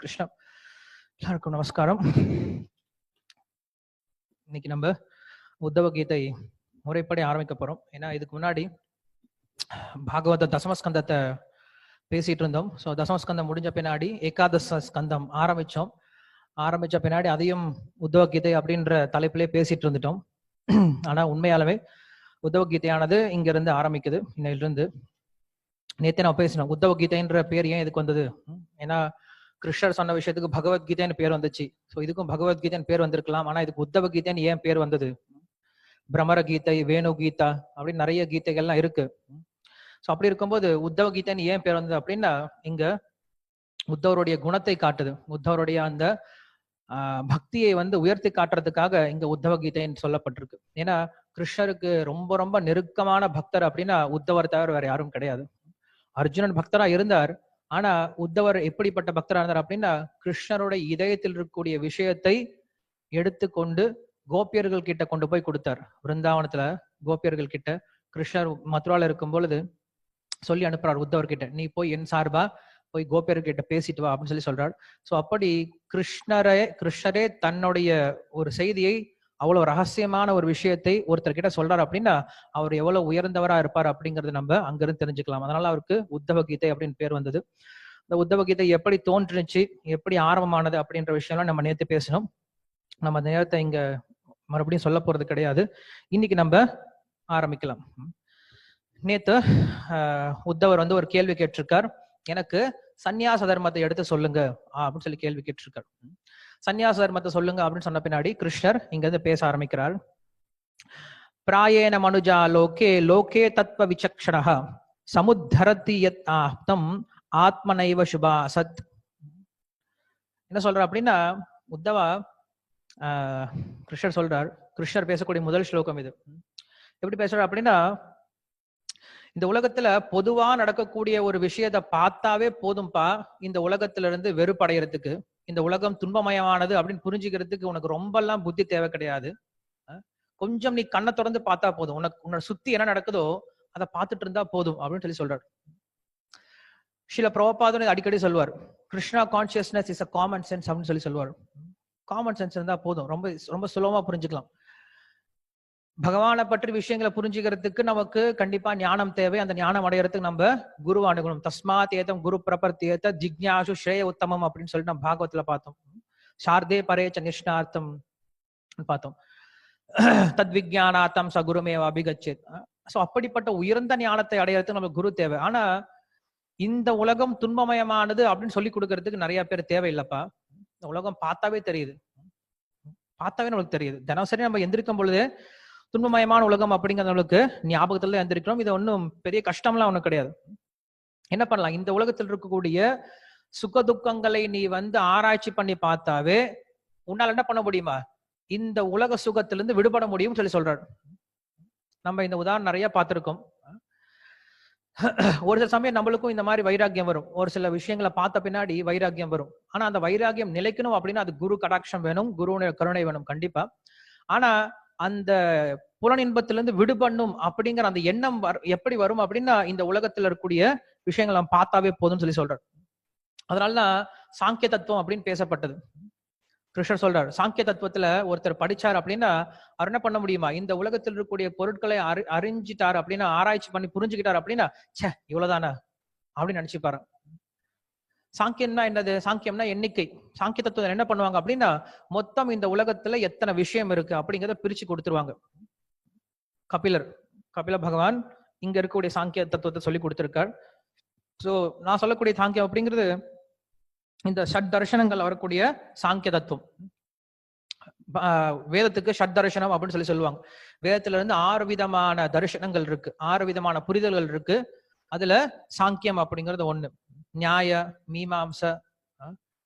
கிருஷ்ணா. எல்லாருக்கும் நமஸ்காரம். இன்னைக்கு நம்ம உத்தவ கீதை முறைப்படி ஆரம்பிக்க போறோம். ஏன்னா இதுக்கு முன்னாடி பாகவத தசமஸ்கந்தத்தை பேசிட்டு இருந்தோம். ஸோ தசமஸ்கந்தம் முடிஞ்ச பின்னாடி ஏகாதச ஸ்கந்தம் ஆரம்பிச்ச பின்னாடி அதையும் உத்தவ கீதை அப்படின்ற தலைப்பிலே பேசிட்டு இருந்துட்டோம். ஆனா உண்மையாலவே உத்தவ கீதையானது இங்க இருந்து ஆரம்பிக்குது. இன்னையிலிருந்து நேத்தே நான் பேசினோம் உத்தவ கீதைன்ற பேர் ஏன் இதுக்கு வந்தது. ஏன்னா கிருஷ்ணர் சொன்ன விஷயத்துக்கு பகவத்கீதைன்னு பேர் வந்துச்சு. ஸோ இதுக்கும் பகவத்கீதைன்னு பேர் வந்திருக்கலாம். ஆனா இதுக்கு உத்தவ கீதைன்னு ஏன் பேர் வந்தது? பிரமர கீதை, வேணு கீதா அப்படின்னு நிறைய கீதைகள்லாம் இருக்கு. ஸோ அப்படி இருக்கும்போது உத்தவ கீதைன்னு ஏன் பேர் வந்தது அப்படின்னா, இங்க உத்தவருடைய குணத்தை காட்டுது. உத்தவருடைய அந்த பக்தியை உயர்த்தி காட்டுறதுக்காக இங்க உத்தவ கீதைன்னு சொல்லப்பட்டிருக்கு. ஏன்னா கிருஷ்ணருக்கு ரொம்ப ரொம்ப நெருக்கமான பக்தர் அப்படின்னா உத்தவர் தவிர வேற யாரும் கிடையாது. அர்ஜுனன் பக்தரா இருந்தார். ஆனா உத்தவர் எப்படிப்பட்ட பக்தரா இருந்தார் அப்படின்னா, கிருஷ்ணருடைய இதயத்தில் இருக்கக்கூடிய விஷயத்தை எடுத்துக்கொண்டு கோபியர்கள் கிட்ட கொண்டு போய் கொடுத்தார். பிருந்தாவனத்துல கோபியர்கள் கிட்ட கிருஷ்ணர் மதுரால இருக்கும் பொழுது சொல்லி அனுப்புறார் உத்தவர் கிட்ட, நீ போய் என் சார்பா போய் கோபியர்கிட்ட பேசிட்டு வா அப்படின்னு சொல்றார். சோ அப்படி கிருஷ்ணரே தன்னுடைய ஒரு செய்தியை அவ்வளவு ரகசியமான ஒரு விஷயத்தை ஒருத்தர்கிட்ட சொல்றாரு அப்படின்னா அவர் எவ்வளவு உயர்ந்தவரா இருப்பார் அப்படிங்கறது நம்ம அங்கிருந்து தெரிஞ்சுக்கலாம். அதனால அவருக்கு உத்தவ கீதை அப்படின்னு பேர் வந்தது. இந்த உத்தவ கீதை எப்படி தோன்றுச்சு, எப்படி ஆரம்பமானது அப்படின்ற விஷயம்லாம் நம்ம நேத்து பேசணும். நம்ம நேரத்தை இங்க மறுபடியும் சொல்ல போறது கிடையாது. இன்னைக்கு நம்ம ஆரம்பிக்கலாம். நேத்து உத்தவர் ஒரு கேள்வி கேட்டிருக்கார். எனக்கு சந்நியாச தர்மத்தை எடுத்து சொல்லுங்க அப்படின்னு சொல்லி கேள்வி கேட்டிருக்கார். சந்நியாச தர்மத்தை சொல்லுங்க அப்படின்னு சொன்ன பின்னாடி கிருஷ்ணர் இங்க இருந்து பேச ஆரம்பிக்கிறார். பிராயேன மனுஜா லோகே லோகே தத்வ விசக்ஷணஹ சமுத்தரதி யத் ஆப்தம் ஆத்மனைவ சுபா சத். என்ன சொல்ற அப்படின்னா, உத்தவா கிருஷ்ணர் சொல்றார். கிருஷ்ணர் பேசக்கூடிய முதல் ஸ்லோகம் இது. எப்படி பேசுறார் அப்படின்னா, இந்த உலகத்துல பொதுவா நடக்கக்கூடிய ஒரு விஷயத்தை பார்த்தாவே போதும்பா இந்த உலகத்துல இருந்து வெறுப்படைகிறதுக்கு. இந்த உலகம் துன்பமயமானது அப்படின்னு புரிஞ்சுக்கிறதுக்கு உனக்கு ரொம்ப எல்லாம் புத்தி தேவை கிடையாது. கொஞ்சம் நீ கண்ணை திறந்து பார்த்தா போதும், உன்னோட சுத்தி என்ன நடக்குதோ அதை பார்த்துட்டு இருந்தா போதும் அப்படின்னு சொல்றாரு. சில பிரபுபாதன் அடிக்கடி சொல்வார், Krishna consciousness is a common sense அப்படின்னு சொல்லுவார். காமன் சென்ஸ் இருந்தா போதும், ரொம்ப ரொம்ப சுலபமா புரிஞ்சுக்கலாம். பகவானை பற்றி விஷயங்களை புரிஞ்சுக்கிறதுக்கு நமக்கு கண்டிப்பா ஞானம் தேவை. அந்த ஞானம் அடையறதுக்கு நம்ம குரு அணுகணும். தஸ்மாத் ஏதம் குரு பிரபர்த்தியேத ஜிக்ஞாசு ஸ்ரேய உத்தமம் அப்படின்னு சொல்லிட்டு நம்ம பாகவத்துல பார்த்தோம். சார்தே பரேச்ச நிஷ்ணார்த்தம் பார்த்தோம். தத் விஜயானார்த்தம் ச குருமேவ அபிகச்சேத். சோ அப்படிப்பட்ட உயர்ந்த ஞானத்தை அடையறதுக்கு நமக்கு குரு தேவை. ஆனா இந்த உலகம் துன்பமயமானது அப்படின்னு சொல்லி கொடுக்கறதுக்கு நிறைய பேர் தேவையில்லப்பா. இந்த உலகம் பார்த்தாவே தெரியுது, நமக்கு தெரியுது. தினசரி நம்ம எந்திரிக்கும் பொழுது துன்பமயமான உலகம் அப்படிங்கிறது நம்மளுக்கு ஞாபகத்துல எந்திரிக்கிறோம். இது ஒன்றும் பெரிய கஷ்டம்லாம் ஒண்ணும் கிடையாது. என்ன பண்ணலாம், இந்த உலகத்தில் இருக்கக்கூடிய சுக துக்கங்களை நீ ஆராய்ச்சி பண்ணி பார்த்தாவே உன்னால என்ன பண்ண முடியுமா, இந்த உலக சுகத்திலிருந்து விடுபட முடியும் சொல்றாரு. நம்ம இந்த உதாரணம் நிறைய பார்த்திருக்கோம். ஒரு சில சமயம் நம்மளுக்கும் இந்த மாதிரி வைராக்கியம் வரும். ஒரு சில விஷயங்களை பார்த்த பின்னாடி வைராக்கியம் வரும். ஆனா அந்த வைராக்கியம் நிலைக்கணும் அப்படின்னா அது குரு கடாட்சம் வேணும், குருவுடைய கருணை வேணும் கண்டிப்பா. ஆனா அந்த புலன் இன்பத்திலிருந்து விடுபடணும் அப்படிங்கிற அந்த எண்ணம் எப்படி வரும் அப்படின்னா இந்த உலகத்துல இருக்கக்கூடிய விஷயங்கள் நம்ம பார்த்தாவே போதும்னு சொல்றாரு. அதனாலதான் சாங்கிய தத்துவம் அப்படின்னு பேசப்பட்டது. கிருஷ்ணர் சொல்றாரு, சாங்கிய தத்துவத்துல ஒருத்தர் படிச்சார் அப்படின்னா அவர் என்ன பண்ண முடியுமா, இந்த உலகத்தில் இருக்கக்கூடிய பொருட்களை அறிஞ்சிட்டார் அப்படின்னா, ஆராய்ச்சி பண்ணி புரிஞ்சுக்கிட்டார் அப்படின்னா சே இவ்வளவுதானா அப்படின்னு நினைச்சுப்பாரு. சாங்கியம்னா என்னது? சாங்கியம்னா எண்ணிக்கை. சாங்கிய தத்துவம் என்ன பண்ணுவாங்க அப்படின்னா, மொத்தம் இந்த உலகத்துல எத்தனை விஷயம் இருக்கு அப்படிங்கிறத பிரிச்சு கொடுத்துருவாங்க. கபில பகவான் இங்க இருக்கக்கூடிய சாங்கிய தத்துவத்தை சொல்லி கொடுத்திருக்கார். சோ நான் சொல்லக்கூடிய சாங்கியம் அப்படிங்கிறது இந்த ஷட் தர்சனங்கள் வரக்கூடிய சாங்கிய தத்துவம். வேதத்துக்கு ஷட் தர்சனம் அப்படின்னு சொல்லுவாங்க. வேதத்துல இருந்து 6 விதமான தரிசனங்கள் இருக்கு, 6 விதமான புரிதல்கள் இருக்கு. அதுல சாங்கியம் அப்படிங்கிறது ஒண்ணு. நியாய, மீமாம்ச,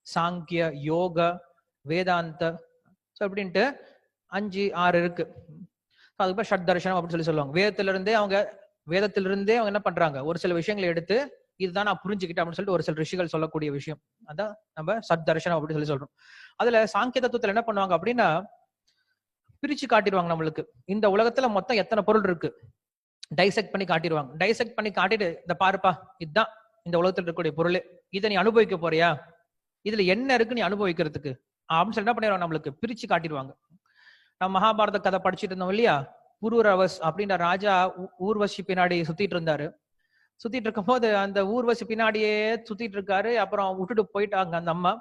சாங்கிய, யோக, வேதாந்த அப்படின்ட்டு 5 6 இருக்கு. அதுக்கு ஷட் தர்சனம் அப்படின்னு சொல்லுவாங்க. வேதத்திலிருந்தே அவங்க என்ன பண்றாங்க, ஒரு சில விஷயங்களை எடுத்து இதுதான் நான் புரிஞ்சுக்கிட்டேன் அப்படின்னு சொல்லிட்டு ஒரு சில ரிஷிகள் சொல்லக்கூடிய விஷயம். அதான் நம்ம சத் தர்சனம் அப்படின்னு சொல்றோம். அதுல சாங்கிய தத்துவத்துல என்ன பண்ணுவாங்க அப்படின்னா பிரிச்சு காட்டிடுவாங்க. நம்மளுக்கு இந்த உலகத்துல மொத்தம் எத்தனை பொருள் இருக்கு டைசெக்ட் பண்ணி காட்டிடுவாங்க. டைசெக்ட் பண்ணி காட்டிட்டு இந்த பாருப்பா இதுதான் இந்த உலகத்தில் இருக்கக்கூடிய பொருள், இதை நீ அனுபவிக்க போறியா, இதுல என்ன இருக்கு நீ அனுபவிக்கிறதுக்கு அப்படின்னு சொல்லி என்ன பண்ணிடுவாங்க, நம்மளுக்கு பிரிச்சு காட்டிடுவாங்க. நம்ம மகாபாரத கதை படிச்சுட்டு இருந்தோம் இல்லையா, புரூரவஸ் அப்படின்ற ராஜா ஊர்வசி பின்னாடி சுத்திட்டு இருந்தாரு. சுத்திட்டு இருக்கும் போது அந்த ஊர்வசி பின்னாடியே சுத்திட்டு இருக்காரு. அப்புறம் விட்டுட்டு போயிட்டாங்க அந்த அம்மா.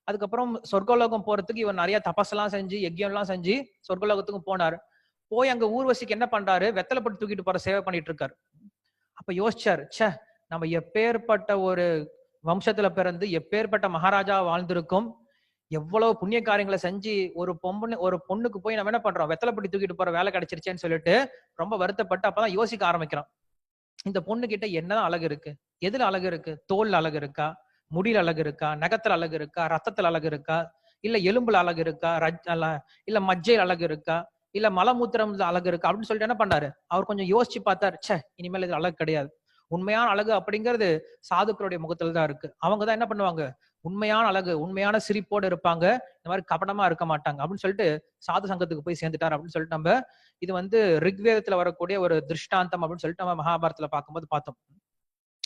அதுக்கப்புறம் சொர்க்கலோகம் போறதுக்கு இவர் நிறைய தபசெல்லாம் செஞ்சு யஜ்யம் எல்லாம் செஞ்சு சொர்க்கலோகத்துக்கு போனாரு. போய் அங்க ஊர்வசிக்கு என்ன பண்றாரு, வெத்தலை போட்டு தூக்கிட்டு போற சேவை பண்ணிட்டு இருக்காரு. அப்ப யோசிச்சாரு, ச்சே நம்ம எப்பேற்பட்ட ஒரு வம்சத்துல பிறந்து எப்பேற்பட்ட மகாராஜா வாழ்ந்திருக்கும், எவ்வளவு புண்ணிய காரியங்களை செஞ்சு ஒரு பொண்ணுக்கு போய் நம்ம என்ன பண்றோம், வெத்தலை போட்டு தூக்கிட்டு போற வேலை கிடைச்சிருச்சேன்னு சொல்லிட்டு ரொம்ப வருத்தப்பட்டு அப்பதான் யோசிக்க ஆரம்பிக்கிறான். இந்த பொண்ணு கிட்ட என்னதான் அழகு இருக்கு, எதுல அழகு இருக்கு, தோல்ல அழகு இருக்கா, முடியில அழகு இருக்கா, நகத்துல அழகு இருக்கா, ரத்தத்துல அழகு இருக்கா, இல்ல எலும்புல அழகு இருக்கா, இல்ல மஜ்ஜையில் அழகு இருக்கா, இல்ல மலமூத்திரம் அழகு இருக்கா அப்படின்னு சொல்லிட்டு என்ன பண்ணாரு, அவர் கொஞ்சம் யோசிச்சு பார்த்தாரு. ச்சே இனிமேல் இது அழகு கிடையாது. உண்மையான அழகு அப்படிங்கிறது சாதுக்களுடைய முகத்துல தான் இருக்கு. அவங்கதான் என்ன பண்ணுவாங்க, உண்மையான அழகு உண்மையான சிரிப்போடு இருப்பாங்க, இந்த மாதிரி கபடமா இருக்க மாட்டாங்க அப்படின்னு சொல்லிட்டு சாது சங்கத்துக்கு போய் சேர்ந்துட்டார் அப்படின்னு சொல்லிட்டு நம்ம இது வந்து ரிக்வேதத்துல வரக்கூடிய ஒரு திருஷ்டாந்தம் அப்படின்னு சொல்லிட்டு நம்ம மகாபாரதத்துல பார்க்கும்போது பார்த்தோம்.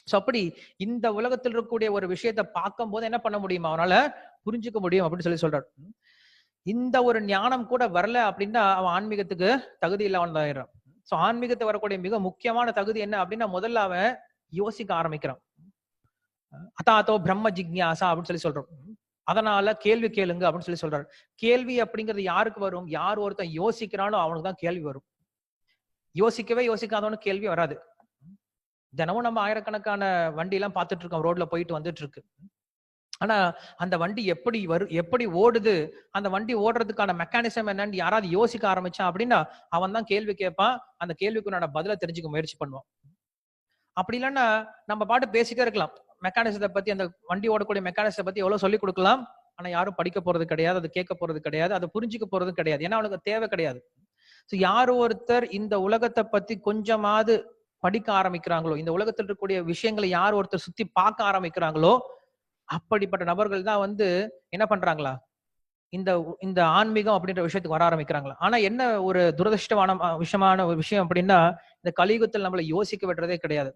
சோ அப்படி இந்த உலகத்தில் இருக்கக்கூடிய ஒரு விஷயத்த பார்க்கும் போது என்ன பண்ண முடியும், அவனால புரிஞ்சுக்க முடியும் அப்படின்னு சொல்லி சொல்றாரு. இந்த ஒரு ஞானம் கூட வரல அப்படின்னா அவன் ஆன்மீகத்துக்கு தகுதி இல்லாம ஆயிடுறான். சோ ஆன்மீகத்தை வரக்கூடிய மிக முக்கியமான தகுதி என்ன அப்படின்னா, முதல்ல அவன் யோசிக்க ஆரம்பிக்கிறான். அதாத்தோ பிரம்ம ஜிக்ஞாசா அப்படின்னு சொல்லி சொல்றோம். அதனால கேள்வி கேளுங்க அப்படின்னு சொல்லி சொல்றாரு. கேள்வி அப்படிங்கிறது யாருக்கு வரும், யார் ஒருத்தன் யோசிக்கிறானோ அவனுக்கு தான் கேள்வி வரும். யோசிக்கவே யோசிக்காதவனுக்கு கேள்வி வராது. தினமும் நம்ம ஆயிரக்கணக்கான வண்டி எல்லாம் பார்த்துட்டு இருக்கோம், ரோட்ல போயிட்டு வந்துட்டு இருக்கு. ஆனா அந்த வண்டி எப்படி ஓடுது, அந்த வண்டி ஓடுறதுக்கான மெக்கானிசம் என்னன்னு யாராவது யோசிக்க ஆரம்பிச்சான் அப்படின்னா அவன் தான் கேள்வி கேட்பான், அந்த கேள்விக்கு பதில தெரிஞ்சுக்க முயற்சி பண்ணுவான். அப்படி இல்லைன்னா நம்ம பாட்டு பேசிட்டே இருக்கலாம். மெக்கானிசத்தை பத்தி, அந்த வண்டி ஓடக்கூடிய மெக்கானிசத்தை பத்தி எவ்வளவு சொல்லிக் கொடுக்கலாம், ஆனா யாரும் படிக்க போறது கிடையாது, அது கேட்க போறது கிடையாது, அதை புரிஞ்சுக்க போறது கிடையாது. ஏன்னா அவனுக்கு தேவை கிடையாது. யார் ஒருத்தர் இந்த உலகத்தை பத்தி கொஞ்சமாவது படிக்க ஆரம்பிக்கிறாங்களோ, இந்த உலகத்தில் இருக்கக்கூடிய விஷயங்களை யார் ஒருத்தர் சுத்தி பார்க்க ஆரம்பிக்கிறாங்களோ, அப்படிப்பட்ட நபர்கள் தான் என்ன பண்றாங்களா, இந்த ஆன்மீகம் அப்படின்ற விஷயத்துக்கு வர ஆரம்பிக்கிறாங்களா. ஆனா என்ன ஒரு துரதிருஷ்டமான விஷயம் அப்படின்னா, இந்த கலியுகத்தில் நம்மளை யோசிக்க விடுறதே கிடையாது.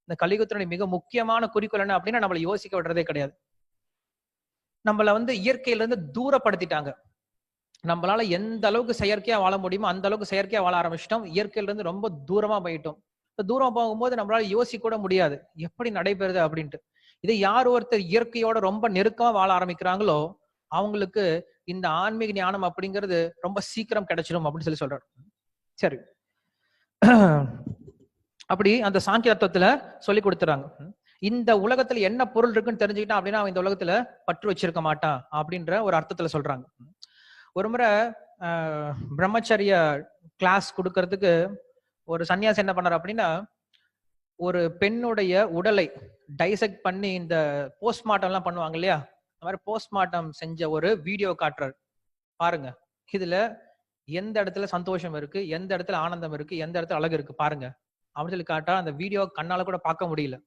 இந்த கலியுகத்தினுடைய மிக முக்கியமான குறிக்கோள் என்ன அப்படின்னா, நம்மளை யோசிக்க விடுறதே கிடையாது. நம்மள இயற்கையில இருந்து தூரப்படுத்திட்டாங்க. நம்மளால எந்த அளவுக்கு செயற்கையா வாழ முடியுமோ அந்த அளவுக்கு செயற்கையா வாழ ஆரம்பிச்சிட்டோம். இயற்கையில இருந்து ரொம்ப தூரமா போயிட்டோம். தூரம் போகும்போது நம்மளால யோசிக்க கூட முடியாது எப்படி நடைபெறுது அப்படின்ட்டு. இதை யார் ஒருத்தர் இயற்கையோட ரொம்ப நெருக்கமா வாழ ஆரம்பிக்கிறாங்களோ அவங்களுக்கு இந்த ஆன்மீக ஞானம் அப்படிங்கிறது ரொம்ப சீக்கிரம் கிடைச்சிடும் அப்படின்னு சொல்லி சொல்றாரு. சரி, அப்படி அந்த சாங்கிய தத்துவத்துல சொல்லி கொடுத்துறாங்க. இந்த உலகத்துல என்ன பொருள் இருக்குன்னு தெரிஞ்சுக்கிட்டான் அப்படின்னா அவன் இந்த உலகத்துல பற்று வச்சிருக்க மாட்டான் அப்படின்ற ஒரு அர்த்தத்துல சொல்றாங்க. ஒரு முறை பிரம்மச்சரிய கிளாஸ் கொடுக்கறதுக்கு ஒரு சன்னியாசி என்ன பண்ணாரு அப்படின்னா, ஒரு பெண்ணுடைய உடலை டைசெக்ட் பண்ணி இந்த போஸ்ட்மார்ட்டம் எல்லாம் பண்ணுவாங்க இல்லையா, அந்த மாதிரி போஸ்ட்மார்ட்டம் செஞ்ச ஒரு வீடியோ காட்டுறாரு. பாருங்க, இதுல எந்த இடத்துல சந்தோஷம் இருக்கு, எந்த இடத்துல ஆனந்தம் இருக்கு, எந்த இடத்துல அழகு இருக்கு பாருங்க அப்படின்னு சொல்லி காட்டா. அந்த வீடியோ கண்ணால கூட பார்க்க முடியல.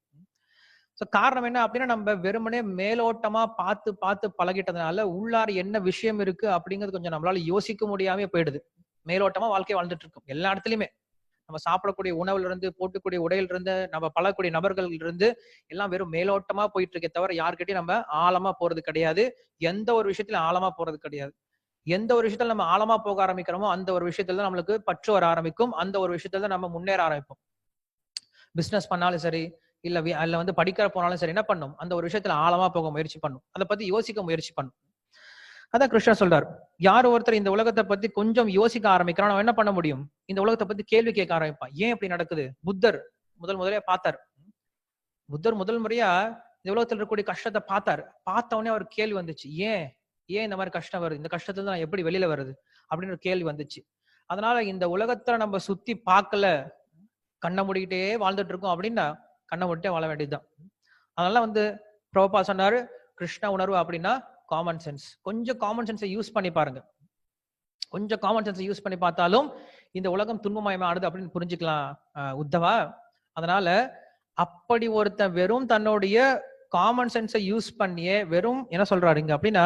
சோ காரணம் என்ன அப்படின்னா, நம்ம வெறுமனே மேலோட்டமா பார்த்து பார்த்து பழகிட்டதுனால உள்ளார என்ன விஷயம் இருக்கு அப்படிங்கிறது கொஞ்சம் நம்மளால யோசிக்க முடியாம போயிடுது. மேலோட்டமா வாழ்க்கை வாழ்ந்துட்டு இருக்கும். எல்லா இடத்துலயுமே நம்ம சாப்பிடக்கூடிய உணவுல இருந்து, போட்டுக்கூடிய உடையில இருந்து, நம்ம பழகக்கூடிய நபர்கள் இருந்து எல்லாம் வெறும் மேலோட்டமா போயிட்டு இருக்கே தவிர யார்கிட்டயும் நம்ம ஆழமா போறது கிடையாது. எந்த ஒரு விஷயத்துல ஆழமா போறது கிடையாது. எந்த ஒரு விஷயத்துல நம்ம ஆழமா போக ஆரம்பிக்கிறோமோ அந்த ஒரு விஷயத்துல தான் நம்மளுக்கு பற்று வர ஆரம்பிக்கும். அந்த ஒரு விஷயத்துல தான் நம்ம முன்னேற ஆரம்பிப்போம். பிசினஸ் பண்ணாலும் சரி, இல்ல அதுல படிக்கிற போனாலும் சரி, என்ன பண்ணும், அந்த ஒரு விஷயத்துல ஆழமா போக முயற்சி பண்ணும், அதை பத்தி யோசிக்க முயற்சி பண்ணும். அதான் கிருஷ்ணர் சொல்றாரு, யார் ஒருத்தர் இந்த உலகத்தை பத்தி கொஞ்சம் யோசிக்க ஆரம்பிக்கிறான் அவன் என்ன பண்ண முடியும், இந்த உலகத்தை பத்தி கேள்வி கேட்க ஆரம்பிப்பான். ஏன் இப்படி நடக்குது? புத்தர் முதலே பார்த்தார். புத்தர் முதல் முறையா இந்த உலகத்தில் இருக்கக்கூடிய கஷ்டத்தை பார்த்தாரு. பார்த்த உடனே அவர் கேள்வி வந்துச்சு, ஏன் இந்த மாதிரி கஷ்டம் வருது, இந்த கஷ்டத்துல நான் எப்படி வெளியில வருது அப்படின்னு ஒரு கேள்வி வந்துச்சு. அதனால இந்த உலகத்தை நம்ம சுத்தி பார்க்கல, கண்ணை மூடிக்கிட்டே வாழ்ந்துட்டு இருக்கோம் அப்படின்னா கண்ணை மூடிட்டே வாழ வேண்டியதுதான். அதனால பிரபுபா சொன்னாரு, கிருஷ்ண உணர்வு அப்படின்னா காமன் சென்ஸ். கொஞ்சம் காமன் சென்ஸை யூஸ் பண்ணி பாருங்க. கொஞ்சம் காமன் சென்ஸை யூஸ் பண்ணி பார்த்தாலும் இந்த உலகம் துன்பமயமானது அப்படின்னு புரிஞ்சுக்கலாம் உத்தவா. அதனால அப்படி ஒருத்தன் வெறும் தன்னுடைய காமன் சென்ஸை யூஸ் பண்ணியே வெறும் என்ன சொல்றாருங்க அப்படின்னா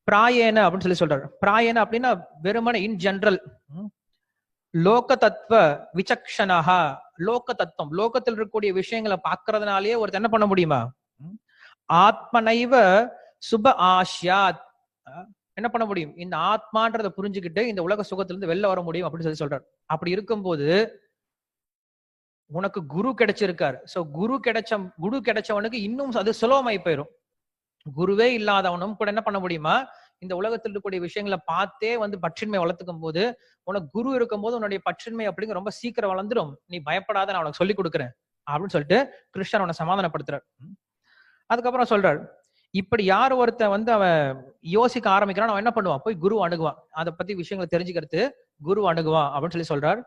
பிராயேன அப்படின்னு சொல்லி சொல்றாரு. பிராயேன அப்படின்னா வெறுமன இன் ஜெனரல் லோக தத்துவ விசக்ஷணஹா, லோக தத்துவம், லோகத்தில் இருக்கக்கூடிய விஷயங்களை பார்க்கறதுனாலேயே ஒருத்தர் என்ன பண்ண முடியுமா, ஆத்மனைவ சுப ஆஷ்யாத். என்ன பண்ண முடியும்? இந்த ஆத்மான்றதை புரிஞ்சுக்கிட்டு இந்த உலக சுகத்திலிருந்து வெளில வர முடியும் அப்படின்னு சொல்லி சொல்றாரு. அப்படி இருக்கும்போது உனக்கு குரு கிடைச்சிருக்காரு. சோ குரு கிடைச்சவனுக்கு இன்னும் அது சுலபமாய் போயிடும். குருவே இல்லாதவனும் கூட என்ன பண்ண முடியுமா? இந்த உலகத்தில் இருக்கக்கூடிய விஷயங்களை பார்த்தே பற்றின்மை வளர்த்துக்கும் போது, உனக்கு குரு இருக்கும் போது உன்னுடைய பற்றின்மை அப்படிங்கிற ரொம்ப சீக்கிரம் வளர்ந்துடும். நீ பயப்படாத, நான் உனக்கு சொல்லிக் கொடுக்குறேன் அப்படின்னு சொல்லிட்டு கிருஷ்ணர் அவனை சமாதானப்படுத்துறார். அதுக்கப்புறம் சொல்றாரு, இப்படி யார் ஒருத்தன் அவன் யோசிக்க ஆரம்பிக்கிறான், அவன் என்ன பண்ணுவான்? போய் குரு அணுகுவான். அதை பத்தி விஷயங்களை தெரிஞ்சுக்கிறது குரு அணுகுவான் அப்படின்னு சொல்றார்.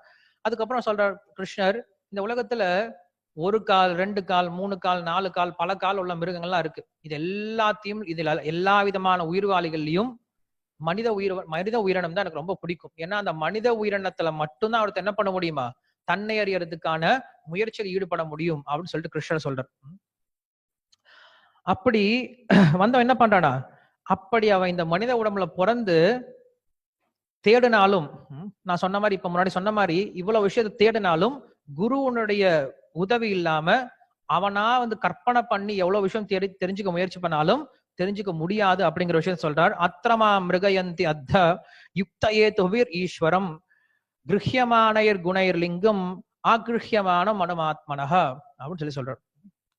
அதுக்கப்புறம் சொல்றார் கிருஷ்ணர், இந்த உலகத்துல 1 கால் 2 கால் 3 கால் 4 கால் பல கால் உள்ள மிருகங்கள்லாம் இருக்கு. இது எல்லாத்தையும், இதுல எல்லா விதமான உயிர்வாளிகள்லயும் மனித உயிரினம் தான் எனக்கு ரொம்ப பிடிக்கும். ஏன்னா அந்த மனித உயிரினத்துல மட்டும்தான் அவருக்கு என்ன பண்ண முடியுமா? தன்னை அறியறதுக்கான முயற்சியில் ஈடுபட முடியும் அப்படின்னு சொல்லிட்டு கிருஷ்ணர் சொல்றார். அப்படி வந்தவன் என்ன பண்றானா, அப்படி அவன் இந்த மனித உடம்புல பிறந்து தேடினாலும், நான் சொன்ன மாதிரி, இப்ப முன்னாடி சொன்ன மாதிரி இவ்வளவு விஷயத்தை தேடினாலும் குருவனுடைய உதவி இல்லாம அவனா கற்பனை பண்ணி எவ்வளவு விஷயம் தெரிஞ்சுக்க முயற்சி பண்ணாலும் தெரிஞ்சுக்க முடியாது அப்படிங்கிற விஷயம் சொல்றார். அத்திரமா மிருகயந்தி அத்த யுக்தயே துவிர் ஈஸ்வரம் கிருஹ்யமானயர் குணைர் லிங்கம் ஆகிருஹ்யமான மனமாத்மனஹ அப்படின்னு சொல்றார்.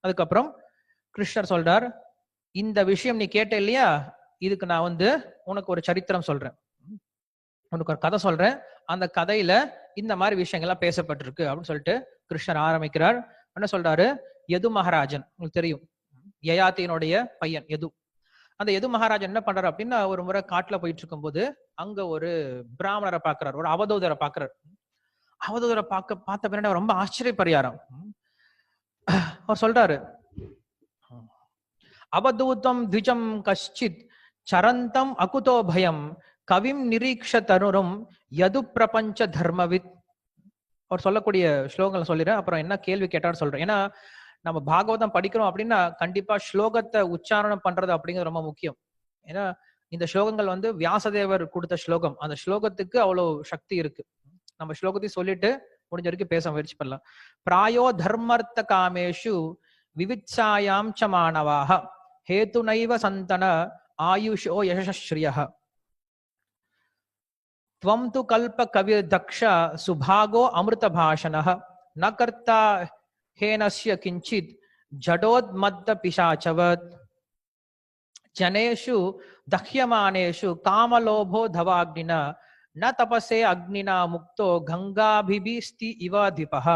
அதுக்கப்புறம் கிருஷ்ணர் சொல்றார், இந்த விஷயம் நீ கேட்ட இல்லையா, இதுக்கு நான் உனக்கு ஒரு சரித்திரம் சொல்றேன், உனக்கு ஒரு கதை சொல்றேன். அந்த கதையில இந்த மாதிரி விஷயங்கள்லாம் பேசப்பட்டிருக்கு அப்படின்னு சொல்லிட்டு கிருஷ்ணர் ஆரம்பிக்கிறார். என்ன சொல்றாரு? யது மகாராஜன், உங்களுக்கு தெரியும், யயாதியினுடைய பையன் யது. அந்த யது மகாராஜன் என்ன பண்றாரு அப்படின்னா, ஒரு முறை காட்டுல போயிட்டு இருக்கும் போது அங்க ஒரு பிராமணரை பாக்குறாரு, ஒரு அவதூதரை பாக்குறாரு. அவதூதரை பார்த்த பின்னாடி ரொம்ப ஆச்சரியப்படுறாராம். அவர் சொல்றாரு, அவதூதம் த்விஜம் கஷ்டித் சரந்தம் அகுதோ பயம் கவிம் நிரீக்ஷ தருணம் யது பிரபஞ்ச தர்மவித். அவர் சொல்லக்கூடிய ஸ்லோகங்களை சொல்லிடுறேன், அப்புறம் என்ன கேள்வி கேட்டாரு சொல்றேன். ஏன்னா நம்ம பாகவதம் படிக்கிறோம் அப்படின்னா கண்டிப்பா ஸ்லோகத்தை உச்சாரணம் பண்றது அப்படிங்கிறது ரொம்ப முக்கியம். ஏன்னா இந்த ஸ்லோகங்கள் வியாசதேவர் கொடுத்த ஸ்லோகம், அந்த ஸ்லோகத்துக்கு அவ்வளவு சக்தி இருக்கு. நம்ம ஸ்லோகத்தையும் சொல்லிட்டு முடிஞ்ச வரைக்கும் பேச முயற்சி பண்ணலாம். பிராயோ தர்மர்த்த காமேஷு விவிச்சாயாம் ச மாணவாக ஹேதுனைவ சந்தன ஆயுஷோ யசஸ்ஸ்ரியா त्वं तु कल्प कविर दक्ष सुभागो अमृत भाषणः न कर्ता हेनस्य किंचित जडोन्मत्त पिशाचवत् जनेषु दह्यमानेषु कामलोभो धवाग्निना न तपसे अग्निना मुक्तो गंगाभिस्ति इव दीपः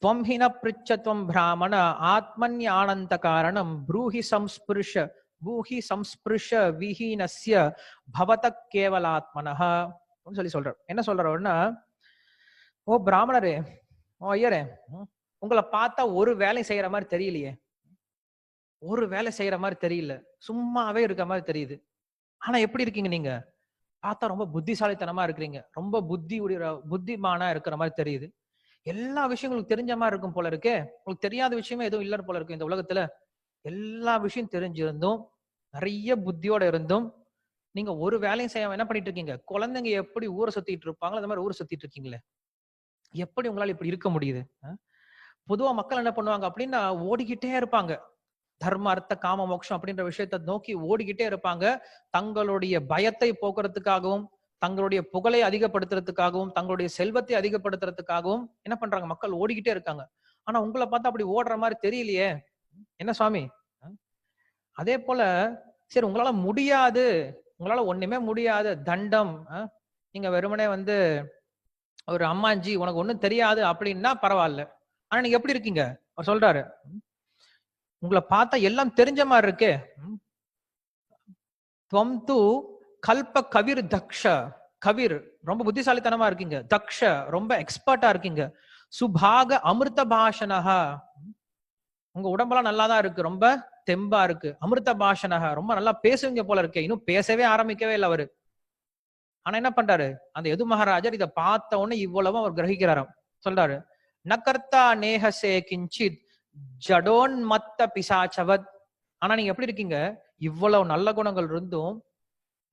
त्वं हि न पृच्छत्वं ब्राह्मण आत्मन्यानंत कारणं ब्रूहि संस्पृश பூஹி சம்ஸ்பிருஷ விஹீனஸ்ய பவத கேவலாத்மனஹ சொல்றார். என்ன சொல்றாருன்னா, ஓ பிராமணரே, ஓ ஐயரே, உங்களை பார்த்தா ஒரு வேலை செய்யற மாதிரி தெரியலையே, ஒரு வேலை செய்யற மாதிரி தெரியல, சும்மாவே இருக்க மாதிரி தெரியுது. ஆனா எப்படி இருக்கீங்க நீங்க? பார்த்தா ரொம்ப புத்திசாலித்தனமா இருக்கிறீங்க, ரொம்ப புத்திமானா இருக்கிற மாதிரி தெரியுது. எல்லா விஷயங்களும் தெரிஞ்ச மாதிரி இருக்கும் போல இருக்கே, உங்களுக்கு தெரியாத விஷயமே எதுவும் இல்ல போல இருக்கு. இந்த உலகத்துல எல்லா விஷயம் தெரிஞ்சிருந்தும் நிறைய புத்தியோட இருந்தும் நீங்க ஒரு வேலையும் செய்யாம என்ன பண்ணிட்டு இருக்கீங்க? குழந்தைங்க எப்படி ஊரை சுத்திட்டு இருப்பாங்களோ அந்த மாதிரி ஊரை சுத்திட்டு இருக்கீங்களே, எப்படி உங்களால இப்படி இருக்க முடியுது? பொதுவா மக்கள் என்ன பண்ணுவாங்க அப்படின்னா, ஓடிக்கிட்டே இருப்பாங்க, தர்ம அர்த்த காம மோட்சம் அப்படின்ற விஷயத்தை நோக்கி ஓடிக்கிட்டே இருப்பாங்க. தங்களுடைய பயத்தை போக்குறதுக்காகவும், தங்களுடைய புகழை அதிகப்படுத்துறதுக்காகவும், தங்களுடைய செல்வத்தை அதிகப்படுத்துறதுக்காகவும் என்ன பண்றாங்க? மக்கள் ஓடிக்கிட்டே இருக்காங்க. ஆனா உங்களை பார்த்தா அப்படி ஓடுற மாதிரி தெரியலையே, என்ன சுவாமி? அதே போல சரி, உங்களால முடியாது, உங்களால ஒண்ணுமே முடியாது, தண்டம், நீங்க வெறுமனே ஒரு அம்மாஞ்சி, உனக்கு ஒண்ணும் தெரியாது அப்படின்னா பரவாயில்ல. ஆனா நீங்க எப்படி இருக்கீங்க? அவர் சொல்றாரு, உங்களை பார்த்தா எல்லாம் தெரிஞ்ச மாதிரி இருக்கே. துவம் து கல்ப கவிர் தக்ஷ, கவிர் ரொம்ப புத்திசாலித்தனமா இருக்கீங்க, தக்ஷ ரொம்ப எக்ஸ்பர்ட்டா இருக்கீங்க, சுபாக அமிர்த பாஷனஹா உங்க உடம்பெல்லாம் நல்லாதான் இருக்கு, ரொம்ப தெம்பா இருக்கு, அமிர்த பாஷனஹ ரொம்ப நல்லா பேசுவீங்க போல இருக்கே. இன்னும் பேசவே ஆரம்பிக்கவே இல்லை அவரு. ஆனா என்ன பண்றாரு? அந்த யது மகாராஜர் இதை பார்த்த உடனே இவ்வளவு அவர் கிரகிக்கிறாராம். சொல்றாரு, நகர்த்தா நேஹசே கிஞ்சித் ஜடோன்மத்த பிசாச்சவத். ஆனா நீங்க எப்படி இருக்கீங்க? இவ்வளவு நல்ல குணங்கள் இருந்தும்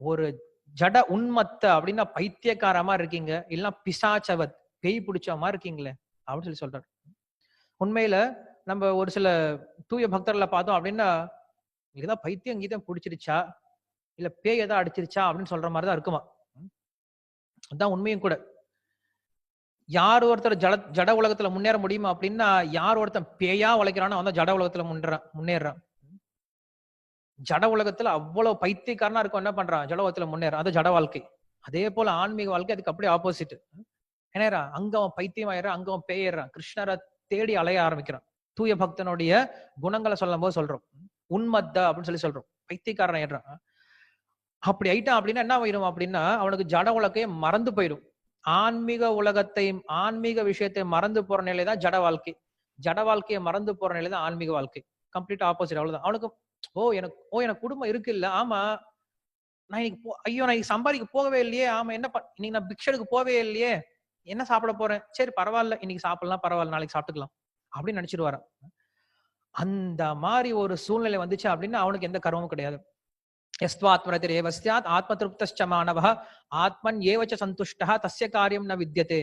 ஒரு ஜட உன்மத்த அப்படின்னா பைத்தியக்காரமா இருக்கீங்க, இல்லைன்னா பிசாச்சவத் பேய் பிடிச்ச மாதிரி இருக்கீங்களே அப்படின்னு சொல்றாரு. உண்மையில நம்ம ஒரு சில தூய பக்தர்களை பார்த்தோம் அப்படின்னா, ஏதாவது பைத்தியம் கீதம் பிடிச்சிருச்சா இல்ல பேய் ஏதாவது அடிச்சிருச்சா அப்படின்னு சொல்ற மாதிரிதான் இருக்குமா. அதான் உண்மையும் கூட. யார் ஒருத்தர் ஜட உலகத்துல முன்னேற முடியுமா அப்படின்னா, யார் ஒருத்தன் பேயா உழைக்கிறானோ அவன் ஜட உலகத்துல முன்னேறான். ஜட உலகத்துல அவ்வளவு பைத்தியக்காரனா இருக்கும், என்ன பண்றான், ஜட உலகத்துல முன்னேறான். அது ஜட வாழ்க்கை. அதே போல ஆன்மீக வாழ்க்கை அதுக்கு அப்படியே ஆப்போசிட். ஏன்னா அங்க அவன் பைத்தியம் ஆயிடுறான், அங்க அவன் பேயிடுறான், கிருஷ்ணரை தேடி அலைய ஆரம்பிக்கிறான். தூய பக்தனுடைய குணங்களை சொல்லும் போது சொல்றோம், உன்மத்த அப்படின்னு சொல்லி சொல்றோம், பைத்தியக்காரன் ஆயிடுறான். அப்படி ஆயிட்டான் அப்படின்னா என்ன ஆயிடும் அப்படின்னா, அவனுக்கு ஜட உலகையே மறந்து போயிடும். ஆன்மீக உலகத்தை, ஆன்மீக விஷயத்தை மறந்து போற நிலைதான் ஜட வாழ்க்கை. ஜட வாழ்க்கையை மறந்து போற நிலைதான் ஆன்மீக வாழ்க்கை. Complete opposite. அவ்வளவுதான். அவனுக்கு எனக்கு குடும்பம் இருக்கு இல்ல, ஆமா நான் இன்னைக்கு ஐயோ நான் சம்பாதிக்க போகவே இல்லையே, ஆமா என்ன இன்னைக்கு நான் பிக்ஷனுக்கு போவே இல்லையே, என்ன சாப்பிட போறேன், சரி பரவாயில்ல இன்னைக்கு சாப்பிடலாம், பரவாயில்ல நாளைக்கு சாப்பிட்டுக்கலாம் அப்படின்னு நினைச்சிட்டு. அந்த மாதிரி ஒரு சூழ்நிலை வந்துச்சு அப்படின்னா அவனுக்கு எந்த கர்மமும் கிடையாது. எஸ்வாத்மரதிரேவ ஸ்யாத் ஆத்ம திருப்தஸ்ச மானவஹ ஆத்மன் ஏவச்ச சந்துஷ்டஹ தஸ்ய காரியம் ந வித்யதே.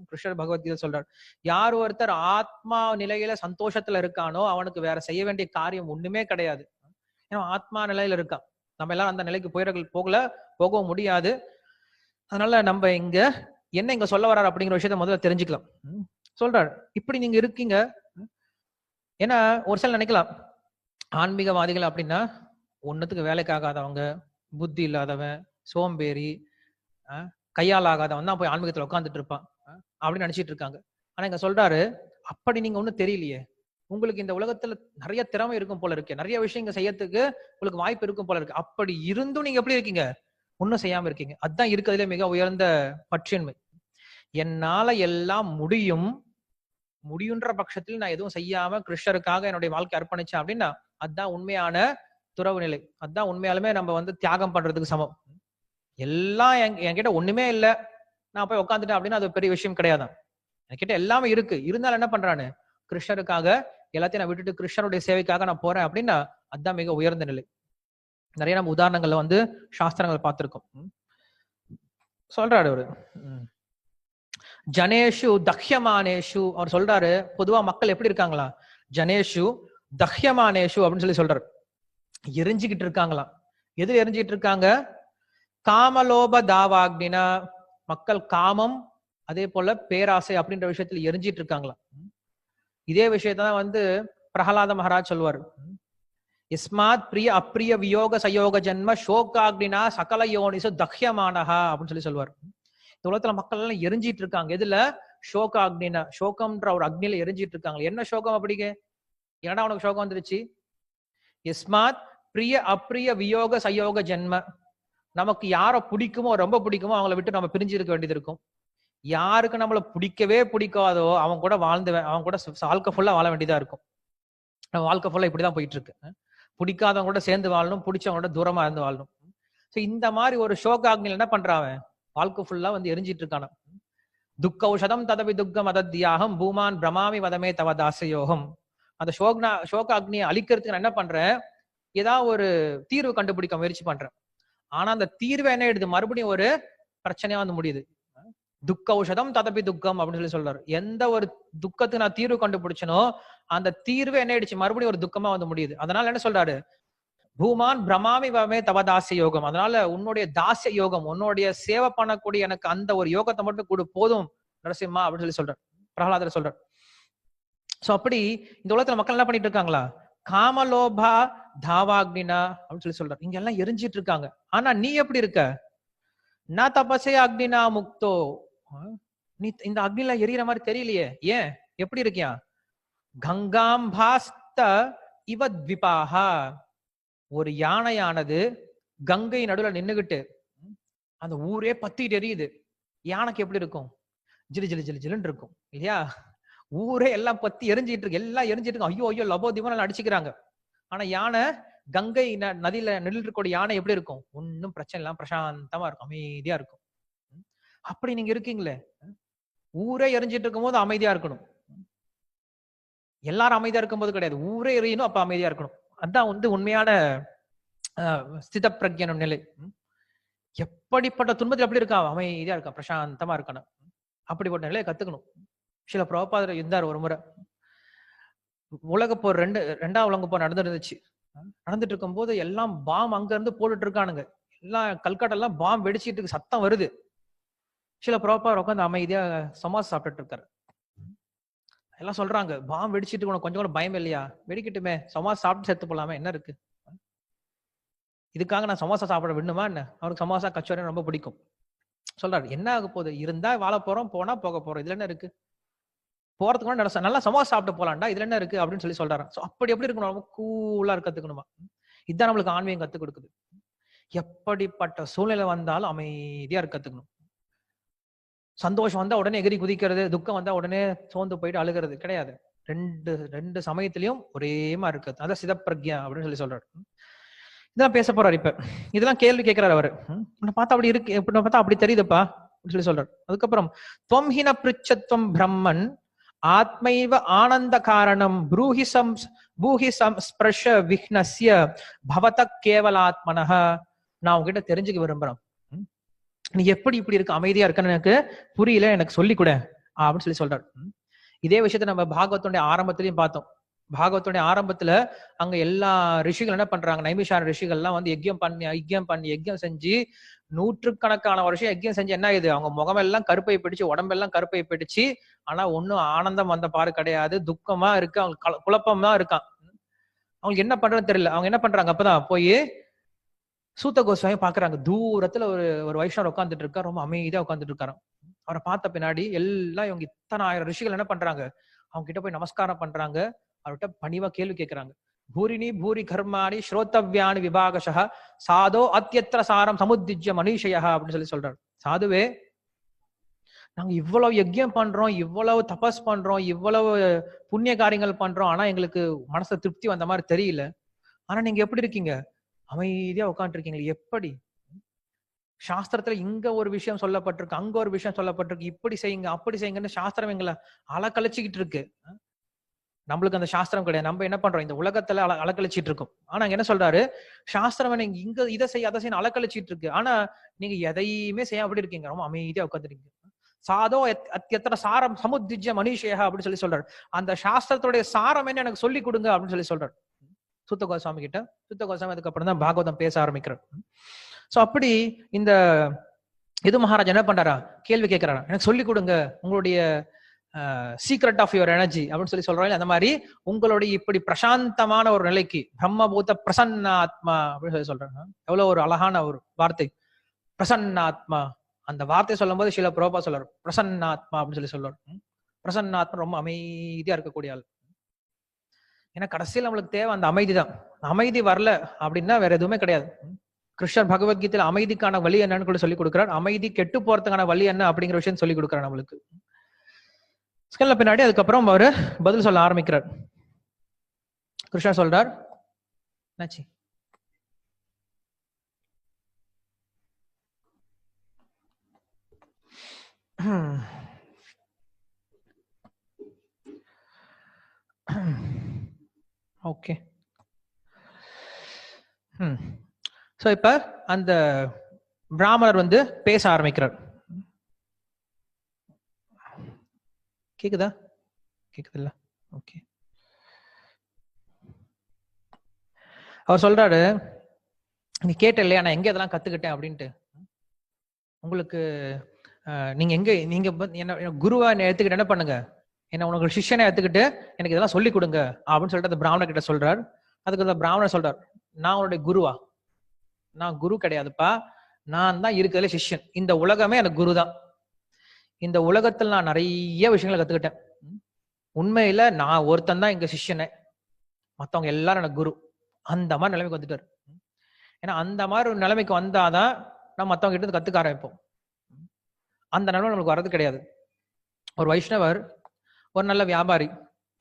கிருஷ்ணர் பகவத்கீதை சொல்றார், யார் ஒருத்தர் ஆத்மா நிலையில சந்தோஷத்துல இருக்கானோ அவனுக்கு வேற செய்ய வேண்டிய காரியம் ஒண்ணுமே கிடையாது. ஏன்னா ஆத்மா நிலையில இருக்கான். நம்ம எல்லாரும் அந்த நிலைக்கு போகவும் முடியாது. அதனால நம்ம இங்க சொல்ல வர்றாரு அப்படிங்கிற விஷயத்த முதல்ல தெரிஞ்சுக்கலாம். சொல்றாரு, இப்படி நீங்க இருக்கீங்க. ஏன்னா ஒரு சில நினைக்கலாம், ஆன்மீகவாதிகள் அப்படின்னா ஒன்னுத்துக்கு வேலைக்கு ஆகாதவங்க, புத்தி இல்லாதவன், சோம்பேறி, கையால் ஆகாதவன் தான் போய் ஆன்மீகத்துல உட்காந்துட்டு இருப்பான் அப்படின்னு நினைச்சிட்டு இருக்காங்க. ஆனா இங்க சொல்றாரு, அப்படி நீங்க ஒண்ணும் தெரியலையே, உங்களுக்கு இந்த உலகத்துல நிறைய திறமை இருக்கும் போல இருக்கு, நிறைய விஷயங்கள் செய்யறதுக்கு உங்களுக்கு வாய்ப்பு இருக்கும் போல இருக்கு. அப்படி இருந்தும் நீங்க எப்படி இருக்கீங்க, ஒன்னும் செய்யாம இருக்கீங்க. அதுதான் இருக்கிறதுல மிக உயர்ந்த பற்றின்மை. என்னால எல்லாம் முடியுன்ற பட்சத்தில் நான் எதுவும் செய்யாம கிருஷ்ணருக்காக என்னுடைய வாழ்க்கை அர்ப்பணிச்சேன் அப்படின்னா அதுதான் உண்மையான துறவு நிலை. அதுதான் உண்மையாலுமே நம்ம தியாகம் பண்றதுக்கு சமம். எல்லாம் என்கிட்ட ஒண்ணுமே இல்ல, நான் போய் உட்காந்துட்டேன் அப்படின்னா அது பெரிய விஷயம் கிடையாதான். என்கிட்ட எல்லாமே இருக்கு, இருந்தாலும் என்ன பண்றானு, கிருஷ்ணருக்காக எல்லாத்தையும் நான் விட்டுட்டு கிருஷ்ணருடைய சேவைக்காக நான் போறேன் அப்படின்னா அதுதான் மிக உயர்ந்த நிலை. நிறைய நம்ம உதாரணங்கள்ல சாஸ்திரங்கள் பார்த்திருக்கோம். சொல்றாரு அவரு, ஜனேஷு தஹ்யமானேஷு, அவர் சொல்றாரு, பொதுவா மக்கள் எப்படி இருக்காங்களா, ஜனேஷு தஹ்யமானேஷு அப்படின்னு சொல்லி சொல்றாரு, எரிஞ்சுக்கிட்டு இருக்காங்களாம். எது எரிஞ்சுக்கிட்டு இருக்காங்க, காமலோப தாவாக்னினா, மக்கள் காமம் அதே போல பேராசை அப்படின்ற விஷயத்துல எரிஞ்சிட்டு இருக்காங்களாம். இதே விஷயத்தான் பிரகலாத மகாராஜ் சொல்வார், இஸ்மாத் பிரிய அப்பிரிய வியோக சயோக ஜன்ம சோகாக்னினா சகல யோனிசு தஹ்யமானஹா அப்படின்னு சொல்லி சொல்வார். இந்த உலகத்துல மக்கள் எல்லாம் எரிஞ்சிட்டு இருக்காங்க. எதுல, சோக அக்னினா, சோகம்ன்ற ஒரு அக்னியில எரிஞ்சிட்டு இருக்காங்க. என்ன சோகம் அப்படிங்க, ஏன்னா அவனுக்கு சோகம் வந்துருச்சு. இஸ்மாத் பிரிய அப்பிரிய வியோக சயோக ஜென்ம, நமக்கு யார பிடிக்குமோ ரொம்ப பிடிக்குமோ அவங்கள விட்டு நம்ம பிரிஞ்சு இருக்க வேண்டியது இருக்கும். யாருக்கு நம்மள பிடிக்கவே பிடிக்காதோ அவன் கூட அவன் கூட வாழ்க்கை ஃபுல்லா வாழ வேண்டியதா இருக்கும். நம்ம வாழ்க்கை ஃபுல்லா இப்படிதான் போயிட்டு இருக்கு. பிடிக்காதவங்க கூட சேர்ந்து வாழணும், பிடிச்சவங்க கூட தூரமா இருந்து வாழணும். இந்த மாதிரி ஒரு சோகாக்னியில் என்ன பண்றான், வாழ்க்கை ஃபுல்லா எரிஞ்சிட்டு இருக்கான. துக்கௌஷதம் ததவி துக்கம் அதத்யாகம் பூமான் பிரமாமி வதமே தவ தாசயோகம். அந்த சோக அக்னியை அழிக்கிறதுக்கு நான் என்ன பண்றேன், ஏதாவது ஒரு தீர்வு கண்டுபிடிக்க முயற்சி பண்றேன். ஆனா அந்த தீர்வு என்ன ஆயிடுது, மறுபடியும் ஒரு பிரச்சனையா முடியுது. துக்கௌஷதம் ததபி துக்கம் அப்படின்னு சொல்றாரு. எந்த ஒரு துக்கத்துக்கு நான் தீர்வு கண்டுபிடிச்சனோ அந்த தீர்வு என்ன ஆயிடுச்சு, மறுபடியும் ஒரு துக்கமா முடியுது. அதனால என்ன சொல்றாரு, பூமான் பிரமாமி வமே தவ தாசிய யோகம். அதனால உன்னுடைய தாசிய யோகம், உன்னுடைய சேவை பண்ணக்கூடிய எனக்கு அந்த ஒரு யோகத்தை மட்டும் கொடு போதும் நரசிம்மா அப்படின்னு சொல்றாரு, பிரகலாதர் சொல்றார். சோ அப்படி இந்த உலகத்துல மக்கள் என்ன பண்ணிட்டு இருக்காங்களா, காமலோபா தாவாக்னினா அப்படின்னு சொல்றாரு. இங்க எல்லாம் எரிஞ்சிட்டு இருக்காங்க. ஆனா நீ எப்படி இருக்க, நான் தபசே அக்னினா முக்தோ, நீ இந்த அக்னில எரியற மாதிரி தெரியலையே, ஏன் எப்படி இருக்கியா, கங்காம்பாஸ்த இவ த்விபாஹா, ஒரு யானையானது கங்கை நடுவில் நின்னுகிட்டு அந்த ஊரே பத்திட்டு எரியுது. யானைக்கு எப்படி இருக்கும், ஜிலு ஜிலு ஜிலு ஜிலுன்னு இருக்கும் இல்லையா. ஊரே எல்லாம் பத்தி எரிஞ்சிட்டு இருக்கு, எல்லாம் எரிஞ்சிட்டு இருக்கும், ஐயோ ஐயோ லபோ திவனம் அடிச்சுக்கிறாங்க. ஆனா யானை, கங்கை நதியில நின்று இருக்கக்கூடிய யானை எப்படி இருக்கும், ஒன்னும் பிரச்சனை இல்லாம பிரசாந்தமா இருக்கும், அமைதியா இருக்கும். அப்படி நீங்க இருக்கீங்களே, ஊரே எரிஞ்சிட்டு இருக்கும் போது அமைதியா இருக்கணும். எல்லாரும் அமைதியா இருக்கும் போது கிடையாது, ஊரே எரியணும், அப்ப அமைதியா இருக்கணும். அதான் உண்மையான ஸ்தித பிரக்ஞனும் நிலை. எப்படிப்பட்ட துன்பத்தில் எப்படி இருக்கா, அமைதியா இருக்கா, பிரசாந்தமா இருக்கணும். அப்படிப்பட்ட நிலையை கத்துக்கணும். சில பிரபுபாதர் இருந்தார் ஒரு முறை, உலக போர் ரெண்டாவது உலக போர் நடந்துருந்துச்சு. நடந்துட்டு இருக்கும் போது எல்லாம் பாம் அங்க இருந்து போட்டுட்டு இருக்கானுங்க. எல்லாம் கல்கட்டெல்லாம் பாம் வெடிச்சிட்டு இருக்கு, சத்தம் வருது. சில ப்ராப்பர் உட்காந்து அமைதியா சமாஸ் சாப்பிட்டுட்டு இருக்காரு. எல்லாம் சொல்றாங்க, பாம் வெடிச்சிட்டு உனக்கு கொஞ்சம் கூட பயம் இல்லையா? வெடிக்கட்டுமே, சமாஸ் சாப்பிட்டு செத்து போலாமே, என்ன இருக்கு? இதுக்காக நான் சமோசா சாப்பிட விடணுமா என்ன? அவருக்கு சமோசா கச்சோரி ரொம்ப பிடிக்கும். சொல்றாரு, என்ன ஆக போகுது, இருந்தா வாழ போறோம், போனா போக போறோம், இதுல என்ன இருக்கு? போறதுக்கு முன்னாடி நல்லா சமோசா சாப்பிட்டு போலாம்டா, இதுல என்ன இருக்கு அப்படின்னு சொல்லி சொல்றாரு. அப்படி எப்படி இருக்கணும்? ரொம்ப கூலா கத்துக்கணுமா? இதுதான் நம்மளுக்கு ஆன்மீகம் கத்துக் கொடுக்குது. எப்படிப்பட்ட சூழ்நிலை வந்தாலும் அமைதியா இருக்க கத்துக்கணும். சந்தோஷம் வந்தா உடனே எகிரி குதிக்கிறது, துக்கம் வந்தா உடனே சோர்ந்து போயிட்டு அழுகிறது கிடையாது. ரெண்டு சமயத்திலையும் ஒரே மாதிரி இருக்கிறது. அதான் சிதப்பிரக்யா அப்படின்னு சொல்லி சொல்றாரு. இதெல்லாம் பேச போறாரு. இப்ப இதெல்லாம் கேள்வி கேட்கிறாரு அவரு. பார்த்தா அப்படி இருக்கு, எப்படி பார்த்தா அப்படி தெரியுதுப்பா அப்படின்னு சொல்லி சொல்றாரு. அதுக்கப்புறம் துவம்ஹின பிருச்சத்வம் பிரம்மன் ஆத்மைவ ஆனந்த காரணம் பூஹி ஸ்பர்ஷ விஹ்னஸ்ய பவத கேவலாத்மனஹ. நான் உங்ககிட்ட தெரிஞ்சுக்க விரும்புறேன், நீ எப்படி இப்படி இருக்கு அமைதியா இருக்கன்னு எனக்கு புரியல, எனக்கு சொல்லிக் கொடு அப்படின்னு சொல்லி சொல்றாரு. இதே விஷயத்த நம்ம பாகவத்துடைய ஆரம்பத்திலையும் பார்த்தோம். பாகவத்துடைய ஆரம்பத்துல அங்க எல்லா ரிஷிகள் என்ன பண்றாங்க, நைமிஷார ரிஷிகள் எல்லாம் வந்து யஜ்யம் செஞ்சு நூற்றுக்கணக்கான வருஷம் யஜ்யம் செஞ்சு என்ன ஆகுது, அவங்க முகமெல்லாம் கருப்பை பிடிச்சு, உடம்பெல்லாம் கருப்பை பிடிச்சு, ஆனா ஒன்னும் ஆனந்தம் வந்த பாரு கிடையாது, துக்கமா இருக்கு, அவங்க குழப்பம் தான் இருக்கான். அவங்களுக்கு என்ன பண்றதுன்னு தெரியல. அவங்க என்ன பண்றாங்க, அப்பதான் போய் சூத்த கோஸ்வாமி பாக்குறாங்க. தூரத்துல ஒரு வைஷ்ணவர் உட்காந்துட்டு இருக்கா, ரொம்ப அமைதியா உட்காந்துட்டு இருக்காரு. அவரை பார்த்த பின்னாடி எல்லாம் இவங்க இத்தனை ஆயிரம் ரிஷிகள் என்ன பண்றாங்க, அவங்க கிட்ட போய் நமஸ்காரம் பண்றாங்க. அவர்கிட்ட பணிவா கேள்வி கேட்கிறாங்க. பூரி கர்மாணி ஸ்ரோத்தவ்யானி விபாகஷா சாதோ அத்தியத்திர சாரம் சமுத்திஜ்ய மனிஷயா அப்படின்னு சொல்லி சொல்றாரு. சாதுவே, நாங்க இவ்வளவு யஜ்யம் பண்றோம், இவ்வளவு தபஸ் பண்றோம், இவ்வளவு புண்ணிய காரியங்கள் பண்றோம், ஆனா எங்களுக்கு மனசு திருப்தி வந்த மாதிரி தெரியல. ஆனா நீங்க எப்படி இருக்கீங்க, அமைதியா உட்காந்துட்டு இருக்கீங்களே, எப்படி? சாஸ்திரத்துல இங்க ஒரு விஷயம் சொல்லப்பட்டிருக்கு, அங்க ஒரு விஷயம் சொல்லப்பட்டிருக்கு, இப்படி செய்யுங்க அப்படி செய்யுங்கன்னு சாஸ்திரம் எங்களை அலக்கழிச்சுக்கிட்டு இருக்கு. நம்மளுக்கு அந்த சாஸ்திரம் கிடையாது. நம்ம என்ன பண்றோம், இந்த உலகத்துல அலக்கழிச்சிட்டு இருக்கோம். ஆனா என்ன சொல்றாரு, சாஸ்திரம் நீங்க இங்க இதை செய்ய அதை செய்ய அலக்கழிச்சிட்டு இருக்கு, ஆனா நீங்க எதையுமே செய்ய அப்படி இருக்கீங்க, ரொம்ப அமைதியா உட்காந்துருக்கீங்க. சாதோ அத்தியத்திர சாரம் சமுத்திஜ்ய மனிஷேகா அப்படின்னு சொல்லி சொல்றாரு. அந்த சாஸ்திரத்துடைய சாரம் என்ன எனக்கு சொல்லி கொடுங்க அப்படின்னு சொல்லி சொல்றாரு சூத்த கோஸ்வாமி கிட்ட. சூத்த கோஸ்வாமி அதுக்கப்புறம் தான் பாகவதம் பேச ஆரம்பிக்கிறார். சோ அப்படி இந்த இது மகாராஜ் என்ன பண்றாரா, கேள்வி கேட்கிறாரா, எனக்கு சொல்லி கொடுங்க உங்களுடைய சீக்ரெட் ஆஃப் யுவர் எனர்ஜி அப்படின்னு சொல்லி சொல்றாங்க. அந்த மாதிரி உங்களுடைய இப்படி பிரசாந்தமான ஒரு நிலைக்கு பிரம்மபூத பிரசன்னாத்மா அப்படின்னு சொல்லி சொல்றாங்க. எவ்வளவு ஒரு அழகான ஒரு வார்த்தை, பிரசன்னாத்மா. அந்த வார்த்தை சொல்லும் போது சில புரோபா சொல்றாரு, பிரசன்னாத்மா அப்படின்னு சொல்லி சொல்றாரு. பிரசன்னாத்மா ரொம்ப அமைதியா இருக்கக்கூடிய ஆள். ஏன்னா கடைசியில் நம்மளுக்கு தேவை அந்த அமைதி தான். அமைதி வரல அப்படின்னா வேற எதுவுமே கிடையாது. கிருஷ்ணர் பகவத்கீதையில அமைதிக்கான வழி என்னன்னு கூட சொல்லி கொடுக்கிறார். அமைதி கெட்டு போறதுக்கான வழி என்ன அப்படிங்கிற விஷயம் சொல்லி கொடுக்கிறார் நம்மளுக்கு. ஸ்கல்ல பின்னாடி அதுக்கப்புறம் அவரு பதில் சொல்ல ஆரம்பிக்கிறார். கிருஷ்ணர் சொல்றார், என்னாச்சு? ஓகே. சோ இப்ப அந்த பிராமணர் வந்து பேச ஆரம்பிக்கிறார். கேக்குதா? கேக்குது இல்ல? ஓகே. அவர் சொல்றாரு, நீ கேட்ட இல்லையா நான் எங்க இதெல்லாம் கத்துக்கிட்டேன் அப்படின்ட்டு. உங்களுக்கு நீங்க எங்க நீங்க என்ன குருவா எடுத்துக்கிட்டு என்ன பண்ணுங்க, என்ன உனக்கு சிஷ்யனை எடுத்துக்கிட்டு எனக்கு இதெல்லாம் சொல்லி கொடுங்க அப்படின்னு சொல்லிட்டு அந்த பிராமணர் கிட்ட சொல்றாரு. அதுக்கு அந்த பிராமணர் சொல்றார், நான் உன்னுடைய குருவா? நான் குரு கிடையாதுப்பா, நான் தான் இருக்கிறதுல சிஷ்யன். இந்த உலகமே எனக்கு குரு தான். இந்த உலகத்துல நான் நிறைய விஷயங்களை கத்துக்கிட்டேன். உண்மையில நான் ஒருத்தன் தான் இங்க சிஷ்யனை, மத்தவங்க எல்லாரும் எனக்கு குரு. அந்த மாதிரி நிலைமைக்கு வந்துட்டாரு. ஏன்னா அந்த மாதிரி ஒரு நிலைமைக்கு வந்தாதான் நம்ம மத்தவங்க கிட்ட இருந்து கத்துக்க ஆரம்பிப்போம். அந்த நிலைமை நம்மளுக்கு வர்றது கிடையாது. ஒரு வைஷ்ணவர் ஒரு நல்ல வியாபாரி,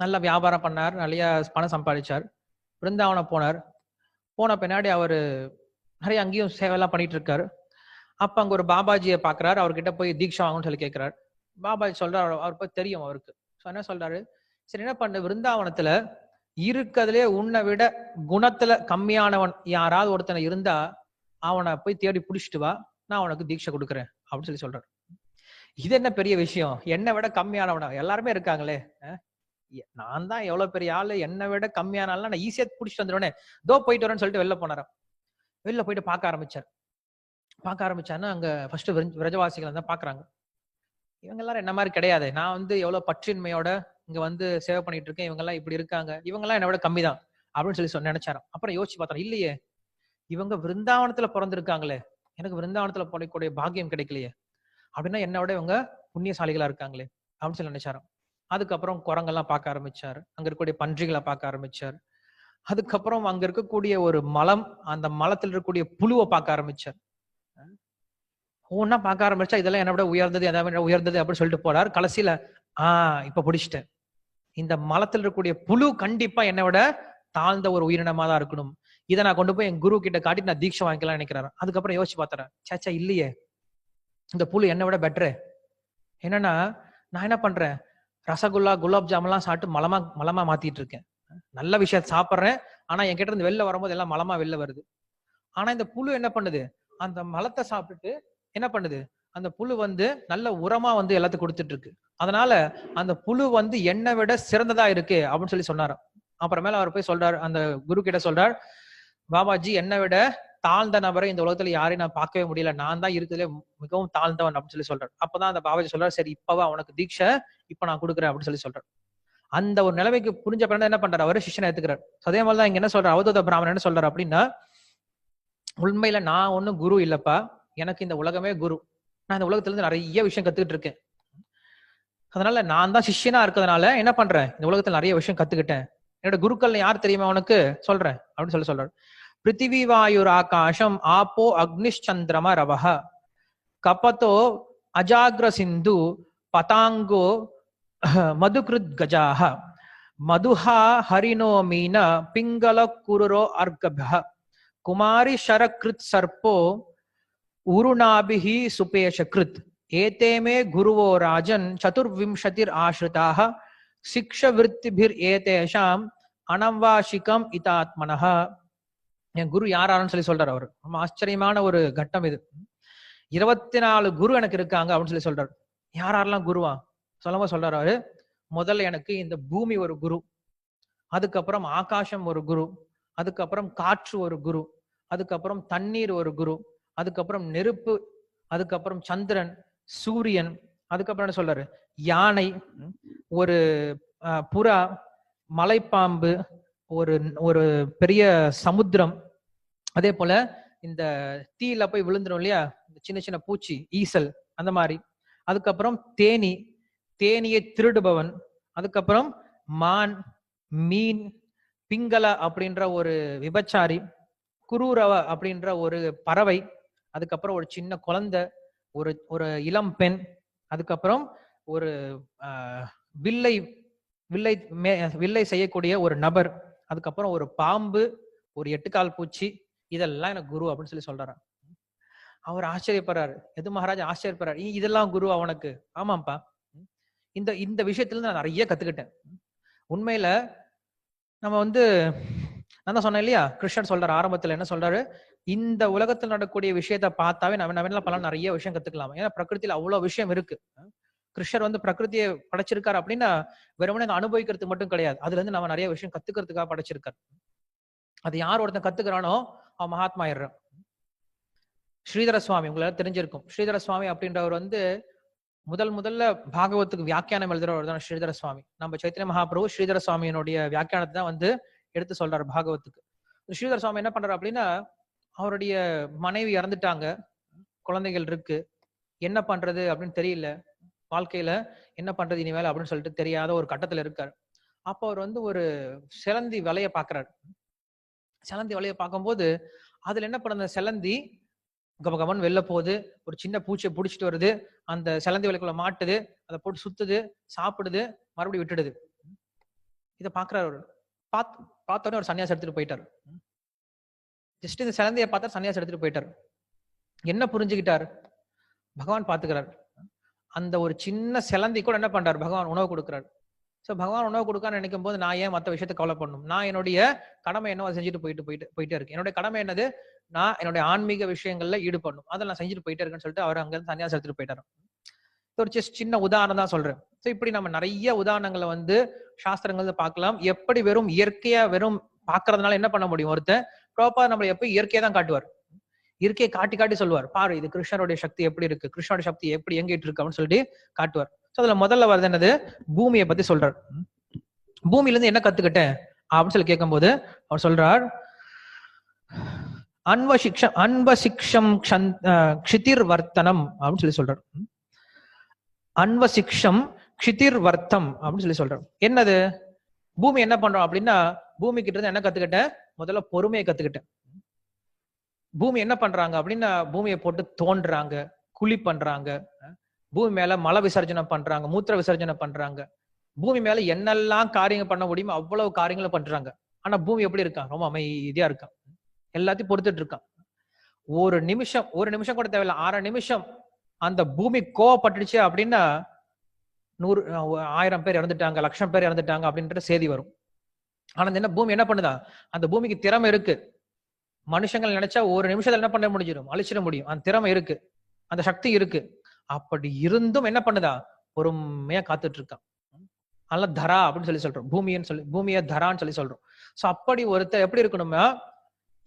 நல்ல வியாபாரம் பண்ணார், நிறைய பணம் சம்பாதிச்சார். பிருந்தாவனம் போனார். போன பின்னாடி அவரு நிறைய அங்கேயும் சேவையெல்லாம் பண்ணிட்டு இருக்காரு. அப்ப அங்க ஒரு பாபாஜியை பாக்குறாரு. அவர்கிட்ட போய் தீட்சை வாங்கணும்னு சொல்லி கேட்கிறாரு. பாபாஜி சொல்றாரு, அவர் போய் தெரியும் அவருக்கு. என்ன சொல்றாரு, சரி என்ன பண்ண, விருந்தாவனத்துல இருக்கிறதுலே உன்னை விட குணத்துல கம்மியானவன் யாராவது ஒருத்தனை இருந்தா அவனை போய் தேடி புடிச்சிட்டு வா, நான் அவனுக்கு தீட்சை கொடுக்குறேன் அப்படின்னு சொல்லி சொல்றாரு. இது என்ன பெரிய விஷயம், என்னை விட கம்மியானவனா, எல்லாருமே இருக்காங்களே, நான் தான் எவ்வளவு பெரிய ஆளு, என்னை விட கம்மியானாலும் நான் ஈஸியா புடிச்சிட்டு வந்துடுவேன், தோ போயிட்டு வரேன்னு சொல்லிட்டு வெளில போனாராம். வெளில போயிட்டு பார்க்க ஆரம்பிச்சாருன்னா அங்க ஃபர்ஸ்ட் விரஜவாசிகள் தான் பாக்குறாங்க. இவங்க எல்லாரும் என்ன மாதிரி கிடையாது, நான் வந்து எவ்வளவு பற்றின்மையோட இங்க வந்து சேவை பண்ணிட்டு இருக்கேன், இவங்க எல்லாம் இப்படி இருக்காங்க, இவங்க எல்லாம் என்னை விட கம்மிதான் அப்படின்னு சொல்லி நினைச்சாராம். அப்புறம் யோசிச்சு பார்த்தா, இல்லையே இவங்க விருந்தாவனத்துல பிறந்திருக்காங்களே, எனக்கு விருந்தாவனத்துல பிறக்கக்கூடிய பாக்கியம் கிடைக்கலையே, அப்படின்னா என்னை விட இவங்க புண்ணியசாலிகளா இருக்காங்களே அப்படின்னு சொல்லி நினைச்சாராம். அதுக்கப்புறம் குரங்கெல்லாம் பார்க்க ஆரம்பிச்சாரு, அங்க இருக்கக்கூடிய பன்றிகளை பார்க்க ஆரம்பிச்சாரு. அதுக்கப்புறம் அங்க இருக்கக்கூடிய ஒரு மலம், அந்த மலத்தில் இருக்கக்கூடிய புழுவை பார்க்க ஆரம்பிச்சார். ஒவ்வொன்னா பார்க்க ஆரம்பிச்சா இதெல்லாம் என்ன விட உயர்ந்தது, எதாவது உயர்ந்தது அப்படின்னு சொல்லிட்டு போறாரு. கடைசியில இப்ப பிடிச்சிட்டேன், இந்த மலத்தில் இருக்கக்கூடிய புழு கண்டிப்பா என்னை விட தாழ்ந்த ஒரு உயிரினமா தான் இருக்கணும், இதை நான் கொண்டு போய் என் குரு கிட்ட காட்டி நான் தீட்சை வாங்கிக்கலாம் நினைக்கிறாரு. அதுக்கப்புறம் யோசிச்சு பார்த்தறேன், சேச்சா இல்லையே, இந்த புழு என்னை விட பெட்டரு. என்னன்னா நான் என்ன பண்றேன், ரசகுல்லா குலாப் ஜாமெல்லாம் சாப்பிட்டு மலமா மாத்திட்டு இருக்கேன். நல்ல விஷயத்த சாப்பிட்றேன், ஆனா என்கிட்ட இருந்து வெளில வரும்போது எல்லாம் மலமா வெளில வருது. ஆனா இந்த புழு என்ன பண்ணுது, அந்த மலத்தை சாப்பிட்டுட்டு என்ன பண்ணுது, அந்த புழு வந்து நல்ல உரமா வந்து எல்லாத்துக்கும் கொடுத்துட்டு இருக்கு. அதனால அந்த புழு வந்து என்னை விட சிறந்ததா இருக்கு அப்படின்னு சொல்லி சொன்னாரு. அப்புறமேல அவர் போய் சொல்றாரு, அந்த குரு கிட்ட சொல்றார், பாபாஜி என்னை விட தாழ்ந்த நபரை இந்த உலகத்துல யாரையும் நான் பார்க்கவே முடியல, நான் தான் இருக்கிறதுல மிகவும் தாழ்ந்தவன் அப்படின்னு சொல்லி சொல்றாரு. அப்பதான் அந்த பாபாஜி சொல்றாரு, சரி இப்பவா அவனுக்கு தீட்சை இப்ப நான் கொடுக்குறேன் அப்படின்னு சொல்லி சொல்றாரு. அந்த ஒரு நிலைமைக்கு புரிஞ்ச பிறகு என்ன பண்றாரு, அவரு சிஷ்யனை ஏத்துக்கிறார். அதே மாதிரிதான் இங்க என்ன சொல்றாரு, அவதூத பிராமணன் என்ன சொல்றாரு அப்படின்னா, உண்மையில நான் ஒண்ணும் குரு இல்லப்பா, எனக்கு இந்த உலகமே குரு, நான் இந்த உலகத்துல இருந்து நிறைய விஷயம் கத்துக்கிட்டு இருக்கேன், அதனால நான் தான் சிஷ்யனா இருக்கிறதுனால என்ன பண்றேன், இந்த உலகத்துல நிறைய விஷயம் கத்துக்கிட்டேன், என்னோட குருக்கள் யார் தெரியுமா உனக்கு சொல்றேன் அப்படின்னு சொல்லி சொல்றாரு. பிருத்திவி வாயுர் ஆகாஷம் ஆப்போ அக்னிச்சந்திரம ரவஹ கபதோ அஜாக்ர சிந்து பதாங்கோ மதுகிருத் கஜாஹ மதுஹா ஹரினோ மீன பிங்கள குருரோ அர்கபஹ குமாரி ஷரக்ருத் சர்ப்போ உருணாபிஹி சுபேஷகிருத் ஏதேமே குருவோ ராஜன் சதுர்விம்சதிர் ஆஸ்ரிதாஹ சிக்ஷ விருத்திபிர் ஏதேஷாம் அனவாஷிகம் இதாத்மனஹ. என் குரு யாராருன்னு சொல்லி சொல்றாரு அவரு. ரொம்ப ஆச்சரியமான ஒரு கட்டம் இது. 24 குரு எனக்கு இருக்காங்க அப்படின்னு சொல்லி சொல்றாரு. யாரெல்லாம் குருவா சொல்லும்போது சொல்றாரு அவரு, முதல்ல எனக்கு இந்த பூமி ஒரு குரு, அதுக்கப்புறம் ஆகாசம் ஒரு குரு, அதுக்கப்புறம் காற்று ஒரு குரு, அதுக்கப்புறம் தண்ணீர் ஒரு குரு, அதுக்கப்புறம் நெருப்பு, அதுக்கப்புறம் சந்திரன், சூரியன், அதுக்கப்புறம் என்ன சொல்றாரு, யானை, ஒரு புறா, மலைப்பாம்பு, ஒரு ஒரு பெரிய சமுத்திரம், அதே போல இந்த தீயில போய் விழுந்துரும் இல்லையா சின்ன சின்ன பூச்சி, ஈசல் அந்த மாதிரி, அதுக்கப்புறம் தேனி, தேனியை திருடுபவன், அதுக்கப்புறம் மான், மீன், பிங்கள அப்படின்ற ஒரு விபச்சாரி, குரூரவ அப்படின்ற ஒரு பறவை, அதுக்கப்புறம் ஒரு சின்ன குழந்தை, ஒரு ஒரு இளம் பெண், அதுக்கப்புறம் ஒரு வில்லை வில்லை வில்லை செய்யக்கூடிய ஒரு நபர், அதுக்கப்புறம் ஒரு பாம்பு, ஒரு 8 கால் பூச்சி, இதெல்லாம் எனக்கு குரு அப்படின்னு சொல்லி சொல்றாரு. அவர் ஆச்சரியப்படுறாரு. எது மகாராஜா ஆச்சரியப்படுறாரு, இதெல்லாம் குரு அவனுக்கு? ஆமாப்பா, இந்த இந்த விஷயத்துல நான் நிறைய கத்துக்கிட்டேன். உண்மையில நம்ம வந்து நான் தான் சொன்னேன் இல்லையா, கிருஷ்ணன் சொல்றாரு ஆரம்பத்துல என்ன சொல்றாரு, இந்த உலகத்தில் நடக்கக்கூடிய விஷயத்த பார்த்தாவே நம்ம பல நிறைய விஷயம் கத்துக்கலாம். ஏன்னா பிரகிருதியில அவ்வளவு விஷயம் இருக்கு. கிருஷ்ணர் வந்து பிரகிருதியை படைச்சிருக்காரு அப்படின்னா வெறுமனே அனுபவிக்கிறதுக்கு மட்டும் கிடையாது, அதுல இருந்து நம்ம நிறைய விஷயம் கத்துக்கிறதுக்காக படைச்சிருக்காரு. அது யார் ஒருத்தன் கத்துக்கிறானோ அவன் மகாத்மா ஆயிடுறான். ஸ்ரீதர சுவாமி உங்களுக்கு தெரிஞ்சிருக்கும். ஸ்ரீதர சுவாமி அப்படின்றவர் வந்து முதல்ல பாகவத்துக்கு வியாக்கியானம் எழுதுறவர் தான் ஸ்ரீதர சுவாமி. நம்ம சைத்தன்ய மகாபிரபு ஸ்ரீதர சுவாமியினுடைய வியாக்கியானத்தை தான் வந்து எடுத்து சொல்றாரு பாகவத்துக்கு. ஸ்ரீதர சுவாமி என்ன பண்றாரு அப்படின்னா, அவருடைய மனைவி இறந்துட்டாங்க, குழந்தைகள் இருக்கு, என்ன பண்றது அப்படின்னு தெரியல, வாழ்க்கையில என்ன பண்றது இனிமேல் அப்படின்னு சொல்லிட்டு தெரியாத ஒரு கட்டத்துல இருக்காரு. அப்ப அவர் வந்து ஒரு சிலந்தி வலைய பாக்குறாரு. சிலந்தி வலைய பார்க்கும்போது அதுல என்ன பண்ண, சிலந்தி கபகபன் வெளில போகுது, ஒரு சின்ன பூச்சியை பிடிச்சிட்டு வருது, அந்த சிலந்தி வலைக்குள்ள மாட்டுது, அதை போட்டு சுத்துது, சாப்பிடுது, மறுபடியும் விட்டுடுது. இதை பாக்குறாரு. பார்த்தோன்னே ஒரு சன்னியாசம் எடுத்துட்டு போயிட்டாரு. ஜஸ்ட் இந்த சிலந்தையை பார்த்தா சன்னியாசம் எடுத்துட்டு போயிட்டாரு. என்ன புரிஞ்சுக்கிட்டாரு, பகவான் பாத்துக்கிறார். அந்த ஒரு சின்ன சிலந்தி கூட என்ன பண்றாரு, பகவான் உணவு கொடுக்கிறார். சோ பகவான் உணவு கொடுக்கான்னு நினைக்கும் போது நான் ஏன் மற்ற விஷயத்தை கவலை பண்ணணும், நான் என்னுடைய கடமை என்னவோ செஞ்சுட்டு போயிட்டே இருக்கேன். என்னுடைய கடமை என்னது, நான் என்னுடைய ஆன்மீக விஷயங்கள்ல ஈடுபடணும், அதை நான் செஞ்சுட்டு போயிட்டே இருக்கேன்னு சொல்லிட்டு அவர் அங்க இருந்து சன்னியாசம் எடுத்துட்டு போயிட்டாரு. ஒரு சின்ன உதாரணம் தான் சொல்றேன். ஸோ இப்படி நம்ம நிறைய உதாரணங்களை வந்து சாஸ்திரங்கள்ல பார்க்கலாம். எப்படி வெறும் இயற்கையா வெறும் பாக்குறதுனால என்ன பண்ண முடியும்? ஒருத்தர் ப்ராப்பரா நம்மளை எப்ப இயற்கையை தான் காட்டுவார். இயற்கையை காட்டி காட்டி சொல்லுவார், பாரு இது கிருஷ்ணருடைய சக்தி எப்படி இருக்கு, கிருஷ்ணருடைய சக்தி எப்படி எங்கிட்டு இருக்கு அப்படின்னு சொல்லிட்டு காட்டுவார். ஸோ அதுல முதல்ல வருது என்னது? பூமியை பத்தி சொல்றார். பூமியில இருந்து என்ன கத்துக்கிட்டேன் அப்படின்னு சொல்லி கேட்கும்போது அவர் சொல்றார், அன்வசிக்ஷம் க்ஷிதிர் வர்த்தனம் அப்படின்னு சொல்லி சொல்றார். அன்வசிக்ஷம் க்ஷிதிர் வர்த்தம் அப்படின்னு சொல்லி சொல்றார். என்னது? பூமி என்ன பண்றோம் அப்படின்னா, பூமி கிட்ட இருந்து என்ன கத்துக்கிட்டேன்? முதல்ல பொறுமையை கத்துக்கிட்டேன். பூமி என்ன பண்றாங்க அப்படின்னா, பூமியை போட்டு தோன்றாங்க, குழி பண்றாங்க, பூமி மேல மல விசர்ஜனம் பண்றாங்க, மூத்திர விசர்ஜனம் பண்றாங்க, பூமி மேல என்னெல்லாம் காரியங்கள் பண்ண முடியுமோ அவ்வளவு காரியங்களை பண்றாங்க. ஆனா பூமி எப்படி இருக்கான்? ரொம்ப அமைதியா இருக்கான், எல்லாத்தையும் பொறுத்துட்டு இருக்கான். ஒரு நிமிஷம் கூட தேவையில்லை, 6 நிமிஷம் அந்த பூமி கோவப்பட்டுடுச்சு அப்படின்னா 100 1000 பேர் இறந்துட்டாங்க, 1,00,000 பேர் இறந்துட்டாங்க அப்படின்ற செய்தி வரும். ஆனா என்ன பூமி என்ன பண்ணுதா? அந்த பூமிக்கு திறமை இருக்கு. மனுஷங்கள் நினைச்சா ஒரு நிமிஷத்துல என்ன பண்ண முடிஞ்சிடும்? அழிச்சிட முடியும். அந்த திறமை இருக்கு, அந்த சக்தி இருக்கு. அப்படி இருந்தும் என்ன பண்ணுதா? பொறுமையா காத்துட்டு இருக்கான். அதனால தரா அப்படின்னு சொல்லி சொல்றோம், பூமியை தரான்னு சொல்லி சொல்றோம். சோ அப்படி ஒருத்தர் எப்படி இருக்கணுமா?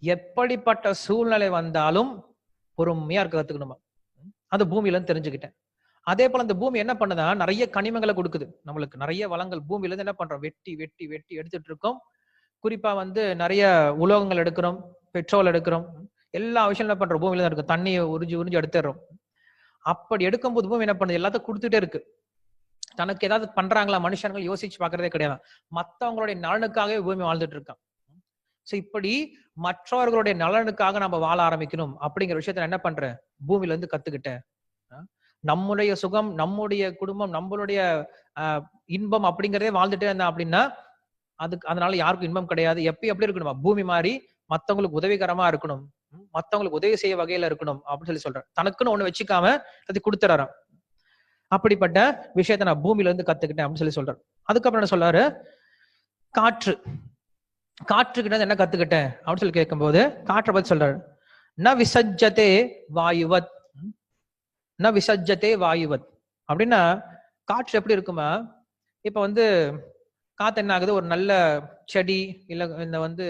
எப்படிப்பட்ட சூழ்நிலை வந்தாலும் பொறுமையா இருக்க கத்துக்கணுமா? அந்த பூமியில இருந்து தெரிஞ்சுக்கிட்டேன். அதே போல அந்த பூமி என்ன பண்ணுதா? நிறைய கனிமங்களை கொடுக்குது நம்மளுக்கு, நிறைய வளங்கள் பூமியில இருந்து என்ன பண்றோம்? வெட்டி வெட்டி வெட்டி எடுத்துட்டு இருக்கோம். குறிப்பா வந்து நிறைய உலோகங்கள் எடுக்கிறோம், பெட்ரோல் எடுக்கிறோம், எல்லா விஷயம் என்ன பண்றோம்? பூமியில தான் இருக்கு. தண்ணியை உறிஞ்சு எடுத்துடுறோம். அப்படி எடுக்கும்போது பூமி என்ன பண்ணுது? எல்லாத்தையும் கொடுத்துட்டே இருக்கு. தனக்கு ஏதாவது பண்றாங்களா மனுஷர்கள் யோசிச்சு பாக்குறதே கிடையாது. மற்றவங்களுடைய நலனுக்காகவே பூமி வாழ்ந்துட்டு இருக்கான். சோ இப்படி மற்றவர்களுடைய நலனுக்காக நம்ம வாழ ஆரம்பிக்கணும் அப்படிங்கிற விஷயத்த என்ன பண்றேன்? பூமியில இருந்து கத்துக்கிட்டேன். நம்முடைய சுகம், நம்முடைய குடும்பம், நம்மளுடைய இன்பம் அப்படிங்கறதே வாழ்ந்துட்டே இருந்தா அப்படின்னா அதனால யாருக்கும் இன்பம் கிடையாது. எப்படி இருக்கணுமா? பூமி மாதிரி மத்தவங்களுக்கு உதவிகரமா இருக்கணும், மத்தவங்களுக்கு உதவி செய்ய வகையில இருக்கணும் அப்படின்னு சொல்லி சொல்றேன். தனக்குன்னு ஒண்ணு வச்சுக்காம அதை கொடுத்துறாராம். அப்படிப்பட்ட விஷயத்த நான் பூமியில இருந்து கத்துக்கிட்டேன் அப்படின்னு சொல்லி சொல்றேன். அதுக்கப்புறம் என்ன சொல்றாரு? காற்றுக்கிட்ட என்ன கத்துக்கிட்டேன் அப்படின்னு சொல்லி கேட்கும்போது காற்றை பத்தி சொல்றாரு. ந விசஜ்ஜதே வாயுவத் அப்படின்னா, காற்று எப்படி இருக்குமா? இப்ப வந்து காத்து என்ன ஆகுது? ஒரு நல்ல செடி இல்ல இந்த வந்து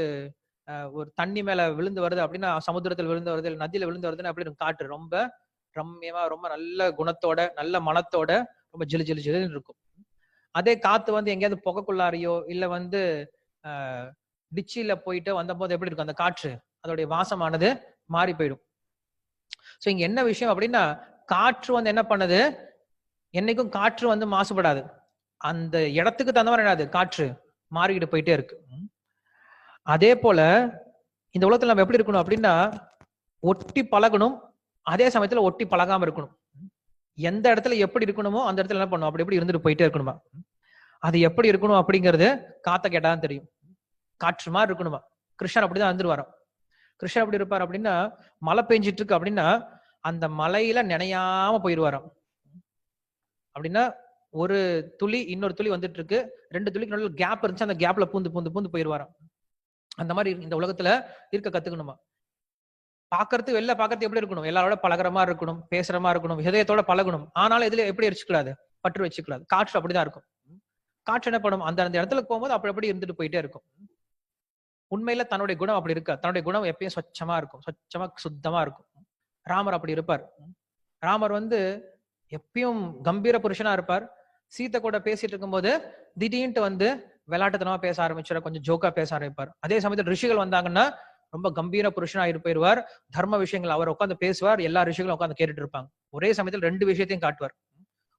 ஒரு தண்ணி மேல விழுந்து வருது அப்படின்னா, சமுத்திரத்தில் விழுந்து வருது, இல்ல நதியில விழுந்து வருதுன்னா அப்படி இருக்கும். காற்று ரொம்ப ரம்யமா, ரொம்ப நல்ல குணத்தோட, நல்ல மனத்தோட, ரொம்ப ஜிலு ஜிலு ஜிலுன்னு இருக்கும். அதே காத்து வந்து எங்கேயாவது புகைக்குள்ளாரையோ இல்ல வந்து டிச்சில போயிட்டு வந்த போது எப்படி இருக்கும்? அந்த காற்று அதோடைய வாசமானது மாறி போயிடும். சோ இங்க என்ன விஷயம் அப்படின்னா, காற்று வந்து என்ன பண்ணுது? என்னைக்கும் காற்று வந்து மாசுபடாது. அந்த இடத்துக்கு தகுந்த மாதிரி என்னது? காற்று மாறிக்கிட்டு போயிட்டே இருக்கு. அதே போல இந்த உலகத்துல நம்ம எப்படி இருக்கணும் அப்படின்னா, ஒட்டி பழகணும், அதே சமயத்துல ஒட்டி பழகாம இருக்கணும். எந்த இடத்துல எப்படி இருக்கணுமோ அந்த இடத்துல என்ன பண்ணும்? அப்படி எப்படி இருந்துட்டு போயிட்டே இருக்கணுமா? அது எப்படி இருக்கணும் அப்படிங்கிறது காத்த கேட்டாதான் தெரியும். காற்று மாதிரி இருக்கணுமா? கிருஷ்ணர் அப்படிதான் இருந்துருவாராம். கிருஷ்ணர் எப்படி இருப்பார் அப்படின்னா, மழை பெஞ்சிட்டு இருக்கு அப்படின்னா அந்த மலையில நினையாம போயிருவாராம். அப்படின்னா ஒரு துளி இன்னொரு துளி வந்துட்டு இருக்கு, 2 துளிக்கு நடுவில் கேப் இருந்துச்சு, அந்த கேப்ல பூந்து போயிருவாராம். அந்த மாதிரி இந்த உலகத்துல இருக்க கத்துக்கணுமா? பாக்குறதுக்கு வெளில பாக்குறது எப்படி இருக்கணும்? எல்லாரோட பழகுற மாதிரி இருக்கணும், பேசுற மாதிரி இருக்கணும், ஹிருதயத்தோட பழகணும். ஆனாலும் இதுல எப்படி வச்சுக்கூடாது? பற்று வச்சுக்கூடாது. காற்று அப்படிதான் இருக்கும். காற்று என்ன பண்ணும்? அந்த இடத்துல போகும்போது அப்படி இருந்துட்டு போயிட்டே இருக்கும். உண்மையில தன்னுடைய குணம் அப்படி இருக்கா? தன்னுடைய குணம் எப்பயும் சொச்சமா இருக்கும், சொச்சமா சுத்தமா இருக்கும். ராமர் அப்படி இருப்பார். ராமர் வந்து எப்பயும் கம்பீர புருஷனா இருப்பார். சீத்தை கூட பேசிட்டு இருக்கும்போது திடீர்னு வந்து விளையாட்டுத்தனமா பேச ஆரம்பிச்சார், கொஞ்சம் ஜோக்கா பேச ஆரம்பிப்பார். அதே சமயத்தில் ரிஷிகள் வந்தாங்கன்னா ரொம்ப கம்பீர புருஷனா போயிடுவார். தர்ம விஷயங்கள் அவர் உட்காந்து பேசுவார், எல்லா ரிஷிகளும் உட்காந்து கேட்டுட்டு இருப்பாங்க. ஒரே சமயத்தில் 2 விஷயத்தையும் காட்டுவார்.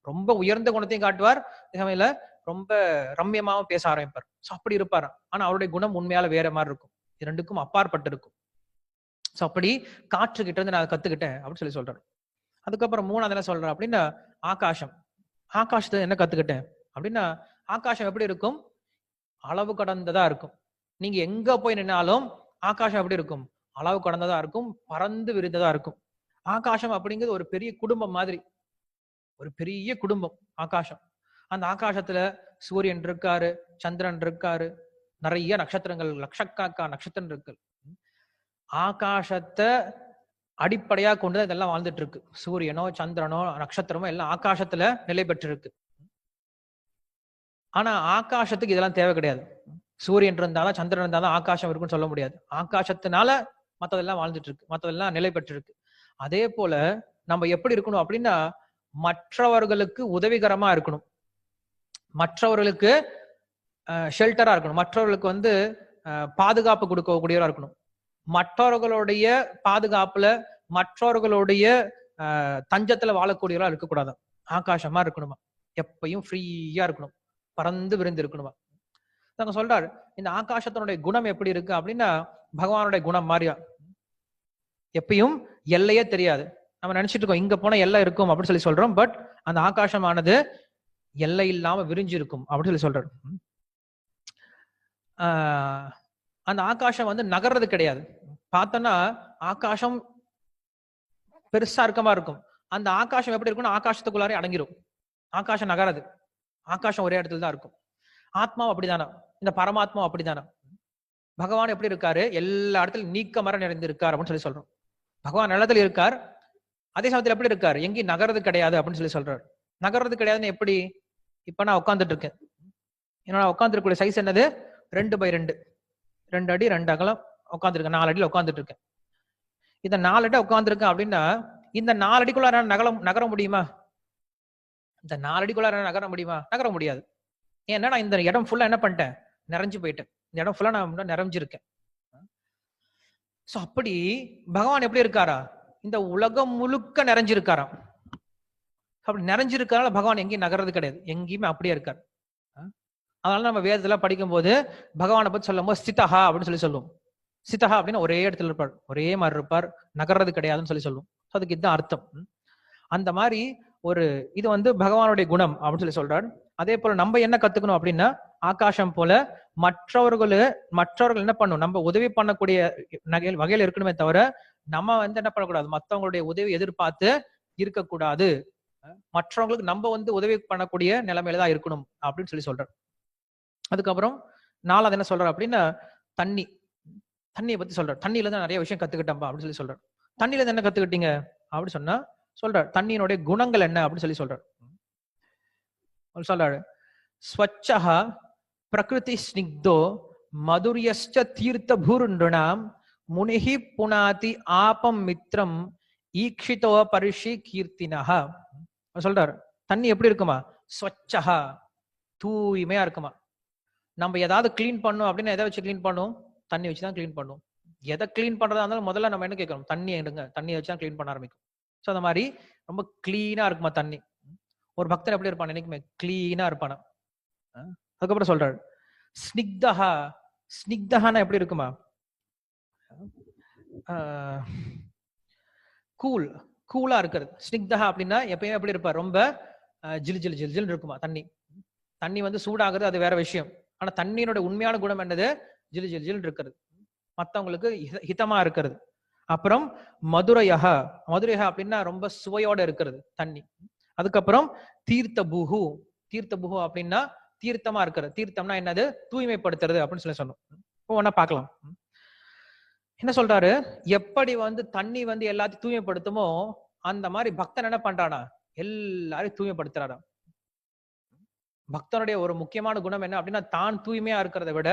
ரொம்ப உயர்ந்த குணத்தையும் காட்டுவார், அதே சமயத்துல ரொம்ப ரம்யமாவும் பேச ஆரம்பிப்பார். அப்படி இருப்பார். ஆனா அவருடைய குணம் உண்மையால வேற மாதிரி இருக்கும். 2க்கும் அப்பாற்பட்டு இருக்கும். சோ அப்படி காற்று கிட்ட இருந்து நான் கத்துக்கிட்டேன் அப்படின்னு சொல்லி சொல்றாரு. அதுக்கப்புறம் 3வது என்ன சொல்றேன் அப்படின்னா, ஆகாசத்தை என்ன கத்துக்கிட்டேன் அப்படின்னா, ஆகாசம் எப்படி இருக்கும்? அளவு கடந்ததா இருக்கும். நீங்க எங்க போய் நின்னாலும் ஆகாசம் எப்படி இருக்கும்? அளவு கடந்ததா இருக்கும், பறந்து விரிந்ததா இருக்கும். ஆகாசம் அப்படிங்கிறது ஒரு பெரிய குடும்பம் மாதிரி, ஒரு பெரிய குடும்பம் ஆகாசம். அந்த ஆகாசத்துல சூரியன் இருக்காரு, சந்திரன் இருக்காரு, நிறைய நட்சத்திரங்கள், லட்சக்கணக்கான நட்சத்திரங்கள் இருக்கு. ஆகாசத்தை அடிப்படையா கொண்டுதான் இதெல்லாம் வாழ்ந்துட்டு இருக்கு. சூரியனோ சந்திரனோ நட்சத்திரமோ எல்லாம் ஆகாசத்துல நிலை பெற்று இருக்கு. ஆனா ஆகாசத்துக்கு இதெல்லாம் தேவை கிடையாது. சூரியன் இருந்தாலும் சந்திரன் இருந்தாலும் ஆகாசம் இருக்குன்னு சொல்ல முடியாது. ஆகாசத்தினால மத்ததெல்லாம் வாழ்ந்துட்டு இருக்கு, மத்ததெல்லாம் நிலை பெற்று இருக்கு. அதே போல நம்ம எப்படி இருக்கணும் அப்படின்னா, மற்றவர்களுக்கு உதவிகரமா இருக்கணும், மற்றவர்களுக்கு ஷெல்டரா இருக்கணும், மற்றவர்களுக்கு பாதுகாப்பு கொடுக்கக்கூடியவரா இருக்கணும். மற்றவர்களுடைய பாதுகாப்புல, மற்றவர்களுடைய தஞ்சத்துல வாழக்கூடியவரா இருக்கக்கூடாது. ஆகாசமா இருக்கணுமா, எப்பயும் ஃப்ரீயா இருக்கணும், பறந்து விரிந்து இருக்கணுமா. நாங்க சொல்றாரு, இந்த ஆகாசத்தினுடைய குணம் எப்படி இருக்கு அப்படின்னா, பகவானுடைய குணம் மாதிரியா, எப்பயும் எல்லையே தெரியாது. நம்ம நினைச்சிட்டு இருக்கோம் இங்க போனா எல்லை இருக்கும் அப்படின்னு சொல்லி சொல்றோம். பட் அந்த ஆகாசமானது எல்லை இல்லாம விரிஞ்சு இருக்கும் அப்படின்னு சொல்லி சொல்றாரு. அந்த ஆகாசம் நகர்றது கிடையாது. பார்த்தோன்னா ஆகாசம் பெருசா இருக்கமா இருக்கும். அந்த ஆகாசம் எப்படி இருக்கும்னா ஆகாசத்துக்குள்ளாரே அடங்கிரும். ஆகாசம் நகராது, ஆகாசம் ஒரே இடத்துல தான் இருக்கும். ஆத்மாவும் அப்படிதானா, இந்த பரமாத்மாவும் அப்படிதானா. பகவான் எப்படி இருக்காரு, எல்லா இடத்துலயும் நீக்க மர நிறைந்து இருக்கார் அப்படின்னு சொல்லி சொல்றோம். பகவான் நிலத்துல இருக்கார், அதே சமயத்துல எப்படி இருக்காரு, எங்கேயும் நகர்றது கிடையாது அப்படின்னு சொல்லி சொல்றாரு. நகர்றது கிடையாதுன்னு எப்படி? இப்ப நான் உட்காந்துட்டு இருக்கேன், என்னோட உட்காந்துருக்கூடிய சைஸ் என்னது, 2x2, 2 அடி 2 அகலம் உட்காந்துருக்கேன், 4 அடியில உட்காந்துட்டு இருக்கேன். இந்த 4 அடி உட்காந்துருக்கேன் அப்படின்னா, இந்த 4 அடிக்குள்ள நகர முடியுமா? இந்த 4 அடிக்குள்ள நகர முடியுமா? நகர முடியாது. ஏன்னா நான் இந்த இடம் ஃபுல்லா என்ன பண்ணிட்டேன், நிறைஞ்சு போயிட்டேன். இந்த இடம் ஃபுல்லா நான் நிறைஞ்சிருக்கேன். சோ அப்படி பகவான் எப்படி இருக்காரா, இந்த உலகம் முழுக்க நிறைஞ்சிருக்காராம். அப்படி நிறைஞ்சிருக்காரால பகவான் எங்கேயும் நகர்றது கிடையாது, எங்கேயுமே அப்படியே இருக்காரு. அதனால நம்ம வேதத்துல படிக்கும் போது பகவானை பத்தி சொல்லும் போது ஸ்திதஹா அப்படின்னு சொல்லி சொல்லுவோம். ஸ்திதஹா அப்படின்னா ஒரே இடத்துல இருப்பார், ஒரே மாதிரி இருப்பார், நகர்றது கிடையாதுன்னு சொல்லி சொல்லுவோம். அதுக்கு இதுதான் அர்த்தம். அந்த மாதிரி ஒரு இது பகவானுடைய குணம் அப்படின்னு சொல்லி சொல்றாரு. அதே போல நம்ம என்ன கத்துக்கணும் அப்படின்னா, ஆகாசம் போல மற்றவர்கள் என்ன பண்ணணும், நம்ம உதவி பண்ணக்கூடிய வகையில இருக்கணுமே தவிர நம்ம என்ன பண்ணக்கூடாது, மற்றவங்களுடைய உதவி எதிர்பார்த்து இருக்கக்கூடாது. மற்றவங்களுக்கு நம்ம உதவி பண்ணக்கூடிய நிலைமையில தான் இருக்கணும் அப்படின்னு சொல்லி சொல்றாரு. அதுக்கப்புறம் 4வது என்ன சொல்றாரு அப்படின்னா, தண்ணியை பத்தி சொல்றாரு. தண்ணியில இருந்து நிறைய விஷயம் கத்துக்கிட்டோம்பா அப்படின்னு சொல்லி சொல்றாரு. தண்ணியில இருந்து என்ன கத்துக்கிட்டீங்க அப்படின்னு சொன்னா சொல்றாரு, தண்ணியினுடைய குணங்கள் என்ன அப்படின்னு சொல்லி சொல்றாரு. சொல்றாரு, ஸ்வச்சஹ பிரகிருதி ஸ்னிக்தோ மதுரியஸ்ச தீர்த்த பூருண்டாம் முனிஹி புனாதி ஆபம் மித்ரம் ஈக்ஷிதோ பரிஷி கீர்த்தினஹ. சொல்றாரு, தண்ணி எப்படி இருக்குமா, ஸ்வச்சஹா, தூய்மையா இருக்குமா. நம்ம ஏதாவது கிளீன் பண்ணும் அப்படின்னு எதை வச்சு கிளீன் பண்ணும், தண்ணி வச்சுதான் கிளீன் பண்ணும். எதை கிளீன் பண்றதா இருந்தாலும் முதல்ல நம்ம என்ன கேட்கணும், தண்ணி எடுங்க, தண்ணியை வச்சுதான் கிளீன் பண்ண ஆரம்பிக்கும். சோ அந்த மாதிரி ரொம்ப கிளீனா இருக்குமா தண்ணி. ஒரு பக்தன் எப்படி இருப்பான், என்னைக்குமே கிளீனா இருப்பானா. அதுக்கப்புறம் சொல்றாரு, ஸ்னிக்தஹா, ஸ்னிக்தஹானா எப்படி இருக்குமா, கூலா இருக்கிறது. ஸ்னிக்தஹா அப்படின்னா எப்பயுமே எப்படி இருப்பா, ரொம்ப ஜில் ஜில் ஜில் ஜில் இருக்குமா தண்ணி. தண்ணி சூடாகிறது அது வேற விஷயம். ஆனா தண்ணியோட உண்மையான குணம் என்னது, ஜில் ஜில் ஜில் இருக்கிறது, மத்தவங்களுக்கு ஹிதமா இருக்கிறது. அப்புறம் மதுரையஹா, மதுரையஹா அப்படின்னா ரொம்ப சுவையோட இருக்கிறது தண்ணி. அதுக்கப்புறம் தீர்த்த பூஹு, தீர்த்த பூஹு அப்படின்னா தீர்த்தமா இருக்கிறது. தீர்த்தம்னா என்னது, தூய்மைப்படுத்துறது அப்படின்னு சொல்லி சொன்னோம். இப்போ ஒன்னா பார்க்கலாம். என்ன சொல்றாரு, எப்படி தண்ணி எல்லாத்தையும் தூய்மைப்படுத்துமோ அந்த மாதிரி பக்தன் என்ன பண்றானா, எல்லாரையும் தூய்மைப்படுத்துறாரா. பக்தனுடைய ஒரு முக்கியமான குணம் என்ன அப்படின்னா, தான் தூய்மையா இருக்கிறத விட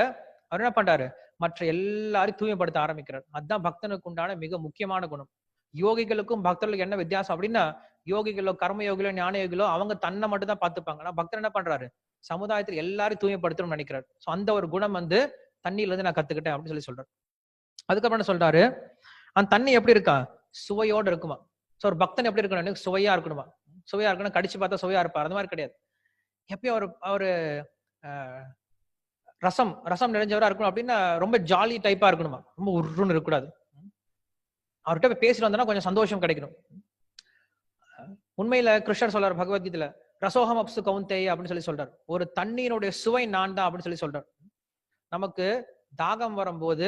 அவர் என்ன பண்றாரு, மற்ற எல்லாரையும் தூய்மைப்படுத்த ஆரம்பிக்கிறார். அதுதான் பக்தனுக்கு உண்டான மிக முக்கியமான குணம். யோகிகளுக்கும் பக்தர்களுக்கு என்ன வித்தியாசம் அப்படின்னா, யோகிகளோ கர்ம யோகிகளோ ஞான யோகிகளோ அவங்க தன்னை மட்டும் தான் பார்த்துப்பாங்க. ஆனா பக்தர் என்ன பண்றாரு, சமுதாயத்தில் எல்லாரையும் தூய்மைப்படுத்தணும்னு நினைக்கிறார். சோ அந்த ஒரு குணம் தண்ணியில இருந்து நான் கத்துக்கிட்டேன் அப்படின்னு சொல்லி சொல்றாரு. அதுக்கப்புறம் என்ன சொல்றாரு, அந்த தண்ணி எப்படி இருக்கா, சுவையோடு இருக்குமா. சோ ஒரு பக்தன் எப்படி இருக்கணும், சுவையா இருக்கணுமா. சுவையா இருக்கணும், கடிச்சு பார்த்தா சுவையா இருப்பார், அது மாதிரி கிடையாது. எப்பயும் ஒரு ரசம் நிறைஞ்சவரா இருக்கணும் அப்படின்னா ரொம்ப ஜாலி டைப்பா இருக்கணுமா, ரொம்ப உருன்னு இருக்கக்கூடாது. அவர்கிட்ட பேசிட்டு வந்தோம்னா கொஞ்சம் சந்தோஷம் கிடைக்கணும். உண்மையில கிருஷ்ணர் சொல்றாரு பகவத்கீதையில, ரசோகம் அப்சு கவுந்தேய அப்படின்னு சொல்லி சொல்றாரு, ஒரு தண்ணியினுடைய சுவை நான் தான் அப்படின்னு சொல்லி சொல்றாரு. நமக்கு தாகம் வரும்போது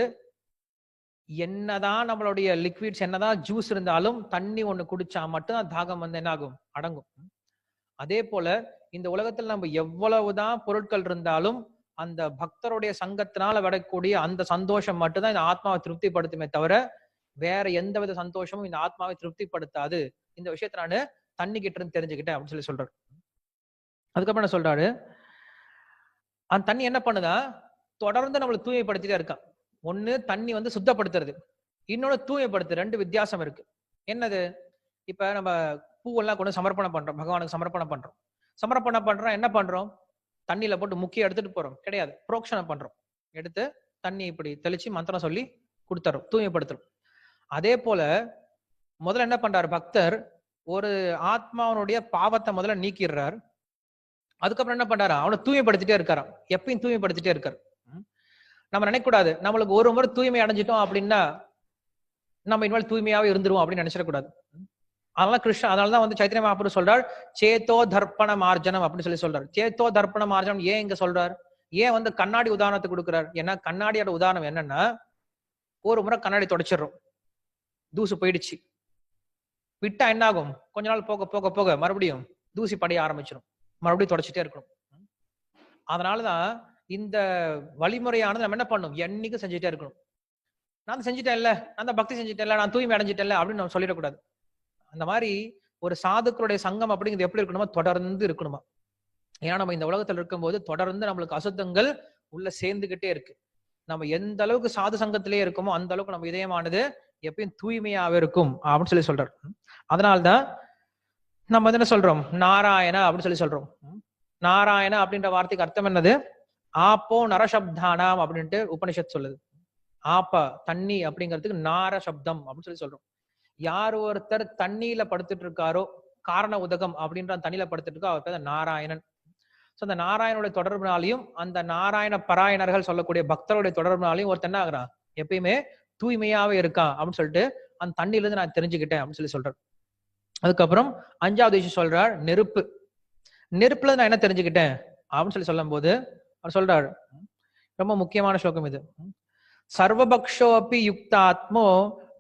என்னதான் நம்மளுடைய லிக்விட்ஸ் என்னதான் ஜூஸ் இருந்தாலும் தண்ணி ஒண்ணு குடிச்சா மட்டும் தாகம் என்ன ஆகும், அடங்கும். அதே போல இந்த உலகத்துல நம்ம எவ்வளவுதான் பொருட்கள் இருந்தாலும் அந்த பக்தருடைய சங்கத்தினால வரக்கூடிய அந்த சந்தோஷம் மட்டும்தான் இந்த ஆத்மாவை திருப்திப்படுத்துமே தவிர வேற எந்த வித சந்தோஷமும் இந்த ஆத்மாவை திருப்திப்படுத்தாது. இந்த விஷயத்த நானு தண்ணி கிட்ட இருந்து தெரிஞ்சுக்கிட்டேன் அப்படின்னு சொல்லி சொல்றாரு. அதுக்கப்புறம் என்ன சொல்றாரு, அந்த தண்ணி என்ன பண்ணுதா, தொடர்ந்து நம்மளை தூய்மைப்படுத்திட்டே இருக்கான். ஒண்ணு தண்ணி வந்து சுத்தப்படுத்துறது, இன்னொன்னு தூய்மைப்படுத்து. ரெண்டு வித்தியாசம் இருக்கு. என்னது, இப்ப நம்ம பூவெல்லாம் கொண்டு சமர்ப்பணம் பண்றோம், பகவானுக்கு சமர்ப்பணம் பண்றோம். சமர்ப்பணம் பண்றோம், என்ன பண்றோம், தண்ணியில போட்டு முக்கிய எடுத்துட்டு போறோம் கிடையாது, புரோக்ஷனம் பண்றோம். எடுத்து தண்ணி இப்படி தெளிச்சு மந்திரம் சொல்லி கொடுத்துறோம், தூய்மைப்படுத்துறோம். அதே போல முதல்ல என்ன பண்றாரு பக்தர், ஒரு ஆத்மாவனுடைய பாவத்தை முதல்ல நீக்கிடுறார். அதுக்கப்புறம் என்ன பண்றாரு, அவனை தூய்மைப்படுத்திட்டே இருக்காராம். எப்பயும் தூய்மைப்படுத்திட்டே இருக்காரு. நம்ம நினைக்கக்கூடாது நம்மளுக்கு ஒரு முறை தூய்மை அடைஞ்சிட்டோம் அப்படின்னா நம்ம இனிமேல் தூய்மையாவே இருந்துருவோம் அப்படின்னு நினைச்சிடக்கூடாது. அதனாலதான் வந்து சைத்தன்ய மகாபிரபு சொல்றார், சேத்தோ தர்ப்பண மார்ஜனம் அப்படின்னு சொல்லி சொல்றாரு. சேத்தோ தர்ப்பண மார்ஜனம் ஏன் இங்க சொல்றார், ஏன் வந்து கண்ணாடி உதாரணத்தை கொடுக்கிறார்? ஏன்னா கண்ணாடியோட உதாரணம் என்னன்னா, ஒரு முறை கண்ணாடி தொடச்சிடுறோம், தூசு போயிடுச்சு, விட்டா என்ன ஆகும், கொஞ்ச நாள் போக போக போக மறுபடியும் தூசி படைய ஆரம்பிச்சிடும், மறுபடியும் தொடச்சிட்டே இருக்கணும். அதனாலதான் இந்த வழிமுறையானது நம்ம என்ன பண்ணணும், என்னைக்கும் செஞ்சுட்டே இருக்கணும். நான் செஞ்சுட்டேன் இல்ல, நான் தான் பக்தி செஞ்சுட்டேன், நான் தூய்மை அடைஞ்சிட்டேன் அப்படின்னு நம்ம சொல்லிடக்கூடாது. அந்த மாதிரி ஒரு சாதுக்களுடைய சங்கம் அப்படிங்கிறது எப்படி இருக்கணுமா, தொடர்ந்து இருக்கணுமா. ஏன்னா நம்ம இந்த உலகத்துல இருக்கும்போது தொடர்ந்து நம்மளுக்கு அசுத்தங்கள் உள்ள சேர்ந்துகிட்டே இருக்கு. நம்ம எந்த அளவுக்கு சாது சங்கத்திலேயே இருக்குமோ அந்த அளவுக்கு நம்ம இதயமானது எப்பயும் தூய்மையாவே இருக்கும் அப்படின்னு சொல்லி சொல்றாரு. அதனால்தான் நம்ம என்ன சொல்றோம், நாராயண அப்படின்னு சொல்லி சொல்றோம். நாராயண அப்படின்ற வார்த்தைக்கு அர்த்தம் என்னது, ஆப்போ நரசப்தானாம் அப்படின்ட்டு உபனிஷத் சொல்லுது. ஆப்பா தண்ணி அப்படிங்கிறதுக்கு நார சப்தம் அப்படின்னு சொல்லி சொல்றோம். யார் ஒருத்தர் தண்ணியில படுத்துட்டு இருக்காரோ, காரண உதகம் அப்படின்ற தண்ணியில படுத்துட்டு இருக்கோ அவர் பேர் நாராயணன். சோ அந்த நாராயணனுடைய தொடர்புனாலையும் அந்த நாராயண பராயணர்கள் சொல்லக்கூடிய பக்தருடைய தொடர்புனாலையும் ஒருத்தர் என்ன ஆகுறான், எப்பயுமே தூய்மையாவே இருக்கான் அப்படின்னு சொல்லிட்டு அந்த தண்ணியில இருந்து நான் தெரிஞ்சுக்கிட்டேன் அப்படின்னு சொல்லி சொல்றாரு. அதுக்கப்புறம் 5வது விஷயம் சொல்றார், நெருப்பு. நெருப்புல நான் என்ன தெரிஞ்சுக்கிட்டேன் அப்படின்னு சொல்லி சொல்லும் போது அவர் சொல்றாரு, ரொம்ப முக்கியமான ஸ்லோகம் இது. சர்வபக்ஷோபி யுக்தாத்மோ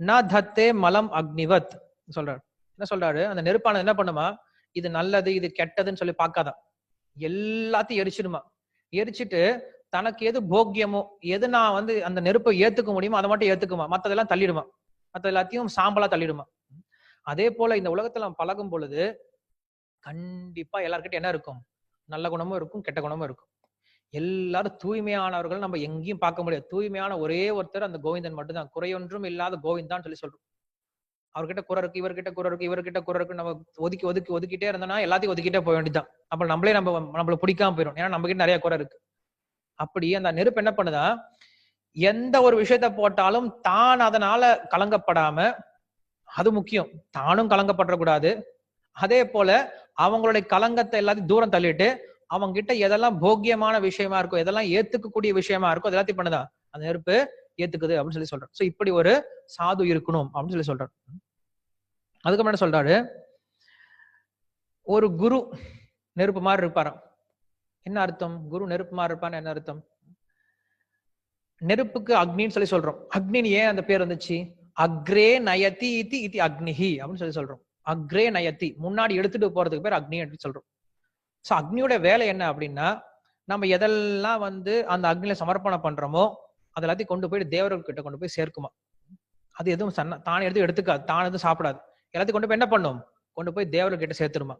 ந தத்தே மலம் அக்னிவத் சொல்றாரு. என்ன சொல்றாரு, அந்த நெருப்பானது என்ன பண்ணுமா, இது நல்லது இது கெட்டதுன்னு சொல்லி பார்க்காதான், எல்லாத்தையும் எரிச்சிடுமா. எரிச்சிட்டு தனக்கு எது போக்கியமோ, எது நான் வந்து அந்த நெருப்பை ஏத்துக்க முடியுமோ அதை மட்டும் ஏத்துக்குமா, மத்ததெல்லாம் தள்ளிடுமா, மத்த எல்லாத்தையும் சாம்பலா தள்ளிடுமா. அதே போல இந்த உலகத்துல நம்ம பழகும் பொழுது கண்டிப்பா எல்லார்கிட்ட என்ன இருக்கும், நல்ல குணமும் இருக்கும் கெட்ட குணமும் இருக்கும். எல்லாரும் தூய்மையானவர்கள் நம்ம எங்கேயும் பார்க்க முடியாது. தூய்மையான ஒரே ஒருத்தர் அந்த கோவிந்தன் மட்டும்தான், குறையொன்றும் இல்லாத கோவிந்தான் சொல்லி சொல்றோம். அவர்கிட்ட குறை இருக்கு, இவர்கிட்ட குறை இருக்கு, இவர்கிட்ட குறை இருக்கு, நம்ம ஒதுக்கிட்டே இருந்தோம்னா எல்லாத்தையும் ஒதுக்கிட்டே போக வேண்டியதுதான். அப்ப நம்மள பிடிக்காம போயிடும், ஏன்னா நம்ம கிட்ட நிறைய குறை இருக்கு. அப்படி அந்த நெருப்பு என்ன பண்ணுதா, எந்த ஒரு விஷயத்த போட்டாலும் தான் அதனால கலங்கப்படாம, அது முக்கியம், தானும் கலங்கப்படக்கூடாது. அதே போல அவங்களுடைய கலங்கத்தை எல்லாத்தையும் தூரம் தள்ளிட்டு அவங்க கிட்ட எதெல்லாம் போக்கியமான விஷயமா இருக்கோ, எதெல்லாம் ஏத்துக்கக்கூடிய விஷயமா இருக்கோ அது எல்லாத்தையும் பண்ணுதா அந்த நெருப்பு ஏத்துக்குது அப்படின்னு சொல்லி சொல்றாரு. சோ இப்படி ஒரு சாது இருக்கணும் அப்படின்னு சொல்லி சொல்றாரு. அதுக்கப்புறம் என்ன சொல்றாரு, ஒரு குரு நெருப்பு மாதிரி இருப்பாராம். என்ன அர்த்தம், குரு நெருப்பு மாதிரி இருப்பான்னு என்ன அர்த்தம், நெருப்புக்கு அக்னின்னு சொல்லி சொல்றோம். அக்னின்னு ஏன் அந்த பேர் வந்துச்சு, அக்ரே நயதி இதி இதி அக்னிஹி அப்படின்னு சொல்லி சொல்றோம். அக்ரே நயதி முன்னாடி எடுத்துட்டு போறதுக்கு பேர் அக்னி அப்படின்னு சொல்றோம். சோ அக்னியோட வேலை என்ன அப்படின்னா, நம்ம எதெல்லாம் வந்து அந்த அக்னியில சமர்ப்பணம் பண்றோமோ அது எல்லாத்தையும் கொண்டு போய் தேவர்கள் கிட்ட கொண்டு போய் சேர்க்குமா. அது எதுவும் தானே எடுத்துக்காது, தான் எதுவும் சாப்பிடாது, எல்லாத்தையும் கொண்டு போய் என்ன பண்ணும், கொண்டு போய் தேவர்கள் கிட்ட சேர்த்துருமா.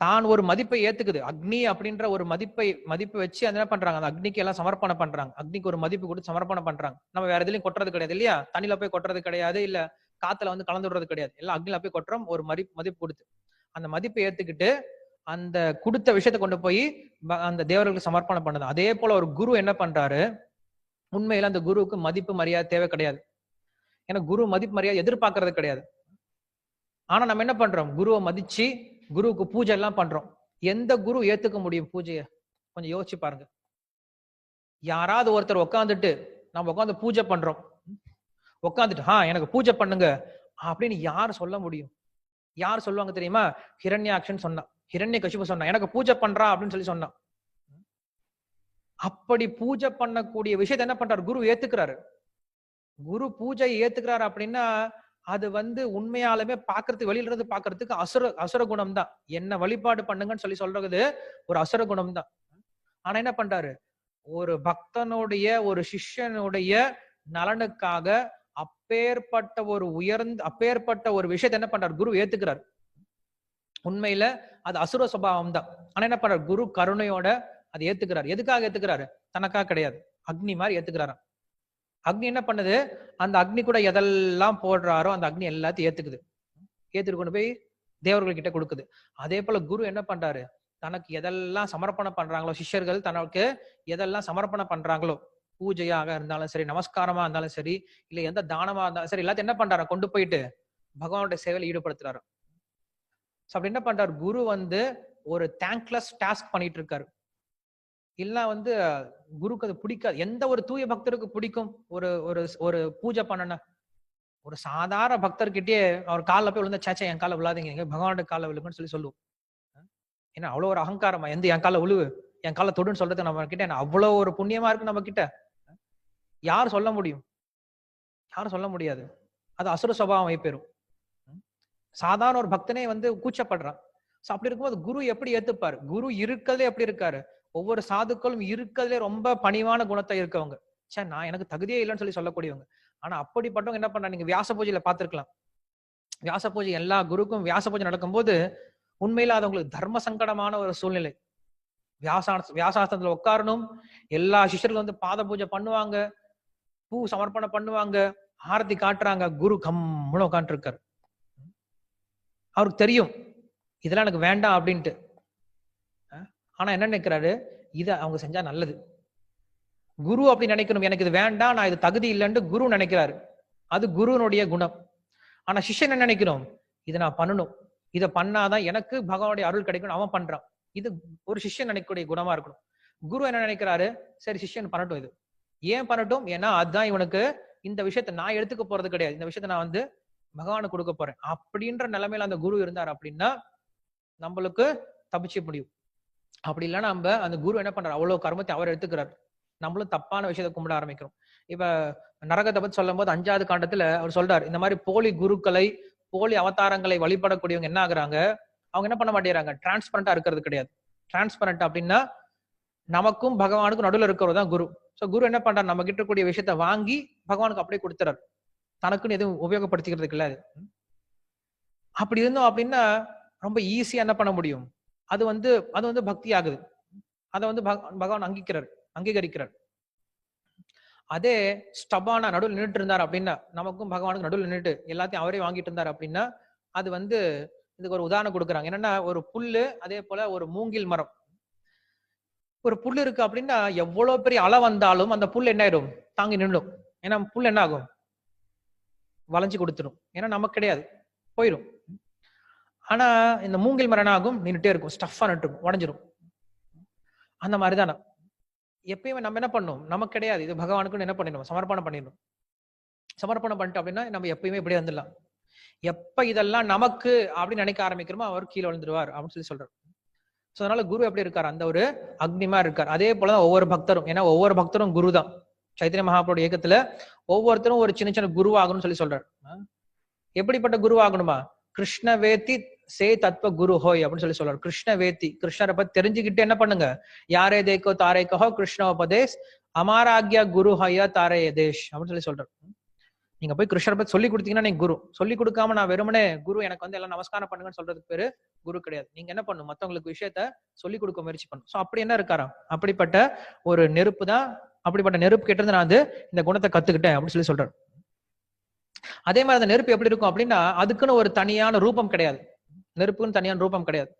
தான் ஒரு மதிப்பை ஏத்துக்குது, அக்னி அப்படின்ற ஒரு மதிப்பு வச்சு என்ன பண்றாங்க, அந்த அக்னிக்கு எல்லாம் சமர்ப்பணம் பண்றாங்க, அக்னிக்கு ஒரு மதிப்பு கொடுத்து சமர்ப்பணம் பண்றாங்க. நம்ம வேற எதுலயும் கொட்டுறது கிடையாது இல்லையா, தண்ணியில போய் கொட்டுறது கிடையாது, இல்ல காத்துல வந்து கலந்து விடுறது கிடையாது, எல்லாம் அக்னியில போய் கொட்டுறோம் ஒரு மதிப்பு கொடுத்து. அந்த மதிப்பை ஏத்துக்கிட்டு அந்த கொடுத்த விஷயத்தை கொண்டு போய் அந்த தேவர்களுக்கு சமர்ப்பணம் பண்ணுது. அதே போல ஒரு குரு என்ன பண்றாரு, உண்மையில அந்த குருவுக்கு மதிப்பு மரியாதை தேவை கிடையாது. ஏன்னா குரு மதிப்பு மரியாதை எதிர்பார்க்கறது கிடையாது. ஆனா நம்ம என்ன பண்றோம், குருவை மதிச்சு குருவுக்கு பூஜை எல்லாம் பண்றோம். எந்த குரு ஏத்துக்க முடியும் பூஜையை, கொஞ்சம் யோசிச்சு பாருங்க. யாராவது ஒருத்தர் உட்காந்துட்டு நம்ம உட்காந்து பூஜை பண்றோம், உட்காந்துட்டு எனக்கு பூஜை பண்ணுங்க அப்படின்னு யார் சொல்ல முடியும், யார் சொல்லுவாங்க தெரியுமா, ஹிரண்யாக்ஷன் சொன்னான், ஹிரண்யகசிபு சொன்னான் எனக்கு பூஜை பண்றா அப்படின்னு சொல்லி சொன்னான். அப்படி பூஜை பண்ணக்கூடிய விஷயத்தை என்ன பண்றாரு, குரு ஏத்துக்கிறாரு. குரு பூஜை ஏத்துக்கிறாரு அப்படின்னா அது வந்து உண்மையாலுமே பாக்குறதுக்கு, வெளியில இருந்து பாக்குறதுக்கு அசுர குணம் தான். என்ன வழிபாடு பண்ணுங்கன்னு சொல்லி சொல்றது ஒரு அசுர குணம் தான். ஆனா என்ன பண்றாரு, ஒரு பக்தனுடைய ஒரு சிஷ்யனுடைய நலனுக்காக அப்பேற்பட்ட ஒரு விஷயத்தை என்ன பண்றாரு குரு ஏத்துக்கிறார். உண்மையில அது அசுர சுபாவம் தான். ஆனா என்ன பண்றாரு குரு கருணையோட அதை ஏத்துக்கிறார். எதுக்காக ஏத்துக்கிறாரு? தனக்கா கிடையாது, அக்னி மாதிரி ஏத்துக்கிறாராம். அக்னி என்ன பண்ணுது, அந்த அக்னி கூட எதெல்லாம் போடுறாரோ அந்த அக்னி எல்லாத்தையும் ஏத்துக்குது. ஏத்துட்டு கொண்டு போய் தேவர்கள் கிட்ட கொடுக்குது. அதே போல குரு என்ன பண்றாரு, தனக்கு எதெல்லாம் சமர்ப்பணம் பண்றாங்களோ, சிஷ்யர்கள் தனக்கு எதெல்லாம் சமர்ப்பணம் பண்றாங்களோ, பூஜையாக இருந்தாலும் சரி, நமஸ்காரமா இருந்தாலும் சரி, இல்ல எந்த தானமா இருந்தாலும் சரி, எல்லாத்தையும் என்ன பண்றாரு கொண்டு போயிட்டு பகவானுடைய சேவையில ஈடுபடுத்துறாரு. அப்படி என்ன பண்றாரு குரு ஒரு தேங்க்லெஸ் டாஸ்க் பண்ணிட்டு இருக்காரு. இல்ல குருக்கு அது பிடிக்காது. எந்த ஒரு தூய பக்தருக்கு பிடிக்கும் ஒரு ஒரு ஒரு பூஜை பண்ணனா? ஒரு சாதாரண பக்தர்கிட்டயே அவர் காலில் போய் விழுந்தா, சேச்சா என் கால விழாதீங்க, பகவானோட கால விழுங்கன்னு சொல்லுவோம். ஏன்னா அவ்வளவு ஒரு அகங்காரமா, என் கால விழுவு, என் கால தொடுன்னு சொல்றது நம்ம கிட்ட அவ்வளவு ஒரு புண்ணியமா இருக்கு நம்ம கிட்ட. யார் சொல்ல முடியும்? யாரும் சொல்ல முடியாது. அது அசுர சுபாவம் வைப்பெறும். சாதாரண ஒரு பக்தனே கூச்சப்படுறான். அப்படி இருக்கும்போது குரு எப்படி ஏத்துப்பாரு? குரு இருக்கிறதே எப்படி இருக்காரு? ஒவ்வொரு சாதுக்களும் இருக்கிறதுலே ரொம்ப பணிவான குணத்தை இருக்கவங்க. நான் எனக்கு தகுதியே இல்லைன்னு சொல்லி சொல்லக்கூடியவங்க. ஆனா அப்படிப்பட்டவங்க என்ன பண்றாங்க, நீங்க வியாச பூஜையில பார்த்திருக்கலாம். வியாச பூஜை எல்லா குருக்கும் வியாச பூஜை நடக்கும்போது உண்மையில அது அவங்களுக்கு தர்ம சங்கடமான ஒரு சூழ்நிலை. வியாசாசனத்துல உட்காரணும், எல்லா சிஷ்யர்களும் பாத பூஜை பண்ணுவாங்க, பூ சமர்ப்பணம் பண்ணுவாங்க, ஆரத்தி காட்டுறாங்க, குரு கம்முன்னு உட்காந்துட்டு இருக்காரு. அவருக்கு தெரியும் இதெல்லாம் எனக்கு வேண்டாம் அப்படின்ட்டு. ஆனா என்ன நினைக்கிறாரு, இத அவங்க செஞ்சா நல்லது. குரு அப்படி நினைக்கணும், எனக்கு இது வேண்டாம், நான் இது தகுதி இல்லைன்னு குரு நினைக்கிறாரு. அது குருனுடைய குணம். ஆனா சிஷ்யன் என்ன நினைக்கணும், இதை நான் பண்ணணும், இதை பண்ணாதான் எனக்கு பகவானுடைய அருள் கிடைக்கணும், அவன் பண்றான். இது ஒரு சிஷ்யன் நினைக்கக்கூடிய குணமா இருக்கணும். குரு என்ன நினைக்கிறாரு, சரி சிஷ்யன் பண்ணட்டும், இது ஏன் பண்ணட்டும், ஏன்னா அதுதான் இவனுக்கு, இந்த விஷயத்த நான் எடுத்துக்க போறது கிடையாது, இந்த விஷயத்த நான் பகவானுக்கு கொடுக்க போறேன் அப்படின்ற நிலைமையில அந்த குரு இருந்தார் அப்படின்னா நம்மளுக்கு தப்பிச்சு முடியும். அப்படி இல்லைன்னா நம்ம அந்த குரு என்ன பண்றாரு, அவ்வளவு கர்மத்தை அவர் எடுத்துக்கிறார், நம்மளும் தப்பான விஷயத்தை கும்பிட ஆரம்பிக்கிறோம். இப்ப நரகத்தை பத்தி சொல்லும் போது 5வது காண்டத்துல அவர் சொல்றாரு, இந்த மாதிரி போலி குருக்களை, போலி அவதாரங்களை வழிபடக்கூடியவங்க என்ன ஆகுறாங்க, அவங்க என்ன பண்ண மாட்டேறாங்க, டிரான்ஸ்பரண்டா இருக்கிறது கிடையாது. டிரான்ஸ்பரண்ட் அப்படின்னா நமக்கும் பகவானுக்கும் நடுவில் இருக்கிறது தான் குரு. சோ குரு என்ன பண்றாரு, நம்ம கிட்ட கூடிய விஷயத்த வாங்கி பகவானுக்கு அப்படியே கொடுத்துறாரு, தனக்குன்னு எதுவும் உபயோகப்படுத்திக்கிறதுக்கு இல்ல. அப்படி இருந்தோம் அப்படின்னா ரொம்ப ஈஸியா என்ன பண்ண முடியும், அது பக்தி ஆகுது, அதை பகவான் அங்கீகரிக்கிறார். அதே ஸ்டபானா நடுவில் நின்றுட்டு இருந்தார் அப்படின்னா, நமக்கும் பகவானுக்கு நடுவில் நின்றுட்டு எல்லாத்தையும் அவரே வாங்கிட்டு இருந்தார் அப்படின்னா, அது இதுக்கு ஒரு உதாரணம் கொடுக்குறாங்க. என்னன்னா, ஒரு புல்லு, அதே போல ஒரு மூங்கில் மரம். ஒரு புல்லு இருக்கு அப்படின்னா எவ்வளவு பெரிய அலை வந்தாலும் அந்த புல் என்ன ஆயிடும், தாங்கி நின்றும். ஏன்னா புல் என்ன ஆகும், வளைஞ்சு கொடுத்துடும், ஏன்னா நமக்கு கிடையாது, போயிடும். ஆனா இந்த மூங்கில் மரம் என்ன ஆகும், நின்றுட்டே இருக்கும், ஸ்டஃபா நின்றுக்கும், உடஞ்சிரும். அந்த மாதிரிதான் எப்பயுமே நம்ம என்ன பண்ணணும், நமக்கு கிடையாது, இது பகவானுக்குன்னு என்ன பண்ணிடணும், சமர்ப்பணம் பண்ணிடணும். சமர்ப்பணம் பண்ணிட்டு அப்படின்னா நம்ம எப்பயுமே இப்படியே வந்துடலாம். எப்ப இதெல்லாம் நமக்கு அப்படின்னு நினைக்க ஆரம்பிக்கிறோமோ அவர் கீழே விழுந்துருவார் அப்படின்னு சொல்லி சொல்றாரு. சோ அதனால குரு எப்படி இருக்காரு, அந்த ஒரு அக்னிமா இருக்கார். அதே போலதான் ஒவ்வொரு பக்தரும், ஏன்னா ஒவ்வொரு பக்தரும் குரு தான். சைத்தன்ய மகாபிரபுடைய இயக்கத்துல ஒவ்வொருத்தரும் ஒரு சின்ன சின்ன குரு ஆகணும்னு சொல்லி சொல்றாரு. எப்படிப்பட்ட குரு ஆகணுமா, கிருஷ்ண வேத்தி சே தத்துவ குரு ஹோய் அப்படின்னு சொல்லி சொல்றாரு. கிருஷ்ண வேத்தி, கிருஷ்ணரை பத்தி தெரிஞ்சுக்கிட்டு என்ன பண்ணுங்க, யாரே தேக்கோ தாரே கஹோ கிருஷ்ணோபதேஷ் அமாராக்யா குரு ஹையா தாரே தேஷ் அப்படின்னு சொல்லி சொல்றாரு. நீங்க போய் கிருஷ்ணரை பத்தி சொல்லி கொடுத்தீங்கன்னா நீங்க குரு. சொல்லி கொடுக்காம நான் வெறுமனே குரு எனக்கு எல்லாம் நமஸ்காரம் பண்ணுங்கன்னு சொல்றதுக்கு பேரு குரு கிடையாது. நீங்க என்ன பண்ணும், மத்தவங்களுக்கு விஷயத்த சொல்லி கொடுக்க முயற்சி பண்ணும். சோ அப்படி என்ன இருக்காராம், அப்படிப்பட்ட ஒரு நெருப்பு தான், அப்படிப்பட்ட நெருப்பு கிட்ட இருந்து நான் இந்த குணத்தை கத்துக்கிட்டேன் அப்படின்னு சொல்லி சொல்றாரு. அதே மாதிரி அந்த நெருப்பு எப்படி இருக்கும் அப்படின்னா, அதுக்குன்னு ஒரு தனியான ரூபம் கிடையாது, நெருப்புன்னு தனியான ரூபம் கிடையாது.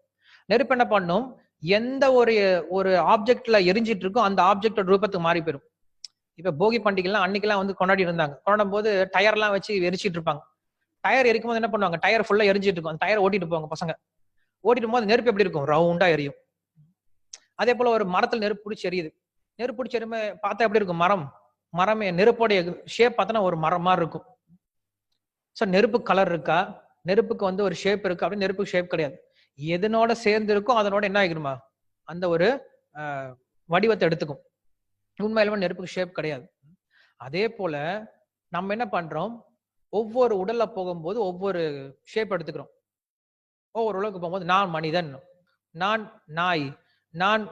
நெருப்பு என்ன பண்ணும், எந்த ஒரு ஆப்ஜெக்ட்ல எரிஞ்சிட்டு இருக்கோ அந்த ஆப்ஜெக்டோட ரூபத்துக்கு மாறி போயிடும். இப்ப போகி பண்டிகைலாம் அன்னைக்கெல்லாம் கொண்டாடி இருந்தாங்க. கொண்டாடும் போது டயர் எல்லாம் வச்சு எரிச்சிட்டு இருப்பாங்க. டயர் எரிக்கும் போது என்ன பண்ணுவாங்க, டயர் ஃபுல்லா எரிஞ்சிட்டு இருக்கும், அந்த டயர் ஓட்டிட்டு போவாங்க பசங்க. ஓட்டிட்டு போது நெருப்பு எப்படி இருக்கும், ரவுண்டா எரியும். அதே போல ஒரு மரத்துல நெருப்பு பிடிச்சி எரியுது. நெருப்பு பிடிச்சி எரியுமே பார்த்தா எப்படி இருக்கும், மரமே நெருப்போடைய ஷேப் பார்த்தோன்னா ஒரு மரம் மாதிரி இருக்கும். சோ நெருப்பு கலர் இருக்கா, நெருப்புக்கு ஒரு ஷேப் இருக்கு அப்படின்னு, நெருப்புக்கு ஷேப் கிடையாது. எதனோட சேர்ந்து இருக்கும் அதனோட என்ன ஆகிருமா, அந்த ஒரு வடிவத்தை எடுத்துக்கும். உண்மையிலுமே நெருப்புக்கு ஷேப் கிடையாது. அதே போல நம்ம என்ன பண்றோம், ஒவ்வொரு உடல்ல போகும்போது ஒவ்வொரு ஷேப் எடுத்துக்கிறோம். ஒவ்வொரு உலகம் போகும்போது நான் மனிதன், நான் நாய், நான்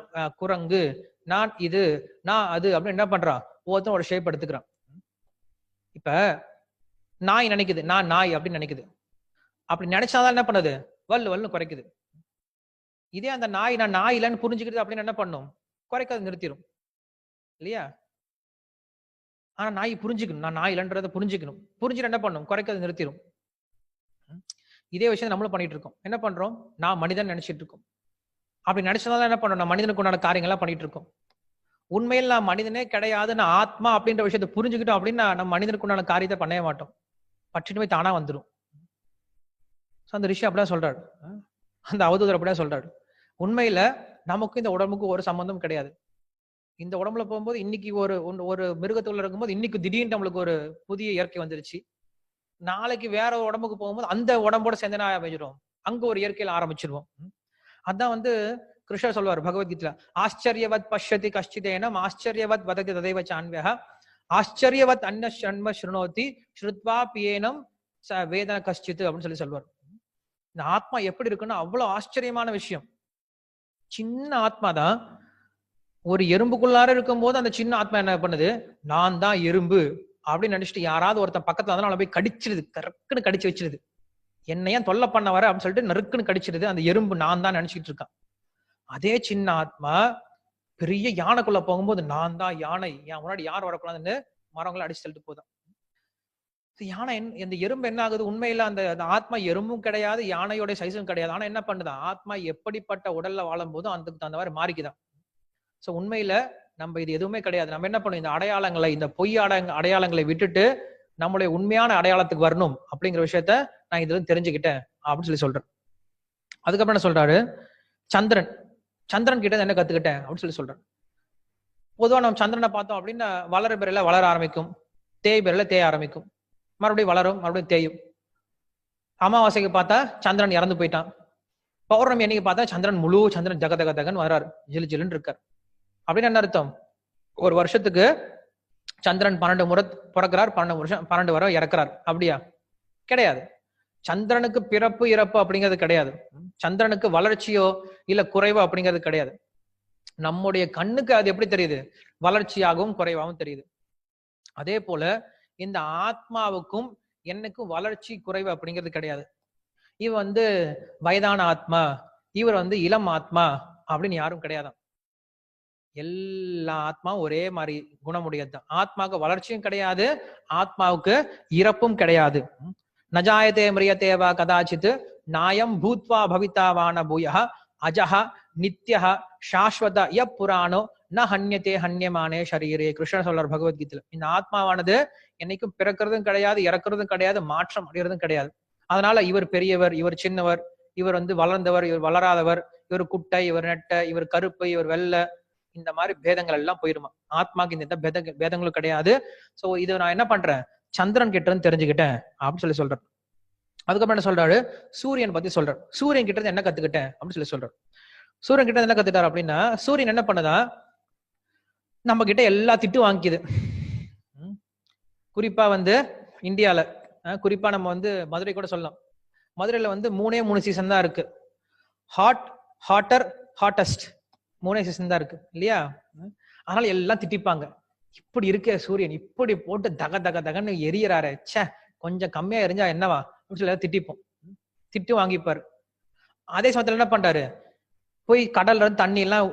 குரங்கு, நான் இது, நான் அது அப்படின்னு என்ன பண்றான், ஒவ்வொருத்தரும் ஒரு ஷேப் எடுத்துக்கிறான். இப்ப நாய் நினைக்குது நான் நாய் அப்படின்னு நினைக்குது. அப்படி நினைச்சாதான் என்ன பண்ணுது? வல்லு வல்லுன்னு குறைக்குது. இதே அந்த நாய் நான் நாய் இல்லைன்னு புரிஞ்சுக்கிட்டு அப்படின்னு என்ன பண்ணும்? குறைக்காது, நிறுத்திடும் இல்லையா? ஆனா நாய் புரிஞ்சுக்கணும், நான் நாய் இல்லைன்றதை புரிஞ்சுக்கணும். புரிஞ்சுட்டு என்ன பண்ணும்? குறைக்காது, நிறுத்திடும். இதே விஷயம் நம்மளும் பண்ணிட்டு இருக்கோம். என்ன பண்றோம்? நான் மனிதன் நினைச்சிட்டு இருக்கோம். அப்படி நினைச்சதால என்ன பண்றோம்? நான் மனிதனுக்கு உண்டான காரியங்கள்லாம் பண்ணிட்டு இருக்கோம். உண்மையில் நான் மனிதனே கிடையாது, நான் ஆத்மா அப்படின்ற விஷயத்தை புரிஞ்சுக்கிட்டோம் அப்படின்னா நம்ம மனிதனுக்கு உண்டான காரியத்தை பண்ணவே மாட்டோம். பற்றிட்டு போய் தானா வந்துடும். அந்த ரிஷி அப்படிதான் சொல்றாரு, அந்த அவதூதர் அப்படிதான் சொல்றாரு. உண்மையில நமக்கும் இந்த உடம்புக்கு ஒரு சம்பந்தம் கிடையாது. இந்த உடம்புல போகும்போது இன்னைக்கு ஒரு மிருகத்துல இருக்கும்போது இன்னைக்கு திடீர்னு நம்மளுக்கு ஒரு புதிய இயற்கை வந்துருச்சு. நாளைக்கு வேற ஒரு உடம்புக்கு போகும்போது அந்த உடம்போட சேர்ந்து அமைஞ்சிடும், அங்க ஒரு இயற்கையில ஆரம்பிச்சிருவோம். அதான் வந்து கிருஷ்ணர் சொல்வார் பகவத்கீதையில, ஆச்சரியவத் பஷ்யதி கஷ்டிதேனம் ஆச்சரியவத் வததி ததைவ சான்வியஹ ஆச்சரியவத் அன்ன ஷண்ம ஸ்ருணோதி ஸ்ருத்வா பியேனம் வேதன கஷ்டித் அப்படின்னு சொல்லி சொல்வார். இந்த ஆத்மா எப்படி இருக்குன்னா அவ்வளவு ஆச்சரியமான விஷயம். சின்ன ஆத்மா தான். ஒரு எறும்புக்குள்ளார இருக்கும் போது அந்த சின்ன ஆத்மா என்ன பண்ணுது? நான் தான் எறும்பு அப்படின்னு நினைச்சிட்டு யாராவது ஒருத்தன் பக்கத்துல அதனால போய் கடிச்சிருது, கறக்குன்னு கடிச்சு வச்சிருது. என்னையா தொல்லை பண்ண வர அப்படின்னு சொல்லிட்டு நறுக்குன்னு கடிச்சிருது. அந்த எறும்பு நான் தான் நினைச்சிட்டு இருக்கான். அதே சின்ன ஆத்மா பெரிய யானைக்குள்ள போகும்போது நான் தான் யானை, என் முன்னாடி யார் வரக்கூடாதுன்னு மரங்களை அடிச்சு தள்ளிட்டு போதான். யானை இந்த எறும்பு என்ன ஆகுது? உண்மையில அந்த ஆத்மா எறும்பும் கிடையாது, யானையோட சைஸும் கிடையாது. ஆனா என்ன பண்ணுதான்? ஆத்மா எப்படிப்பட்ட உடல்ல வாழும் போதும் அதுக்கு தகுந்த மாதிரி மாறிக்குதான். சோ உண்மையில நம்ம இது எதுவுமே கிடையாது. நம்ம என்ன பண்ணும்? இந்த அடையாளங்களை, இந்த பொய் அடையாளங்களை விட்டுட்டு நம்மளுடைய உண்மையான அடையாளத்துக்கு வரணும் அப்படிங்கிற விஷயத்த நான் இதுல தெரிஞ்சுக்கிட்டேன் அப்படின்னு சொல்லி சொல்றேன். அதுக்கப்புறம் என்ன சொல்றாரு? சந்திரன் கிட்ட என்ன கத்துக்கிட்டேன் அப்படின்னு சொல்லி சொல்றேன். பொதுவா நம்ம சந்திரனை பார்த்தோம் அப்படின்னா வளர பிறல வளர ஆரம்பிக்கும், தேய் பிறல தேய ஆரம்பிக்கும், மறுபடியும் வளரும், மறுபடியும் தேயும். அமாவாசைக்கு பார்த்தா சந்திரன் இறந்து போயிட்டான். பௌர்ணமி அன்னைக்கு பார்த்தா சந்திரன் முழு சந்திரன் ஜகதகதகன் வர்றாரு, ஜிலு ஜிலுன்னு இருக்கார். அப்படின்னு என்ன அர்த்தம்? ஒரு வருஷத்துக்கு சந்திரன் 12 முறை பிறக்கிறார், 12 வரை இறக்குறார். அப்படியா? கிடையாது. சந்திரனுக்கு பிறப்பு இறப்பு அப்படிங்கிறது கிடையாது. சந்திரனுக்கு வளர்ச்சியோ இல்ல குறைவோ அப்படிங்கிறது கிடையாது. நம்முடைய கண்ணுக்கு அது எப்படி தெரியுது? வளர்ச்சியாகவும் குறைவாகவும் தெரியுது. அதே போல இந்த ஆத்மாவுக்கும் என்னைக்கும் வளர்ச்சி குறைவு அப்படிங்கிறது கிடையாது. இவர் வந்து வயதான ஆத்மா, இவர் வந்து இளம் ஆத்மா அப்படின்னு யாரும் கிடையாதான். எல்லா ஆத்மாவும் ஒரே மாதிரி குணமுடையதுதான். ஆத்மாவுக்கு வளர்ச்சியும் கிடையாது, ஆத்மாவுக்கு இறப்பும் கிடையாது. நஜாயதே மிரியதேவா கதாச்சித் நாயம் பூத்வா பவிதாவான பூயா அஜஹ நித்யஹ சாஸ்வத ய புராணோ ந ஹன்யதே ஹன்யமானே ஷரீரே. கிருஷ்ணர் சொல்றார் பகவத்கீதையில, இந்த ஆத்மாவானது என்னைக்கும் பிறக்கிறதும் கிடையாது, இறக்குறதும் கிடையாது, மாற்றம் அடைகிறதும் கிடையாது. அதனால இவர் பெரியவர், இவர் சின்னவர், இவர் வந்து வளர்ந்தவர், இவர் வளராதவர், இவர் குட்டை, இவர் நெட்டை, இவர் கருப்பு, இவர் வெள்ளை, இந்த மாதிரி பேதங்கள் எல்லாம் போயிருமா. ஆத்மாக்கு இந்த பேதங்களும் கிடையாது. சோ இது நான் என்ன பண்றேன்? சந்திரன் கிட்ட இருந்து தெரிஞ்சுக்கிட்டேன் அப்படின்னு சொல்லி சொல்றேன். அதுக்கப்புறம் என்ன சொல்றாரு? சூரியன் பத்தி சொல்றாரு. சூரியன் கிட்ட இருந்து என்ன கத்துக்கிட்டேன் அப்படின்னு சொல்லி சொல்றாரு. சூரியன் கிட்ட என்ன கத்துட்டாரு அப்படின்னா, சூரியன் என்ன பண்ணுதா? நம்ம கிட்ட எல்லா திட்டு வாங்கிக்குது. குறிப்பா வந்து இந்தியால, குறிப்பா நம்ம வந்து மதுரை கூட சொல்லலாம். மதுரையில வந்து 3 சீசன் தான் இருக்கு. ஹாட்டர், ஹாட்டஸ்ட் 3 சீசன் தான் இருக்கு இல்லையா? அதனால எல்லாம் திட்டிப்பாங்க. இப்படி இருக்க சூரியன் இப்படி போட்டு தக தக தகன்னு எரியறாரு, சே கொஞ்சம் கம்மியா எரிஞ்சா என்னவா அப்படின்னு சொல்லி திட்டிப்போம், திட்டு வாங்கிப்பாரு. அதே சமயத்துல என்ன பண்றாரு? போய் கடல்ல இருந்து தண்ணி எல்லாம்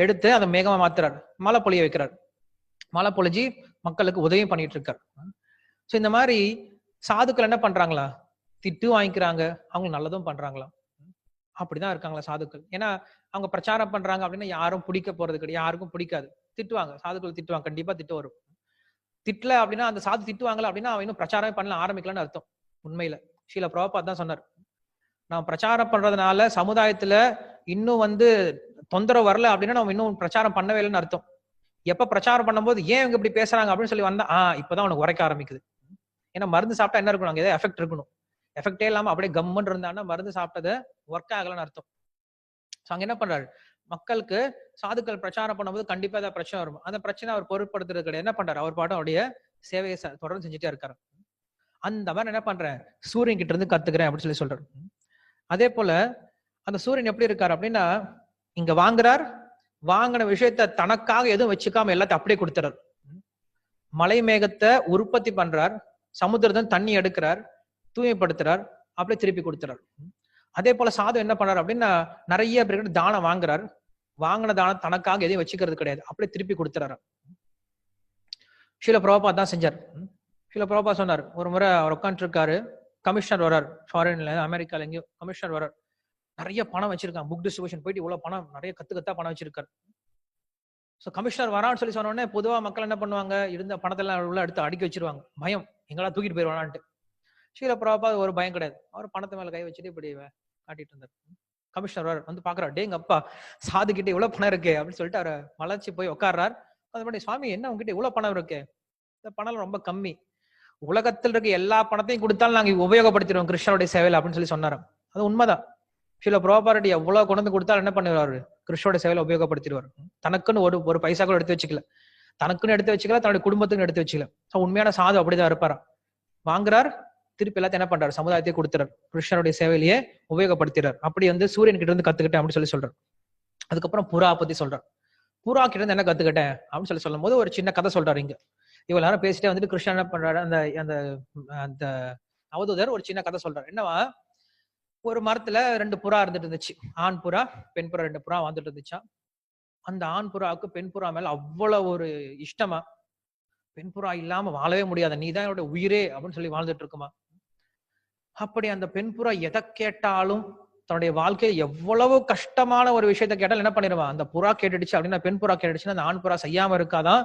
எடுத்து அதை மேகமா மாத்துறாரு, மழை பொழிய வைக்கிறாரு, மழை பொழிஞ்சு மக்களுக்கு உதவியும் பண்ணிட்டு இருக்காரு. சோ இந்த மாதிரி சாதுக்கள் என்ன பண்றாங்களா? திட்டு வாங்கிக்கிறாங்க, அவங்க நல்லதும் பண்றாங்களா? அப்படிதான் இருக்காங்களா சாதுக்கள்? ஏன்னா அவங்க பிரச்சாரம் பண்றாங்க அப்படின்னா யாரும் பிடிக்க போறது கிடையாது, யாருக்கும் பிடிக்காது. திட்டுவாங்க, சாதுக்கள் திட்டுவாங்க, கண்டிப்பா திட்டு வரும். திட்டல அப்படின்னா அந்த சாது திட்டுவாங்கல அப்படின்னா அவன் இன்னும் பிரச்சாரமே பண்ணல ஆரம்பிக்கலாம்னு அர்த்தம். உண்மையில ஸ்ரீல பிரபுபாத் தான் சொன்னார், நான் பிரச்சாரம் பண்றதுனால சமுதாயத்துல இன்னும் வந்து தொந்தரவு வரல அப்படின்னா நம்ம இன்னும் பிரச்சாரம் பண்ணவே இல்லைன்னு அர்த்தம். எப்ப பிரச்சாரம் பண்ணும்போது ஏன் இவங்க இப்படி பேசுறாங்க அப்படின்னு சொல்லி வந்தா இப்பதான் உனக்கு உரைக்க ஆரம்பிக்குது. ஏன்னா மருந்து சாப்பிட்டா என்ன இருக்கணும்? அங்க ஏதாவது எஃபெக்ட் இருக்கணும். எஃபெக்டே இல்லாம அப்படியே கம்மன் இருந்தான்னா மருந்து சாப்பிட்டது ஒர்க் ஆகலன்னு அர்த்தம். அங்க என்ன பண்றாரு? மக்களுக்கு சாதுக்கள் பிரச்சாரம் பண்ணும்போது கண்டிப்பா ஏதாவது பிரச்சனை வரும். அந்த பிரச்சனை அவர் பொருட்படுத்துறது கிடையாது. என்ன பண்றாரு? அவர் பாட்டும் அவருடைய சேவையை தொடர்ந்து செஞ்சுட்டே இருக்காரு. அந்த மாதிரி என்ன பண்றேன்? சூரியன் கிட்ட இருந்து கத்துக்கிறேன் அப்படின்னு சொல்லி சொல்றாரு. அதே போல அந்த சூரியன் எப்படி இருக்காரு அப்படின்னா, இங்க வாங்கின விஷயத்த தனக்காக எதுவும் வச்சுக்காம எல்லாத்தையும் அப்படியே கொடுத்துறாரு. மலை மேகத்தை உற்பத்தி பண்றார், சமுத்திரத்தை தண்ணி எடுக்கிறார், தூய்மைப்படுத்துறார், அப்படியே திருப்பி கொடுத்துறார். அதே போல சாது என்ன பண்றாரு அப்படின்னா, நிறைய பேர்கிட்ட தானம் வாங்குறாரு. வாங்கின தானம் தனக்காக எதையும் வச்சுக்கிறது கிடையாது, அப்படியே திருப்பி கொடுத்துறாரு. ஸ்ரீல பிரபுபாத் தான் செஞ்சார். ஸ்ரீல பிரபுபாத் சொன்னார், ஒரு முறை அவர் உட்காந்துட்டு இருக்காரு, கமிஷனர் வர்றார், ஃபாரின்ல அமெரிக்கால எங்கேயோ கமிஷனர் வர்றார். நிறைய பணம் வச்சிருக்காங்க, புக் டிஸ்ட்ரிபியூஷன் போயிட்டு இவ்வளவு பணம், நிறைய கத்தா பணம் வச்சிருக்காரு. ஸோ கமிஷனர் வரான்னு சொல்லி சொன்ன உடனே பொதுவா மக்கள் என்ன பண்ணுவாங்க, இருந்த பணத்தெல்லாம் உள்ள எடுத்து அடுக்கி வச்சிருவாங்க, பயம் எங்களா தூக்கிட்டு போயிடுவானான்ட்டு. ஸ்ரீல பிரபுபாத் ஒரு பயம் கிடையாது, அவர் பணத்தை மேல கை வச்சுட்டு இப்படி காட்டிட்டு இருந்தார். கமிஷனர் வர வந்து பாக்குறாரு, டேங்க அப்பா சாது கிட்ட இவ்வளவு பணம் இருக்கு அப்படின்னு சொல்லிட்டு அவரை மலைச்சு போய் உட்கார்றார். அது மாதிரி சுவாமி என்ன உங்ககிட்ட இவ்வளவு பணம் இருக்கு, இந்த பணம் ரொம்ப கம்மி, உலகத்தில் இருக்க எல்லா பணத்தையும் கொடுத்தாலும் நாங்க உபயோகப்படுத்திடுவோம் கிருஷ்ணருடைய சேவையில் அப்படின்னு சொல்லி சொன்னாரு. அது உண்மைதான். ஸ்ரீல பிரபுபாத் எவ்வளவு கொண்டு வந்து கொடுத்தாலும் என்ன பண்ணுவாரு, கிருஷ்ணருடைய சேவையில உபயோகப்படுத்திடுவார். தனக்குன்னு ஒரு பைசா கூட எடுத்து வச்சுக்கல, தனக்குன்னு எடுத்து வச்சுக்கல, தன்னுடைய குடும்பத்துக்கு எடுத்து வச்சுக்கல. உண்மையான சாது அப்படிதான் இருப்பாரா, வாங்குறார், திருப்பி எல்லாத்தையும் என்ன பண்றாரு, சமுதாயத்தை கொடுத்துறாரு, கிருஷ்ணருடைய சேவையிலேயே உபயோகப்படுத்துறாரு. அப்படி வந்து சூரியன் கிட்ட இருந்து கத்துக்கிட்டேன் அப்படின்னு சொல்லி சொல்றாரு. அதுக்கப்புறம் புறா பத்தி சொல்றாரு. புறா கிட்ட இருந்து என்ன கத்துக்கிட்டேன் அப்படின்னு சொல்லி சொல்லும் போது ஒரு சின்ன கதை சொல்றாரு. இங்க இவ்வளவு நேரம் பேசிட்டே வந்துட்டு கிருஷ்ணன் என்ன பண்றாரு, அந்த அந்த அந்த அவதூதர் ஒரு சின்ன கதை சொல்றாரு. என்னவா, ஒரு மரத்துல 2 புறா இருந்துட்டு இருந்துச்சு, ஆண் புறா பெண் புறா, 2 புறா வந்துட்டு இருந்துச்சா. அந்த ஆண் புறாவுக்கு பெண் புறா மேல அவ்வளவு ஒரு இஷ்டமா, பெண் புறா இல்லாம வாழவே முடியாத, நீதான் என்னோட உயிரே அப்படின்னு சொல்லி வாழ்ந்துட்டு இருக்குமா. அப்படி அந்த பெண் புறா எதை கேட்டாலும், தன்னுடைய வாழ்க்கையில் எவ்வளவு கஷ்டமான ஒரு விஷயத்த கேட்டாலும் என்ன பண்ணிடுவான், அந்த புறா கேட்டுடுச்சு அப்படின்னா, பெண் புறா கேட்டுடுச்சுன்னா அந்த ஆண் புறா செய்யாம இருக்காதான்.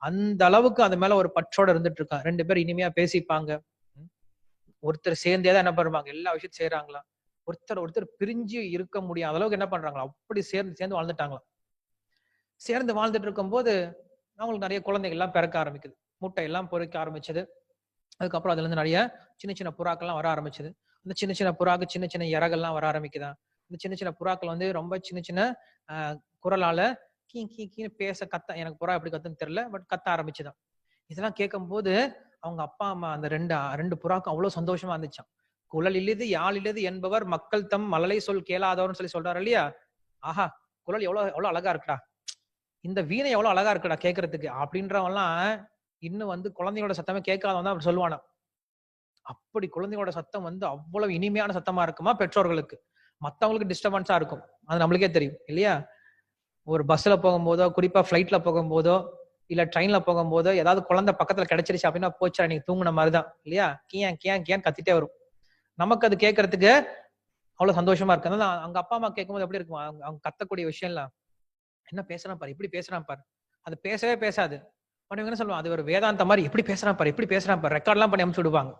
அந்த அளவுக்கு அது மேல ஒரு பற்றோட இருந்துட்டு இருக்கான். 2 பேரும் இனிமையா பேசிப்பாங்க, ஒருத்தர் சேர்ந்தேதான் என்ன பண்ணுவாங்க, எல்லா விஷயத்தையும் செய்யறாங்களா, ஒருத்தர் பிரிஞ்சு இருக்க முடியாத அளவுக்கு என்ன பண்றாங்களா, அப்படி சேர்ந்து வாழ்ந்துட்டாங்களாம். சேர்ந்து வாழ்ந்துட்டு இருக்கும் போது அவங்களுக்கு நிறைய குழந்தைகள் எல்லாம் பிறக்க ஆரம்பிக்குது, முட்டை எல்லாம் பொறிக்க ஆரம்பிச்சது. அதுக்கப்புறம் அதுல இருந்து நிறைய சின்ன சின்ன புறாக்கள்லாம் வர ஆரம்பிச்சது. அந்த சின்ன சின்ன புறாக்கு சின்ன சின்ன இறகெல்லாம் வர ஆரம்பிக்குதான். இந்த சின்ன சின்ன புறாக்கள் வந்து ரொம்ப சின்ன சின்ன குரலால கீ கீ கீன்னு பேச கத்த, எனக்கு புறா எப்படி கத்துன்னு தெரியல, பட் கத்த ஆரம்பிச்சுதான். இதெல்லாம் கேட்கும் போது அவங்க அப்பா அம்மா அந்த ரெண்டு புறாக்கும் அவ்வளவு சந்தோஷமா இருந்துச்சான். குழல் இல்லது யாழ் இல்லது என்பவர் மக்கள் தம் மழலை சொல் கேளாதவர்னு சொல்லி சொல்றாரு இல்லையா. ஆஹா, குழல் எவ்வளவு அழகா இருக்குடா, இந்த வீணை எவ்வளவு அழகா இருக்குடா கேட்கறதுக்கு அப்படின்றவெல்லாம் இன்னும் வந்து குழந்தையோட சத்தமே கேட்காதவன் தான் அப்படி சொல்லுவானா. அப்படி குழந்தையோட சத்தம் வந்து அவ்வளவு இனிமையான சத்தமா இருக்குமா பெற்றோர்களுக்கு, மத்தவங்களுக்கு டிஸ்டர்பன்ஸா இருக்கும். அது நம்மளுக்கே தெரியும் இல்லையா. ஒரு பஸ்ல போகும்போதோ, குறிப்பா பிளைட்ல போகும்போதோ, இல்ல ட்ரெயின்ல போகும்போதோ, ஏதாவது குழந்தை பக்கத்துல கிடைச்சிருச்சு அப்படின்னா போச்சா நீங்க தூங்குன மாதிரிதான் இல்லையா, கியான் கியான் கியான் கத்திட்டே வரும். நமக்கு அது கேட்கறதுக்கு அவ்வளவு சந்தோஷமா இருக்கு. அதனால அங்க அப்பா அம்மா கேட்கும்போது எப்படி இருக்கும், அவங்க கத்தக்கூடிய விஷயம் எல்லாம், என்ன பேசுறான் பாரு, இப்படி பேசுறான் பாரு, அது பேசவே பேசாது. என்ன சொல்லுவாங்க, அது ஒரு வேதாந்த மாதிரி, எப்படி பேசுறான் பாரு, எப்படி பேசுறான் பாரு, ரெக்கார்ட் எல்லாம் பண்ணி அனுப்பிச்சு விடுவாங்க.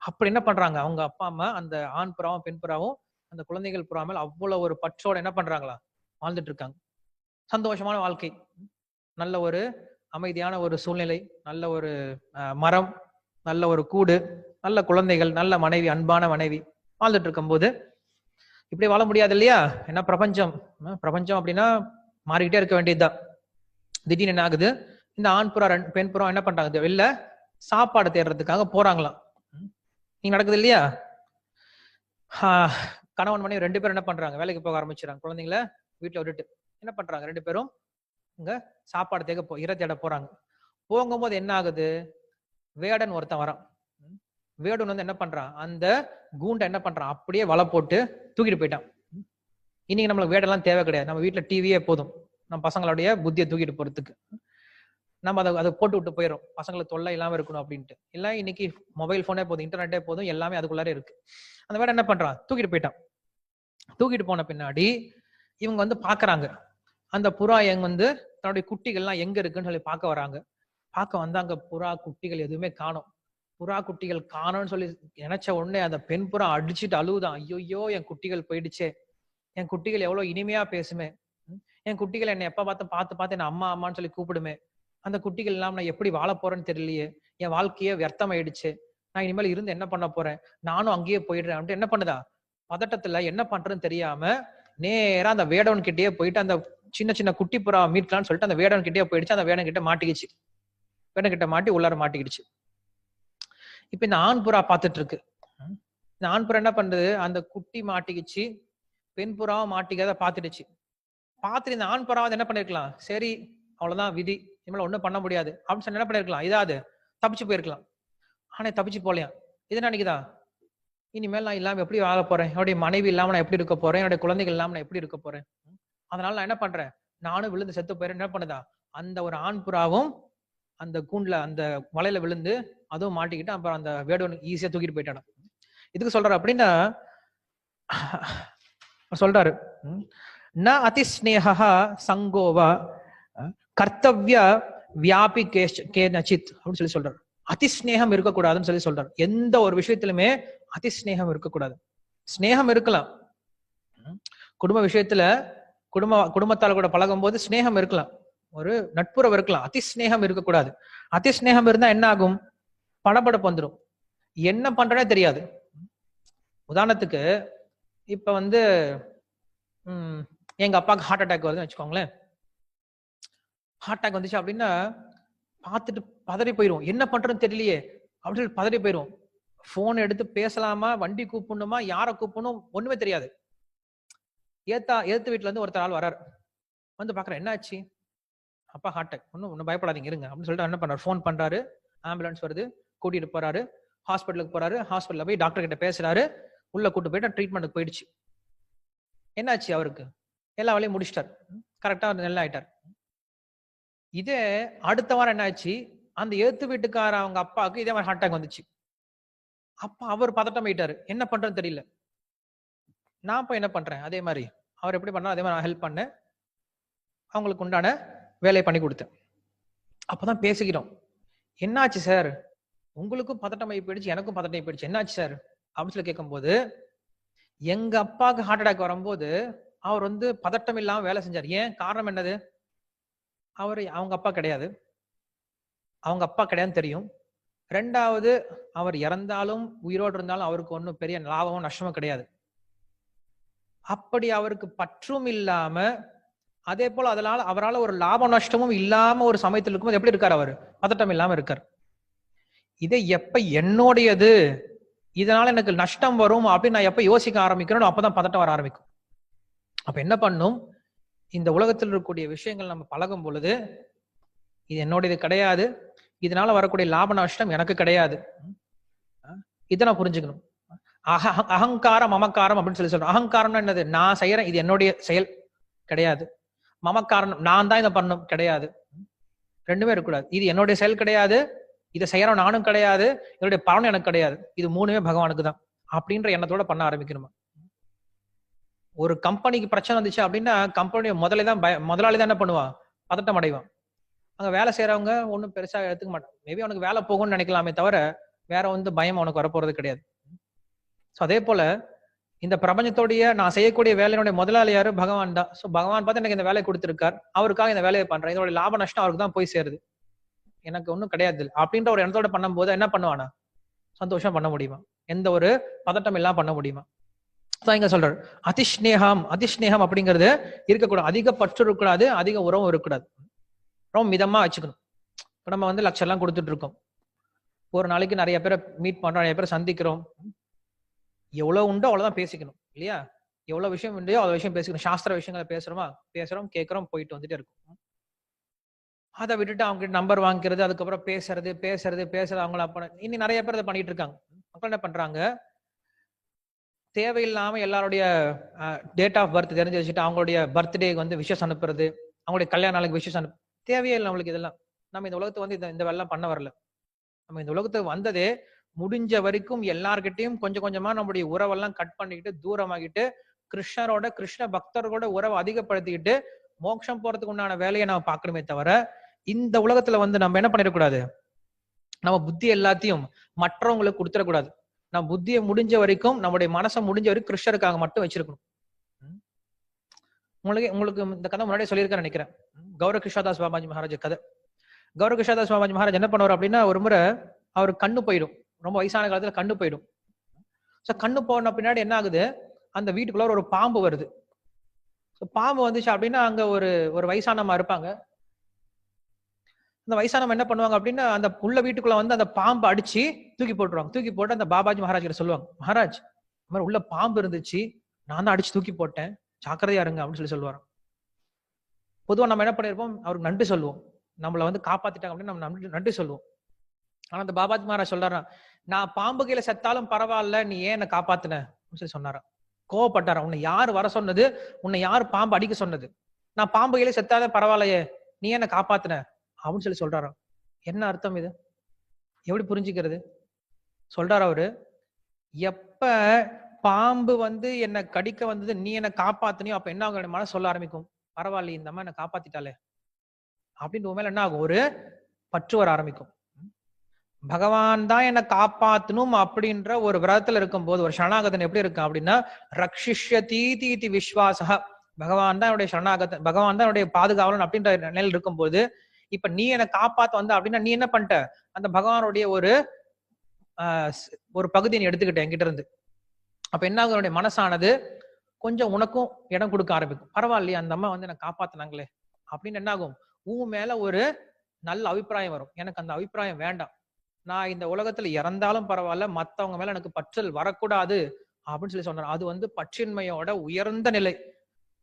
அப்படி என்ன பண்றாங்க அவங்க அப்பா அம்மா, அந்த ஆண் புறாவும் பெண் புறாவும் அந்த குழந்தைகள் புறா மேல அவ்வளவு ஒரு பற்றோட என்ன பண்றாங்களா, வாழ்ந்துட்டு இருக்காங்க. சந்தோஷமான வாழ்க்கை, நல்ல ஒரு அமைதியான ஒரு சூழ்நிலை, நல்ல ஒரு மரம், நல்ல ஒரு கூடு, நல்ல குழந்தைகள், நல்ல மனைவி, அன்பான மனைவி வாழ்ந்துட்டு இருக்கும் போது இப்படி வாழ முடியாது இல்லையா. ஏன்னா பிரபஞ்சம் அப்படின்னா மாறிக்கிட்டே இருக்க வேண்டியதுதான். திடீர்னு என்ன ஆகுது, இந்த ஆண் புறா பெண் புறா என்ன பண்றாங்க, வெளில சாப்பாடு தேடுறதுக்காக போறாங்களாம். நீ நடக்குது இல்லையா. கணவன் மனைவி 2 பேரும் என்ன பண்றாங்க, வேலைக்கு போக ஆரம்பிச்சுறாங்க, குழந்தைங்கள வீட்டுல விட்டுட்டு என்ன பண்றாங்க, 2 பேரும் இங்க சாப்பாடு இறை தேட போறாங்க. போகும்போது என்ன ஆகுது, வேடன் ஒருத்தன் வரான். வேடன் வந்து என்ன பண்றான், அந்த கூண்டை என்ன பண்றான், அப்படியே வலை போட்டு தூக்கிட்டு போயிட்டான். இன்னைக்கு நம்மளுக்கு வேடெல்லாம் தேவை கிடையாது, நம்ம வீட்டுல டிவியே போதும் நம்ம பசங்களுடைய புத்தியை தூக்கிட்டு போறதுக்கு. நம்ம அதை போட்டு விட்டு போயிடும், பசங்களுக்கு தொல்லை இல்லாம இருக்கணும் அப்படின்ட்டு. இல்ல இன்னைக்கு மொபைல் போனே போதும், இன்டர்நெட்டே போதும், எல்லாமே அதுக்குள்ளாரே இருக்கு. அந்த வேடம் என்ன பண்றான், தூக்கிட்டு போயிட்டான். தூக்கிட்டு போன பின்னாடி இவங்க வந்து பாக்குறாங்க, அந்த புறா வந்து தன்னுடைய குட்டிகள்லாம் எங்க இருக்குன்னு சொல்லி பார்க்க வராங்க. பார்க்க வந்தாங்க, புறா குட்டிகள் எதுவுமே காணோம். புறா குட்டிகள் காணோம்னு சொல்லி நினைச்ச உடனே அந்த பெண் புறா அடிச்சுட்டு அழுவுதான், ஐயோ என் குட்டிகள் போயிடுச்சே, என் குட்டிகள் எவ்வளவு இனிமையா பேசுமே, என் குட்டிகள் என்னை எப்ப பார்த்து என்ன அம்மா அம்மான்னு சொல்லி கூப்பிடுமே, அந்த குட்டிகள் எல்லாம் நான் எப்படி வாழ போறேன்னு தெரியலையே, என் வாழ்க்கையே வியர்த்தம் ஆயிடுச்சு, நான் இனிமேல் இருந்து என்ன பண்ண போறேன், நானும் அங்கேயே போயிடுறேன் அப்படின்ட்டு என்ன பண்ணுதா, பதட்டத்துல என்ன பண்றதுன்னு தெரியாம நேரா அந்த வேடவன் கிட்டேயே போயிட்டு அந்த சின்ன சின்ன குட்டி புறா மீட்கலான்னு சொல்லிட்டு அந்த வேடன் கிட்டே போயிடுச்சு. அந்த வேடன் கிட்ட மாட்டிக்கிச்சு, வேடன் கிட்ட மாட்டி உள்ளார மாட்டிக்கிடுச்சு. இப்ப இந்த ஆண் புறா பார்த்துட்டு இருக்கு. இந்த ஆண் புறா என்ன பண்றது, அந்த குட்டி மாட்டிக்கிச்சு, பெண் புறாவும் மாட்டிக்காத பாத்துடுச்சு. பார்த்துட்டு இந்த ஆண் புறாவது என்ன பண்ணிருக்கலாம், சரி அவ்வளவுதான் விதி, இனிமேல் ஒண்ணும் பண்ண முடியாது அப்படின்னு சொல்லி என்ன பண்ணிருக்கலாம், இதாவது தப்பிச்சு போயிருக்கலாம். ஆனா தப்பிச்சு போலையா. இது நினைக்குதா, இனிமேல் நான் இல்லாம எப்படி வாழ போறேன், என்னுடைய மனைவி இல்லாம நான் எப்படி இருக்க போறேன், என்னுடைய குழந்தைகள் இல்லாம நான் எப்படி இருக்க போறேன், அதனால நான் என்ன பண்றேன், நானும் விழுந்து செத்து போயிறேன். என்ன பண்ணுதா, அந்த ஒரு ஆண் புறாவும் அந்த கூண்டுல அந்த மலையில விழுந்து அதுவும் மாட்டிக்கிட்டு அப்புறம் அந்த வேடு ஈஸியா தூக்கிட்டு போயிட்டான். இதுக்கு சொல்றாரு அப்படின்னா சொல்றாரு, ந அதிஸ்நேகா சங்கோவா கர்த்தவ்ய வியாபி கேனச்சித் அப்படின்னு சொல்லி சொல்றாரு. அதிஸ்நேகம் இருக்கக்கூடாதுன்னு சொல்லி சொல்றாரு. எந்த ஒரு விஷயத்திலுமே அதிஸ்நேகம் இருக்கக்கூடாது. ஸ்நேகம் இருக்கலாம், குடும்ப விஷயத்துல குடும்பத்தால கூட பழகும் போது ஸ்நேகம் இருக்கலாம், ஒரு நட்புறவு இருக்கலாம். அதிஸ்நேகம் இருக்கக்கூடாது. அதிஸ்நேகம் இருந்தா என்ன ஆகும், படபடப்பு வந்துடும், என்ன பண்றனே தெரியாது. உதாரணத்துக்கு இப்ப வந்து எங்க அப்பாவுக்கு ஹார்ட் அட்டாக் வருதுன்னு வச்சுக்கோங்களேன். ஹார்ட் அட்டாக் வந்துச்சு அப்படின்னா பார்த்துட்டு பதறி போயிரும், என்ன பண்றதுன்னு தெரியலையே அப்படின்னு சொல்லி பதறி போயிரும். போன் எடுத்து பேசலாமா, வண்டி கூப்பிடணுமா, யாரை கூப்பிடணும் ஒண்ணுமே தெரியாது. ஏத்து வீட்டுல இருந்து ஒருத்தர் ஆள் வராரு, வந்து பாக்குறேன் என்ன ஆச்சு, அப்பா ஹார்ட் அட்டாக், ஒன்னும் பயப்படாதீங்க இருங்க அப்படின்னு சொல்லிட்டு என்ன பண்றாரு, ஃபோன் பண்றாரு, ஆம்புலன்ஸ் வருது, கூட்டிட்டு போறாரு, ஹாஸ்பிட்டலுக்கு போறாரு, ஹாஸ்பிட்டல்ல போய் டாக்டர் கிட்ட பேசுறாரு, உள்ள கூட்டு போயிட்டு ட்ரீட்மெண்ட்டுக்கு போயிடுச்சு. என்னாச்சு, அவருக்கு எல்லா வேலையும் முடிச்சிட்டார், கரெக்டா நல்லா ஆயிட்டார். இதே அடுத்த வாரம் என்ன ஆச்சு, அந்த ஏத்து வீட்டுக்கார அவங்க அப்பாவுக்கு இதே மாதிரி ஹார்ட் அட்டாக் வந்துச்சு. அப்பா அவர் பதட்டம் ஆயிட்டாரு, என்ன பண்றதுன்னு தெரியல. நான் இப்ப என்ன பண்றேன், அதே மாதிரி அவர் எப்படி பண்ணா அதே மாதிரி நான் ஹெல்ப் பண்ணேன், அவங்களுக்கு உண்டான வேலையை பண்ணி கொடுத்தேன். அப்பதான் பேசிக்கிறோம், என்னாச்சு சார், உங்களுக்கும் பதட்டம் ஆகி போயிடுச்சு, எனக்கும் பதட்டம் ஆகி போயிடுச்சு, என்னாச்சு சார் அப்படின்னு சொல்லி கேட்கும்போது, எங்க அப்பாவுக்கு ஹார்ட் அட்டாக் வரும்போது அவர் வந்து பதட்டம் இல்லாம வேலை செஞ்சார். ஏன் காரணம் என்னது, அவங்க அப்பா கிடையாது, அவங்க அப்பா கிடையாதுன்னு தெரியும். ரெண்டாவது, அவர் இறந்தாலும் உயிரோடு இருந்தாலும் அவருக்கு ஒன்றும் பெரிய லாபமும் நஷ்டமும் கிடையாது. அப்படி அவருக்கு பற்றும் இல்லாம, அதே போல அதனால அவரால் ஒரு லாப நஷ்டமும் இல்லாம ஒரு சமயத்தில் இருக்கும்போது எப்படி இருக்காரு, அவர் பதட்டம் இல்லாம இருக்கார். இதை எப்ப என்னுடையது, இதனால எனக்கு நஷ்டம் வரும் அப்படின்னு நான் எப்ப யோசிக்க ஆரம்பிக்கிறேன், அப்பதான் பதட்டம் வர ஆரம்பிக்கும். அப்ப என்ன பண்ணும், இந்த உலகத்தில் இருக்கக்கூடிய விஷயங்கள் நம்ம பழகும் பொழுது, இது என்னுடையது கிடையாது, இதனால வரக்கூடிய லாப நஷ்டம் எனக்கு கிடையாது, இதை நான் புரிஞ்சுக்கணும். அகங்காரம் மமக்காரம் அப்படின்னு சொல்லி சொல்றோம். அகங்காரம்னா என்னது, நான் செய்யறேன், இது என்னுடைய செயல் கிடையாது. மமக்காரணம், நான் தான் இதை பண்ணும் கிடையாது. ரெண்டுமே இருக்கக்கூடாது. இது என்னுடைய செயல் கிடையாது, இதை செய்யறோம் நானும் கிடையாது, என்னுடைய பலனும் எனக்கு கிடையாது, இது மூணுமே பகவானுக்கு தான் அப்படின்ற எண்ணத்தோட பண்ண ஆரம்பிக்கணுமா. ஒரு கம்பெனிக்கு பிரச்சனை வந்துச்சு அப்படின்னா கம்பெனி முதலாளி தான் என்ன பண்ணுவான், பதட்டம் அடைவான். அங்க வேலை செய்யறவங்க ஒன்றும் பெருசா எடுத்துக்க மாட்டாங்க. மேபி அவனுக்கு வேலை போகும்னு நினைக்கலாமே தவிர வேற வந்து பயம் அவனுக்கு வரப்போறது கிடையாது. அதே போல இந்த பிரபஞ்சத்தோடைய நான் செய்யக்கூடிய வேலையினுடைய முதலாளி யாரு, பகவான் தான். ஸோ பகவான் பார்த்து எனக்கு இந்த வேலையை கொடுத்திருக்கார், அவருக்காக இந்த வேலையை பண்றேன், இதோட லாப நஷ்டம் அவருக்கு தான் போய் சேருது, எனக்கு ஒன்றும் கிடையாது அப்படின்ற ஒரு எண்ணத்தோட பண்ணும் போது என்ன பண்ணுவானா, சந்தோஷம் பண்ண முடியுமா, எந்த ஒரு பதட்டம் எல்லாம் பண்ண முடியுமா. இங்க சொல்றாரு அதிஸ்நேகம் அப்படிங்கிறது இருக்கக்கூடாது, அதிக பற்று இருக்கக்கூடாது, அதிக உறவும் இருக்கக்கூடாது, ரொம்ப மிதமா வச்சுக்கணும். இப்ப நம்ம வந்து லட்சம் எல்லாம் கொடுத்துட்டு இருக்கோம், ஒரு நாளைக்கு நிறைய பேரை மீட் பண்றோம், நிறைய பேரை சந்திக்கிறோம், எவ்வளவு உண்டோ அவ்வளவுதான் பேசிக்கணும் இல்லையா, எவ்வளவு விஷயம் உண்டோ அவ்வளவு விஷயம் பேசிக்கணும். சாஸ்திர விஷயங்களை பேசுறோம் கேட்கிறோம் போயிட்டு வந்துட்டே இருக்கும். அதை விட்டுட்டு அவங்க கிட்ட நம்பர் வாங்கிக்கிறது, அதுக்கப்புறம் பேசுறது அவங்கள அப்ப இன்னும் நிறைய பேர் அதை பண்ணிட்டு இருக்காங்க. மக்கள் என்ன பண்றாங்க, தேவையில்லாம எல்லாருடைய டேட் ஆஃப் பர்த் தெரிஞ்சு வச்சுட்டு அவங்களுடைய பர்த்டே வந்து விஷஸ் அனுப்புறது, அவங்களுடைய கல்யாண நாளுக்கு விஷஸ் தேவையே இல்லை நம்மளுக்கு இதெல்லாம். நம்ம இந்த உலகத்தை வந்து இந்த வெள்ளம் பண்ண வரல. நம்ம இந்த உலகத்துக்கு வந்ததே முடிஞ்ச வரைக்கும் எல்லார்கிட்டையும் கொஞ்சம் கொஞ்சமா நம்முடைய உறவெல்லாம் கட் பண்ணிக்கிட்டு தூரமாகிட்டு கிருஷ்ண பக்தர்களோட உறவை அதிகப்படுத்திக்கிட்டு மோட்சம் போறதுக்கு உண்டான வேலையை நம்ம பார்க்கணுமே தவிர, இந்த உலகத்துல வந்து நம்ம என்ன பண்ணிடக்கூடாது, நம்ம புத்தி எல்லாத்தையும் மற்றவங்களுக்கு கொடுத்துடக்கூடாது. நம்ம புத்தியை முடிஞ்ச வரைக்கும், நம்முடைய மனசை முடிஞ்ச வரைக்கும் கிருஷ்ணருக்காக மட்டும் வச்சிருக்கணும். உங்களுக்கு இந்த கதை முன்னாடியே சொல்லியிருக்கேன் நினைக்கிறேன், கௌரவ கிருஷ்ணதாஸ் பாபாஜி மகாராஜ் கதை. கௌரவ கிருஷ்ணதாஸ் பாபாஜி மகாராஜ் என்ன பண்ணுவார் அப்படின்னா, ஒரு முறை அவரு கண்ணு போயிடும், ரொம்ப வயசான காலத்துல கண்ணு போயிடும். கண்ணு போன பின்னாடி என்ன ஆகுது, அந்த வீட்டுக்குள்ள ஒரு பாம்பு வருது. பாம்பு வந்துச்சு அப்படின்னா அங்க ஒரு வயசானம்மா இருப்பாங்க. அந்த வயசானம்மா என்ன பண்ணுவாங்க அப்படின்னா, அந்த உள்ள வீட்டுக்குள்ள வந்து அந்த பாம்பு அடிச்சு தூக்கி போட்டுருவாங்க. தூக்கி போட்டு அந்த பாபாஜி மகாராஜ் கிட்ட சொல்லுவாங்க, மகாராஜ் இந்த மாதிரி உள்ள பாம்பு இருந்துச்சு, நான் தான் அடிச்சு தூக்கி போட்டேன், ஜாக்கிரதையா இருங்க அப்படின்னு சொல்லுவாங்க. பொதுவா நம்ம என்ன பண்ணிருப்போம், அவருக்கு நன்றி சொல்லுவோம், நம்மளை வந்து காப்பாத்திட்டாங்க அப்படின்னு நம்ம நன்றி சொல்லுவோம். ஆனா அந்த பாபாஜி மகாராஜ் சொல்றாராம், நான் பாம்பு கையில செத்தாலும் பரவாயில்ல, நீ ஏன் என்ன காப்பாத்துன சொல்லி சொன்னாராம். கோவப்பட்டாராம். உன்னை யாரு வர சொன்னது? உன்னை யாரு பாம்பு அடிக்க சொன்னது? நான் பாம்பு கையில செத்தாலே பரவாயில்லையே, நீ என்ன காப்பாத்துன அப்படின்னு சொல்லி சொல்றாராம். என்ன அர்த்தம் இது? எப்படி புரிஞ்சுக்கிறது? சொல்றாரு அவரு, எப்ப பாம்பு என்ன கடிக்க வந்தது, நீ என்ன காப்பாத்துனியோ, அப்ப என்ன ஆகும்? மனசு சொல்ல ஆரம்பிக்கும், பரவாயில்லையே இந்த அம்மா என்ன காப்பாத்திட்டாலே அப்படின்னு உன் மேல என்ன ஆகும்? ஒரு பற்று வர ஆரம்பிக்கும். பகவான் தான் என்ன காப்பாத்தணும் அப்படின்ற ஒரு விரதத்துல இருக்கும் போது, ஒரு சரணாகதன் எப்படி இருக்கும் அப்படின்னா, ரக்ஷிஷ்யதீதி விஸ்வாசா, பகவான் தான் என்னுடைய சரணாகதன், பகவான் தான் என்னுடைய பாதுகாவலன் அப்படின்ற நிலையில் இருக்கும்போது, இப்ப நீ என்ன காப்பாத்த வந்த அப்படின்னா நீ என்ன பண்ணிட்ட? அந்த பகவானுடைய ஒரு பகுதியை நீ எடுத்துக்கிட்ட என்கிட்ட இருந்து. அப்ப என்ன ஆகும்? என்னுடைய மனசானது கொஞ்சம் உனக்கும் இடம் கொடுக்க ஆரம்பிக்கும். பரவாயில்லையா, அந்த அம்மா என்ன காப்பாத்தினாங்களே அப்படின்னு என்ன ஆகும்? உன் மேல ஒரு நல்ல அபிப்பிராயம் வரும். எனக்கு அந்த அபிப்பிராயம் வேண்டாம், நான் இந்த உலகத்துல இறந்தாலும் பரவாயில்ல, மத்தவங்க மேல எனக்கு பற்றல் வரக்கூடாது அப்படின்னு சொல்லி சொன்னார். அது பற்றின்மையோட உயர்ந்த நிலை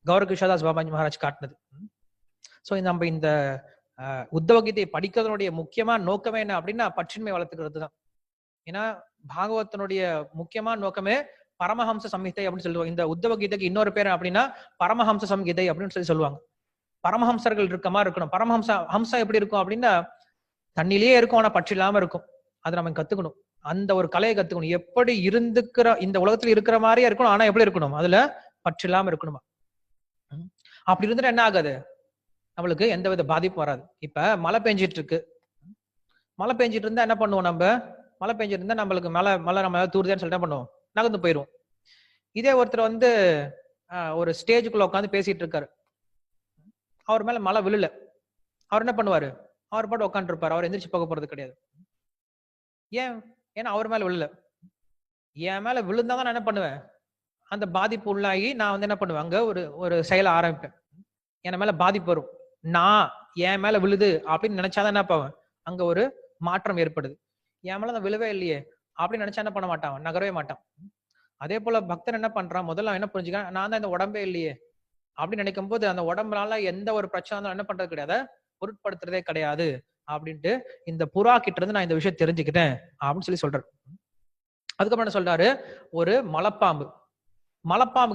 கௌர கிருஷ்ணதாஸ் பாபாஜி மகாராஜ் காட்டினது. சோ நம்ம இந்த உத்தவ கீதையை படிக்கிறதுனுடைய முக்கியமான நோக்கமே என்ன அப்படின்னா, பற்றின்மை வளர்த்துக்கிறது தான். ஏன்னா பாகவதனுடைய முக்கியமான நோக்கமே பரமஹம்ச சம்ஹிதை அப்படின்னு சொல்லுவாங்க. இந்த உத்தவ கீதைக்கு இன்னொரு பேர் அப்படின்னா பரமஹம்ச சம்ஹிதை அப்படின்னு சொல்லி சொல்லுவாங்க. பரமஹம்சர்கள் இருக்க மாதிரி இருக்கணும். ஹம்சம் எப்படி இருக்கும் அப்படின்னா, தண்ணிலேயே இருக்கும் ஆனா பற்று இல்லாம இருக்கும். அதை நம்ம கத்துக்கணும். அந்த ஒரு கலையை கத்துக்கணும். எப்படி இந்த உலகத்துல இருக்கிற மாதிரியே இருக்கணும், ஆனா எப்படி இருக்கணும்? அதுல பற்று இல்லாம இருக்கணுமா? அப்படி இருந்துட்டு என்ன ஆகாது? நம்மளுக்கு எந்த வித பாதிப்பும் வராது. இப்ப மழை பெஞ்சிட்டு இருக்கு, மழை பெஞ்சிட்டு இருந்தா என்ன பண்ணுவோம்? மழை பெஞ்சிட்டு இருந்தா நம்மளுக்கு மழை நம்ம தூருதேன்னு சொல்லிட்டு என்ன பண்ணுவோம்? நகர்ந்து போயிடுவோம். இதே ஒருத்தர் ஒரு ஸ்டேஜுக்குள்ள உட்காந்து பேசிட்டு இருக்காரு, அவர் மேல மழை விழுல, அவர் என்ன பண்ணுவாரு? அவர் பாட்டு உட்காந்து இருப்பாரு, அவர் எந்திரிச்சு போக போறது கிடையாது. ஏன்னா அவர் மேல விழுல. என் மேல விழுந்தாதான் நான் என்ன பண்ணுவேன்? அந்த பாதிப்பு உள்ளாகி நான் என்ன பண்ணுவேன்? அங்க ஒரு செயலை ஆரம்பிப்பேன். என் மேல பாதிப்பு வரும். நான் என் மேல விழுது அப்படின்னு நினைச்சாதான் என்ன பாவேன்? அங்க ஒரு மாற்றம் ஏற்படுது. என் மேல நான் விழுவே இல்லையே அப்படின்னு நினைச்சா என்ன பண்ண மாட்டான்? நகரவே மாட்டான். அதே போல பக்தன் என்ன பண்றான்? முதல்ல என்ன புரிஞ்சுக்க, நான் தான் இந்த உடம்பே இல்லையே அப்படின்னு நினைக்கும் போது, அந்த உடம்புனால எந்த ஒரு பிரச்சனை என்ன பண்றது கிடையாது, பொருட்படுத்துறதே கிடையாது அப்படின்ட்டு இந்த புறா கிட்ட இருந்து நான் இந்த விஷயம் தெரிஞ்சுக்கிட்டேன் அப்படின்னு சொல்லி சொல்றாரு. அதுக்கப்புறம் என்ன சொல்றாரு? ஒரு மலைப்பாம்பு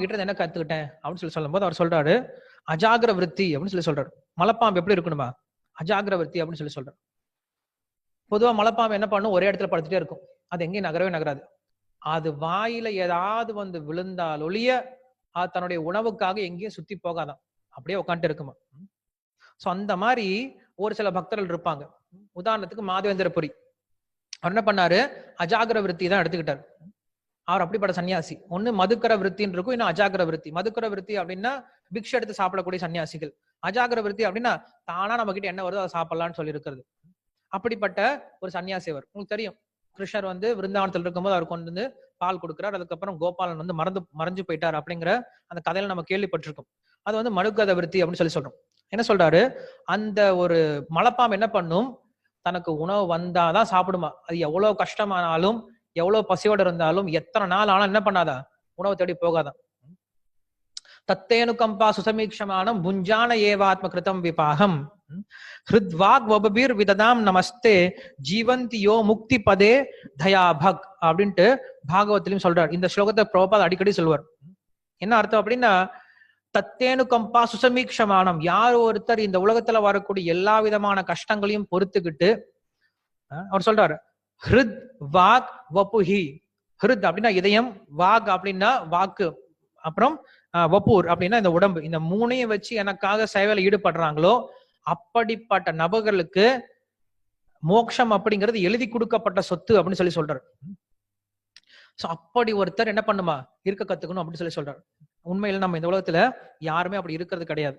கிட்ட இருந்து என்ன கத்துக்கிட்டேன் அப்படின்னு சொல்லி சொல்லும் போது அவர் சொல்றாரு, அஜாகிர விருத்தி அப்படின்னு சொல்லி சொல்றாரு. மலைப்பாம்பு எப்படி இருக்கணுமா? அஜாகிர விருத்தி அப்படின்னு சொல்லி சொல்றாரு. பொதுவா மலைப்பாம்பு என்ன பண்ணும்? ஒரே இடத்துல படுத்துட்டே இருக்கும், அது எங்கேயும் நகரவே நகராது. அது வாயில ஏதாவது விழுந்தால் ஒழிய அது தன்னுடைய உணவுக்காக எங்கேயும் சுத்தி போகாதான், அப்படியே உட்காந்துட்டு இருக்குமா. சோ அந்த மாதிரி ஒரு சில பக்தர்கள் இருப்பாங்க. உதாரணத்துக்கு மாதவேந்திரபுரி, அவர் என்ன பண்ணாரு? அஜாகிர விருத்தி தான் எடுத்துக்கிட்டாரு. அவர் அப்படிப்பட்ட சன்னியாசி. ஒண்ணு மதுக்கர விருத்தின்னு இருக்கும், இன்னும் அஜாகிர விருத்தி. மதுக்கர விருத்தி அப்படின்னா பிக்ஷை எடுத்து சாப்பிடக்கூடிய சன்னியாசிகள். அஜாகிர விருத்தி அப்படின்னா தானா நம்ம கிட்ட என்ன வருதோ அதை சாப்பிடலாம்னு சொல்லி இருக்கிறது. அப்படிப்பட்ட ஒரு சன்னியாசி அவர். உங்களுக்கு தெரியும், கிருஷ்ணர் விருந்தாவனத்தில் இருக்கும்போது அவர் கொண்டு பால் கொடுக்கிறார். அதுக்கப்புறம் கோபாலன் மறைஞ்சு போயிட்டார் அப்படிங்கிற அந்த கதையில நம்ம கேள்விப்பட்டிருக்கோம். அது மனுக்கத விருத்தி அப்படின்னு சொல்லி சொல்றோம். என்ன சொல்றாரு? அந்த ஒரு மலைப்பாம்பு என்ன பண்ணும்? தனக்கு உணவு வந்தாதான் சாப்பிடுமா. அது எவ்வளவு கஷ்டமானாலும், எவ்வளவு பசியோடு இருந்தாலும், எத்தனை நாள் ஆனாலும் என்ன பண்ணாதா? உணவு தேடி போகாதான். தத்தேனு கம்பா சுசமீக்ஷமானம் புஞ்சான ஏவாத்ம கிருதம் விபாகம் ஹிருத்வாக் வபபீர் விததாம் நமஸ்தே ஜீவந்தி யோ முக்தி பதே தயாபக் அப்படின்ட்டு பாகவத்திலையும் சொல்றார். இந்த ஸ்லோகத்தை பிரபுபாத் அடிக்கடி சொல்வார். என்ன அர்த்தம் அப்படின்னா, தத்தேனு கம்பா சுசமீக்ஷமானம், யார் ஒருத்தர் இந்த உலகத்துல வரக்கூடிய எல்லா விதமான கஷ்டங்களையும் பொறுத்துக்கிட்டு, அவர் சொல்றாரு, ஹிருத் வாக் வபுஹி. ஹிருத் அப்படின்னா இதயம், வாக் அப்படின்னா வாக்கு, அப்புறம் வப்பூர் அப்படின்னா இந்த உடம்பு. இந்த மூணையும் வச்சு எனக்காக சேவையில ஈடுபடுறாங்களோ அப்படிப்பட்ட நபர்களுக்கு மோட்சம் அப்படிங்கிறது எழுதி கொடுக்கப்பட்ட சொத்து அப்படின்னு சொல்லி சொல்றாரு. சோ அப்படி ஒருத்தர் என்ன பண்ணுமா? இருக்க கத்துக்கணும் அப்படின்னு சொல்லி சொல்றாரு. உண்மையில நம்ம இந்த உலகத்துல யாருமே அப்படி இருக்கிறது கிடையாது.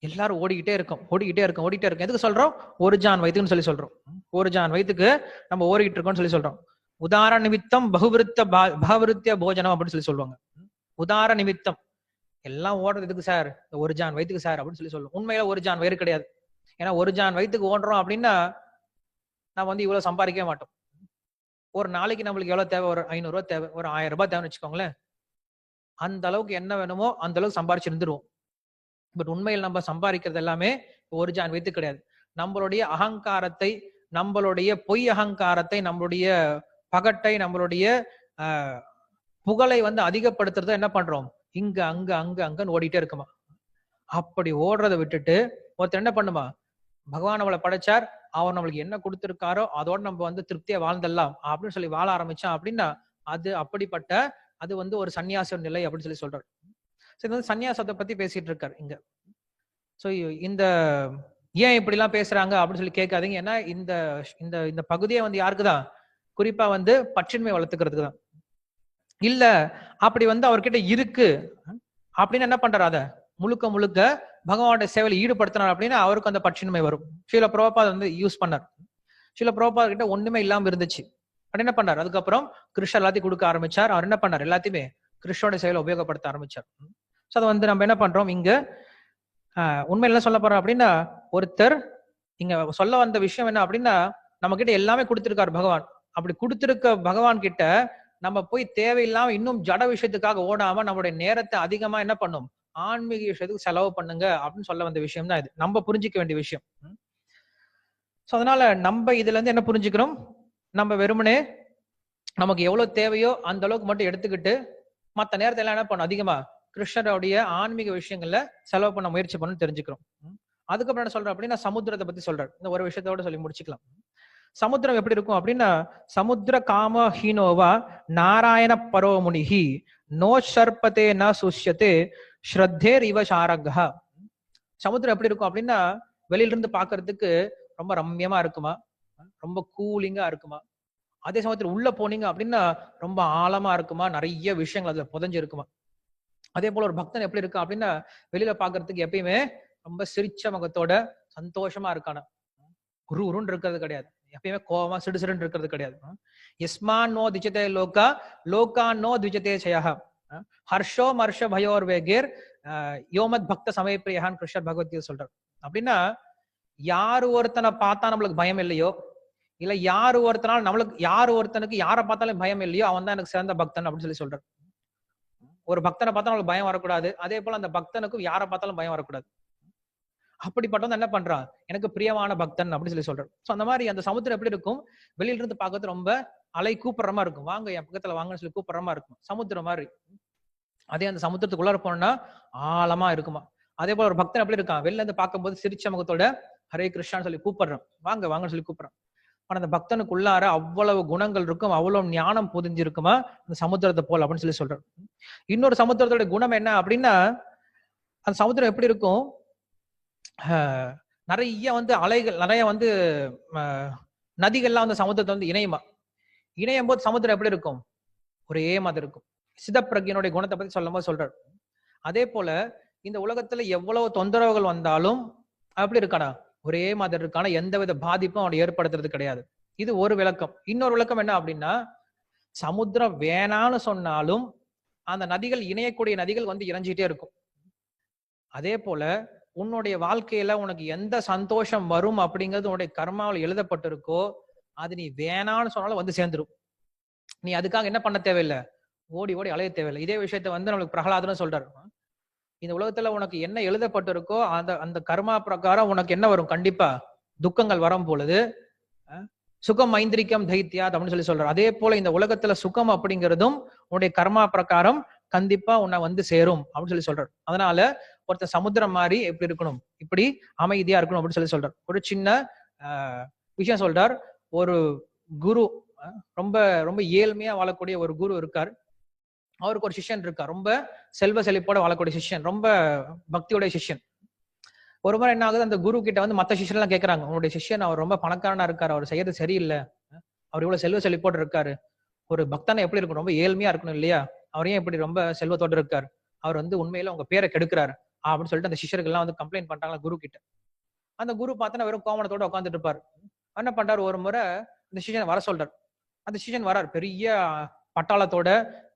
எல்லாரும் ஓடிக்கிட்டே இருக்கோம். எதுக்கு சொல்றோம்? ஒரு ஜான் வயிற்றுன்னு சொல்லி சொல்றோம். ஒரு ஜான் வயிற்றுக்கு நம்ம ஓடிக்கிட்டு இருக்கோம்னு சொல்லி சொல்றோம். உதாரண நிமித்தம் பகுவிருத்திய போஜனம் அப்படின்னு சொல்லி சொல்லுவாங்க. உதார நிமித்தம் எல்லாம் ஓடுறது எதுக்கு சார்? ஒரு ஜான் வயிற்றுக்கு சார் அப்படின்னு சொல்லி சொல்லுவோம். உண்மையில ஒரு ஜான் வயிறு கிடையாது. ஏன்னா ஒரு ஜான் வயிற்றுக்கு ஓடுறோம் அப்படின்னா நான் இவ்வளவு சம்பாதிக்கவே மாட்டோம். ஒரு நாளைக்கு நம்மளுக்கு எவ்வளவு தேவை? ஒரு 500 ரூபாய் தேவை, ஒரு 1000 ரூபாய் தேவைன்னு வச்சுக்கோங்களேன். அந்த அளவுக்கு என்ன வேணுமோ அந்த அளவுக்கு சம்பாரிச்சு இருந்துருவோம். பட் உண்மையில் நம்ம சம்பாதிக்கிறது எல்லாமே ஒரு ஜான் வயிற்று கிடையாது. நம்மளுடைய அகங்காரத்தை, நம்மளுடைய பொய் அகங்காரத்தை, நம்மளுடைய பகட்டை, நம்மளுடைய புகழை வந்து அதிகப்படுத்துறத என்ன பண்றோம், இங்க அங்க அங்க அங்கன்னு ஓடிட்டே இருக்குமா. அப்படி ஓடுறதை விட்டுட்டு ஒருத்தர் என்ன பண்ணுமா, பகவான் நம்மளை படைச்சார், அவர் நம்மளுக்கு என்ன கொடுத்திருக்காரோ அதோட நம்ம வந்து திருப்தியா வாழ்ந்துடலாம் அப்படின்னு சொல்லி வாழ ஆரம்பிச்சான் அப்படின்னா அது அப்படிப்பட்ட அது வந்து ஒரு சன்னியாச நிலை அப்படின்னு சொல்லி சொல்றாரு. இது வந்து சன்னியாசத்தை பத்தி பேசிட்டு இருக்காரு இங்க. சோ இந்த ஏன் இப்படி எல்லாம் பேசுறாங்க அப்படின்னு சொல்லி கேட்காதீங்க. ஏன்னா இந்த இந்த இந்த பகுதியை வந்து யாருக்குதான், குறிப்பா வந்து பற்றின்மை வளர்த்துக்கிறதுக்கு தான். இல்ல அப்படி வந்து அவர்கிட்ட இருக்கு அப்படின்னு என்ன பண்றாரு, அத முழுக்க முழுக்க பகவானுடைய சேவையில் ஈடுபடுத்தினார் அப்படின்னா அவருக்கு அந்த பற்றின்மை வரும். ஸ்ரீல பிரபுபாத் வந்து யூஸ் பண்ணார். ஸ்ரீல பிரபுபாத் கிட்ட ஒண்ணுமே இல்லாம இருந்துச்சு. என்ன பண்ணார், அதுக்கப்புறம் கிருஷ்ணர் எல்லாத்தையும் கொடுக்க ஆரம்பிச்சார். அவர் என்ன பண்ணார், எல்லாத்தையுமே கிருஷ்ணோட செயலை உபயோகப்படுத்த ஆரம்பிச்சார். சோ அதை வந்து நம்ம என்ன பண்றோம் இங்க உண்மையில என்ன சொல்ல போறோம் அப்படின்னா, ஒருத்தர் இங்க சொல்ல வந்த விஷயம் என்ன அப்படின்னா, நம்ம கிட்ட எல்லாமே கொடுத்திருக்காரு பகவான். அப்படி கொடுத்திருக்க பகவான் கிட்ட நம்ம போய் தேவையில்லாம இன்னும் ஜட விஷயத்துக்காக ஓடாம நம்மளுடைய நேரத்தை அதிகமா என்ன பண்ணும், ஆன்மீக விஷயத்துக்கு செலவு பண்ணுங்க அப்படின்னு சொல்ல வந்த விஷயம் தான் இது. நம்ம புரிஞ்சிக்க வேண்டிய விஷயம். சோ அதனால நம்ம இதுல இருந்து என்ன புரிஞ்சுக்கிறோம், நம்ம வெறுமனே நமக்கு எவ்வளவு தேவையோ அந்த அளவுக்கு மட்டும் எடுத்துக்கிட்டு மத்த நேரத்தை எல்லாம் என்ன பண்ணும், அதிகமா கிருஷ்ணருடைய ஆன்மீக விஷயங்கள்ல செலவு பண்ண முயற்சி பண்ணு தெரிஞ்சுக்கிறோம். அதுக்கப்புறம் என்ன சொல்றேன் அப்படின்னா, சமுத்திரத்தை பத்தி சொல்றேன். இந்த ஒரு விஷயத்தோட சொல்லி முடிச்சுக்கலாம். சமுத்திரம் எப்படி இருக்கும் அப்படின்னா, சமுத்திர காம ஹீனோவா நாராயண பரோமுனிஹி நோ சர்பதே ந சுஷ்யதே ஸ்ரத்தேர் இவ சாரகா. சமுத்திரம் எப்படி இருக்கும் அப்படின்னா, வெளியில இருந்து பாக்குறதுக்கு ரொம்ப ரம்யமா இருக்குமா, ரொம்ப கூலிங்கா இருக்குமா. அதே சமயத்துல உள்ள போனீங்க அப்படின்னா ரொம்ப ஆழமா இருக்குமா, நிறைய விஷயங்கள் அதுல புதைஞ்சு இருக்குமா. அதே போல ஒரு பக்தன் எப்படி இருக்கா அப்படின்னா, வெளியில பாக்குறதுக்கு எப்பயுமே ரொம்ப சிரிச்ச முகத்தோட சந்தோஷமா இருக்கான, உருன்னு இருக்கிறது கிடையாது, எப்பயுமே கோபமா சிடுசிடுன்னு இருக்கிறது கிடையாது. யஸ்மான் நோ திஜதே லோகா லோகா நோ திஜதே சயஹ ஹர்ஷோ மர்ஷ பயோர் வேகேர் யோமத் பக்த சமயப்பிரியான் கிருஷ்ணர் பகவத்கீதை சொல்றார். அப்படின்னா யாரு ஒருத்தனை பார்த்தா நம்மளுக்கு பயம் இல்லையோ, இல்ல யாரு ஒருத்தனால நம்மளுக்கு யாரு ஒருத்தனுக்கு யாரை பார்த்தாலும் பயம் இல்லையோ அவன் தான் எனக்கு சிறந்த பக்தன் அப்படின்னு சொல்லி சொல்றாரு. ஒரு பக்தனை பார்த்தா நம்மளுக்கு பயம் வரக்கூடாது, அதே போல அந்த பக்தனுக்கும் யாரை பார்த்தாலும் பயம் வரக்கூடாது. அப்படிப்பட்டவன் என்ன பண்றான், எனக்கு பிரியமான பக்தன் அப்படின்னு சொல்லி சொல்றாரு. சோ அந்த மாதிரி அந்த சமுத்திரம் எப்படி இருக்கும், வெளியில இருந்து பார்க்கறது ரொம்ப அலை கூப்பிடுறமா இருக்கும், வாங்க என் பக்கத்துல வாங்கன்னு சொல்லி கூப்பிடுறமா இருக்கும், சமுத்திரம் மாதிரி. அதே அந்த சமுத்திரத்துக்குள்ளார போனா ஆழமா இருக்குமா. அதே போல ஒரு பக்தன் எப்படி இருக்கான், வெளில இருந்து பார்க்கும்போது சிரிச்ச முகத்தோட ஹரே கிருஷ்ணான்னு சொல்லி கூப்பிடுறான், வாங்க வாங்கன்னு சொல்லி கூப்பிடுறான். ஆனா அந்த பக்தனுக்குள்ளார அவ்வளவு குணங்கள் இருக்கும், அவ்வளவு ஞானம் புதிஞ்சிருக்குமா அந்த சமுத்திரத்தை போல் அப்படின்னு சொல்லி சொல்றாரு. இன்னொரு சமுத்திரத்தோட குணம் என்ன அப்படின்னா, அந்த சமுத்திரம் எப்படி இருக்கும், நிறைய வந்து அலைகள், நிறைய வந்து நதிகள்லாம் வந்து சமுத்திரத்தை வந்து இணையுமா. இணையும் போது சமுத்திரம் எப்படி இருக்கும், ஒரே மாதிரி இருக்கும். சிதப்பிரஜனுடைய குணத்தை பத்தி சொல்லும் போது சொல்றாரு. அதே போல இந்த உலகத்துல எவ்வளவு தொந்தரவுகள் வந்தாலும் அப்படி இருக்கானா, ஒரே மாதிரி இருக்கான, எந்தவித பாதிப்பும் அவனை ஏற்படுத்துறது கிடையாது. இது ஒரு விளக்கம். இன்னொரு விளக்கம் என்ன அப்படின்னா, சமுத்திரம் வேணான்னு சொன்னாலும் அந்த நதிகள், இணையக்கூடிய நதிகள் வந்து இறைஞ்சிட்டே இருக்கும். அதே போல உன்னுடைய வாழ்க்கையில உனக்கு எந்த சந்தோஷம் வரும் அப்படிங்கிறது உன்னுடைய கர்மாவில் எழுதப்பட்டிருக்கோ அது நீ வேணான்னு சொன்னாலும் வந்து சேர்ந்துடும். நீ அதுக்காக என்ன பண்ண தேவையில்லை, ஓடி ஓடி அலைய தேவையில்லை. இதே விஷயத்த வந்து நம்மளுக்கு பிரகலாதன்னு சொல்றாரு. இந்த உலகத்துல உனக்கு என்ன எழுதப்பட்டிருக்கோ அந்த அந்த கர்மா பிரகாரம் உனக்கு என்ன வரும், கண்டிப்பா துக்கங்கள் வரும் பொழுது சுகம் மைந்திரிக்கம் தைத்தியா அப்படின்னு சொல்லி சொல்றாரு. அதே போல இந்த உலகத்துல சுகம் அப்படிங்கிறதும் உன்னுடைய கர்மா பிரகாரம் கண்டிப்பா உன்னை வந்து சேரும் அப்படின்னு சொல்லி சொல்றாரு. அதனால ஒருத்தர் சமுத்திரம் மாதிரி எப்படி இருக்கணும், இப்படி அமைதியா இருக்கணும் அப்படின்னு சொல்லி சொல்றார். ஒரு சின்ன விஷயம் சொல்றார். ஒரு குரு, ரொம்ப ரொம்ப ஏழ்மையா வாழக்கூடிய ஒரு குரு இருக்கார். அவருக்கு ஒரு சிஷ்யன் இருக்கார், ரொம்ப செல்வ செழிப்போட வாழக்கூடிய சிஷ்யன், ரொம்ப பக்தியோட சிஷ்யன். ஒரு முறை என்ன ஆகுது, அந்த குரு கிட்ட வந்து மத்த சிஷ்யன் எல்லாம் கேட்கறாங்க, உங்களுடைய சிஷ்யன் அவர் ரொம்ப பணக்காரனா இருக்காரு, அவர் செய்யறது சரியில்லை, அவர் இவ்வளவு செல்வ செழிப்போடு இருக்காரு, ஒரு பக்தான எப்படி இருக்கணும், ரொம்ப ஏழ்மையா இருக்கணும் இல்லையா, அவர் ஏன் இப்படி ரொம்ப செல்வத்தோடு இருக்காரு, அவர் வந்து உண்மையில உங்க பேரை கெடுக்கிறாரு அப்படின்னு சொல்லிட்டு அந்த சிஷ்யர்கள் எல்லாம் வந்து கம்ப்ளைண்ட் பண்றாங்க குரு கிட்ட. அந்த குரு பார்த்தா வெறும் கோமணத்தோட உட்காந்துட்டு இருப்பாரு. என்ன பண்றாரு, ஒரு முறை இந்த சிஷ்யனை வர சொல்றாரு. அந்த சிஷ்யன் வராரு, பெரிய பட்டாளத்தோட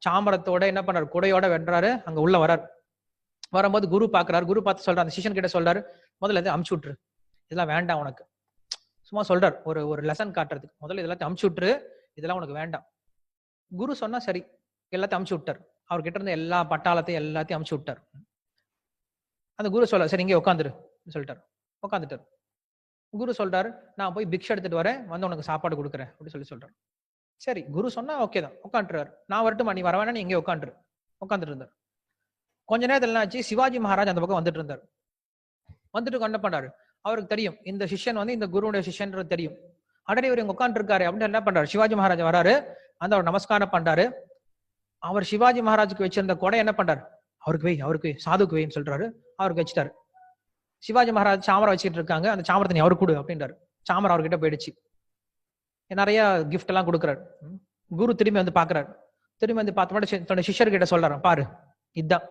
சாமரத்தோட என்ன பண்றாரு, குடையோட வென்றாரு, அங்க உள்ள வராரு. வரும்போது குரு பாக்குறாரு. குரு பார்த்து சொல்றாரு, அந்த சிஷ்யன் கிட்ட சொல்றாரு, முதல்ல இதை அமுச்சு விட்டுரு, இதெல்லாம் வேண்டாம் உனக்கு. சும்மா சொல்றாரு, ஒரு ஒரு லெசன் காட்டுறதுக்கு, முதல்ல இதெல்லாத்தையும் அமுச்சு விட்டுரு, இதெல்லாம் உனக்கு வேண்டாம். குரு சொன்னா சரி, எல்லாத்தையும் அமுச்சு விட்டார். அவர்கிட்ட இருந்து எல்லா பட்டாளத்தையும் எல்லாத்தையும் அமுச்சு விட்டார். அந்த குரு சொல்ல, சரி இங்கே உட்காந்துரு சொல்லிட்டாரு. உட்காந்துட்டாரு. குரு சொல்றாரு, நான் போய் பிக்ஷை எடுத்துட்டு வரேன், வந்து உனக்கு சாப்பாடு கொடுக்குறேன் அப்படின்னு சொல்றாரு. சரி, குரு சொன்னா ஓகே தான், உட்காந்துருவாரு. நான் வரட்டுமா, நீ வரவேணா, நீ எங்கே உட்காந்துட்டு இருந்தார். கொஞ்ச நேரத்துல என்ன ஆச்சு, சிவாஜி மகாராஜ் அந்த பக்கம் வந்துட்டு இருந்தார். வந்துட்டு என்ன பண்றாரு, அவருக்கு தெரியும் இந்த சிஷ்யன் வந்து இந்த குருவுடைய சிஷ்யன்றது தெரியும். அடனே இவர் இங்க உட்காந்து இருக்காரு அப்படின்னு என்ன பண்றாரு, சிவாஜி மகாராஜ் வராரு, அந்த அவர் நமஸ்காரம் பண்றாரு. அவர் சிவாஜி மகாராஜுக்கு வச்சிருந்த கொடை என்ன பண்றாரு, அவருக்கு சாதுக்கு வைன்னு சொல்றாரு, அவருக்கு வச்சுட்டாரு. சிவாஜி மகாராஜ் சாமரம் வச்சுட்டு இருக்காங்க, அந்த சாமரத்தை நீ அவருக்கு கொடு அப்படின்றாரு. சாமரம் அவர்கிட்ட போயிடுச்சு. நிறைய கிஃப்ட் எல்லாம் கொடுக்குறாரு. குரு திரும்பி வந்து பாக்குறாரு. திரும்பி வந்து பார்த்த தன்னோட சிஷ்யர்கிட்ட சொல்றாரு, பாரு இதுதான்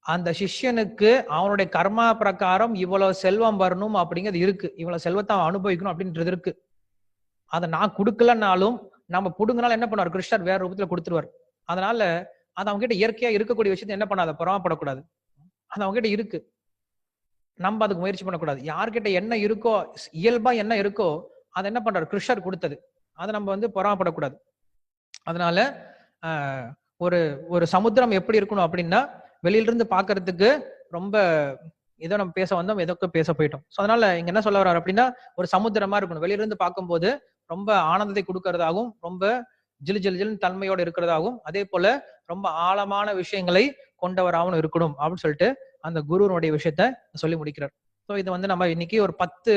அந்த சிஷ்யனுக்கு அவனுடைய கர்மா பிரகாரம் இவ்வளவு செல்வம் வரணும் அப்படிங்கிறது இருக்கு, இவ்வளவு செல்வத்தை அவன் அனுபவிக்கணும் அப்படின்றது இருக்கு. அதை நான் கொடுக்கலன்னாலும் நம்ம புடுங்கினாலும் என்ன பண்ணுவார், கிருஷ்ணர் வேற ரூபத்துல கொடுத்துருவார். அதனால அது அவங்க கிட்ட இயற்கையா இருக்கக்கூடிய விஷயத்தை என்ன பண்ணாத, பொறாமப்படக்கூடாது. அது அவங்க கிட்ட இருக்கு, நம்ம அதுக்கு முயற்சி பண்ணக்கூடாது. யார்கிட்ட என்ன இருக்கோ, இயல்பா என்ன இருக்கோ அதை என்ன பண்றாரு, கிருஷ்ணர் கொடுத்தது, அதை நம்ம வந்து பொறாமப்படக்கூடாது. அதனால ஒரு ஒரு சமுத்திரம் எப்படி இருக்கணும் அப்படின்னா, வெளியிலிருந்து பாக்குறதுக்கு ரொம்ப ஏதோ நம்ம பேச வந்தோம், எதோ பேச போயிட்டோம். ஸோ அதனால இங்க என்ன சொல்ல வர்றாரு அப்படின்னா, ஒரு சமுத்திரமா இருக்கணும். வெளியிலிருந்து பார்க்கும்போது ரொம்ப ஆனந்தத்தை கொடுக்கறதாகவும், ரொம்ப ஜில் தன்மையோட இருக்கிறதாகவும், அதே போல ரொம்ப ஆழமான விஷயங்களை கொண்டவராகவும் இருக்கணும் அப்படின்னு சொல்லிட்டு அந்த குருனுடைய விஷயத்த சொல்லி முடிக்கிறார். ஸோ இது வந்து நம்ம இன்னைக்கு ஒரு 10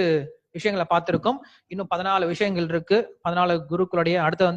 விஷயங்களை பார்த்திருக்கோம். இன்னும் 14 விஷயங்கள் இருக்கு. 14 குருக்களுடைய அடுத்த வந்து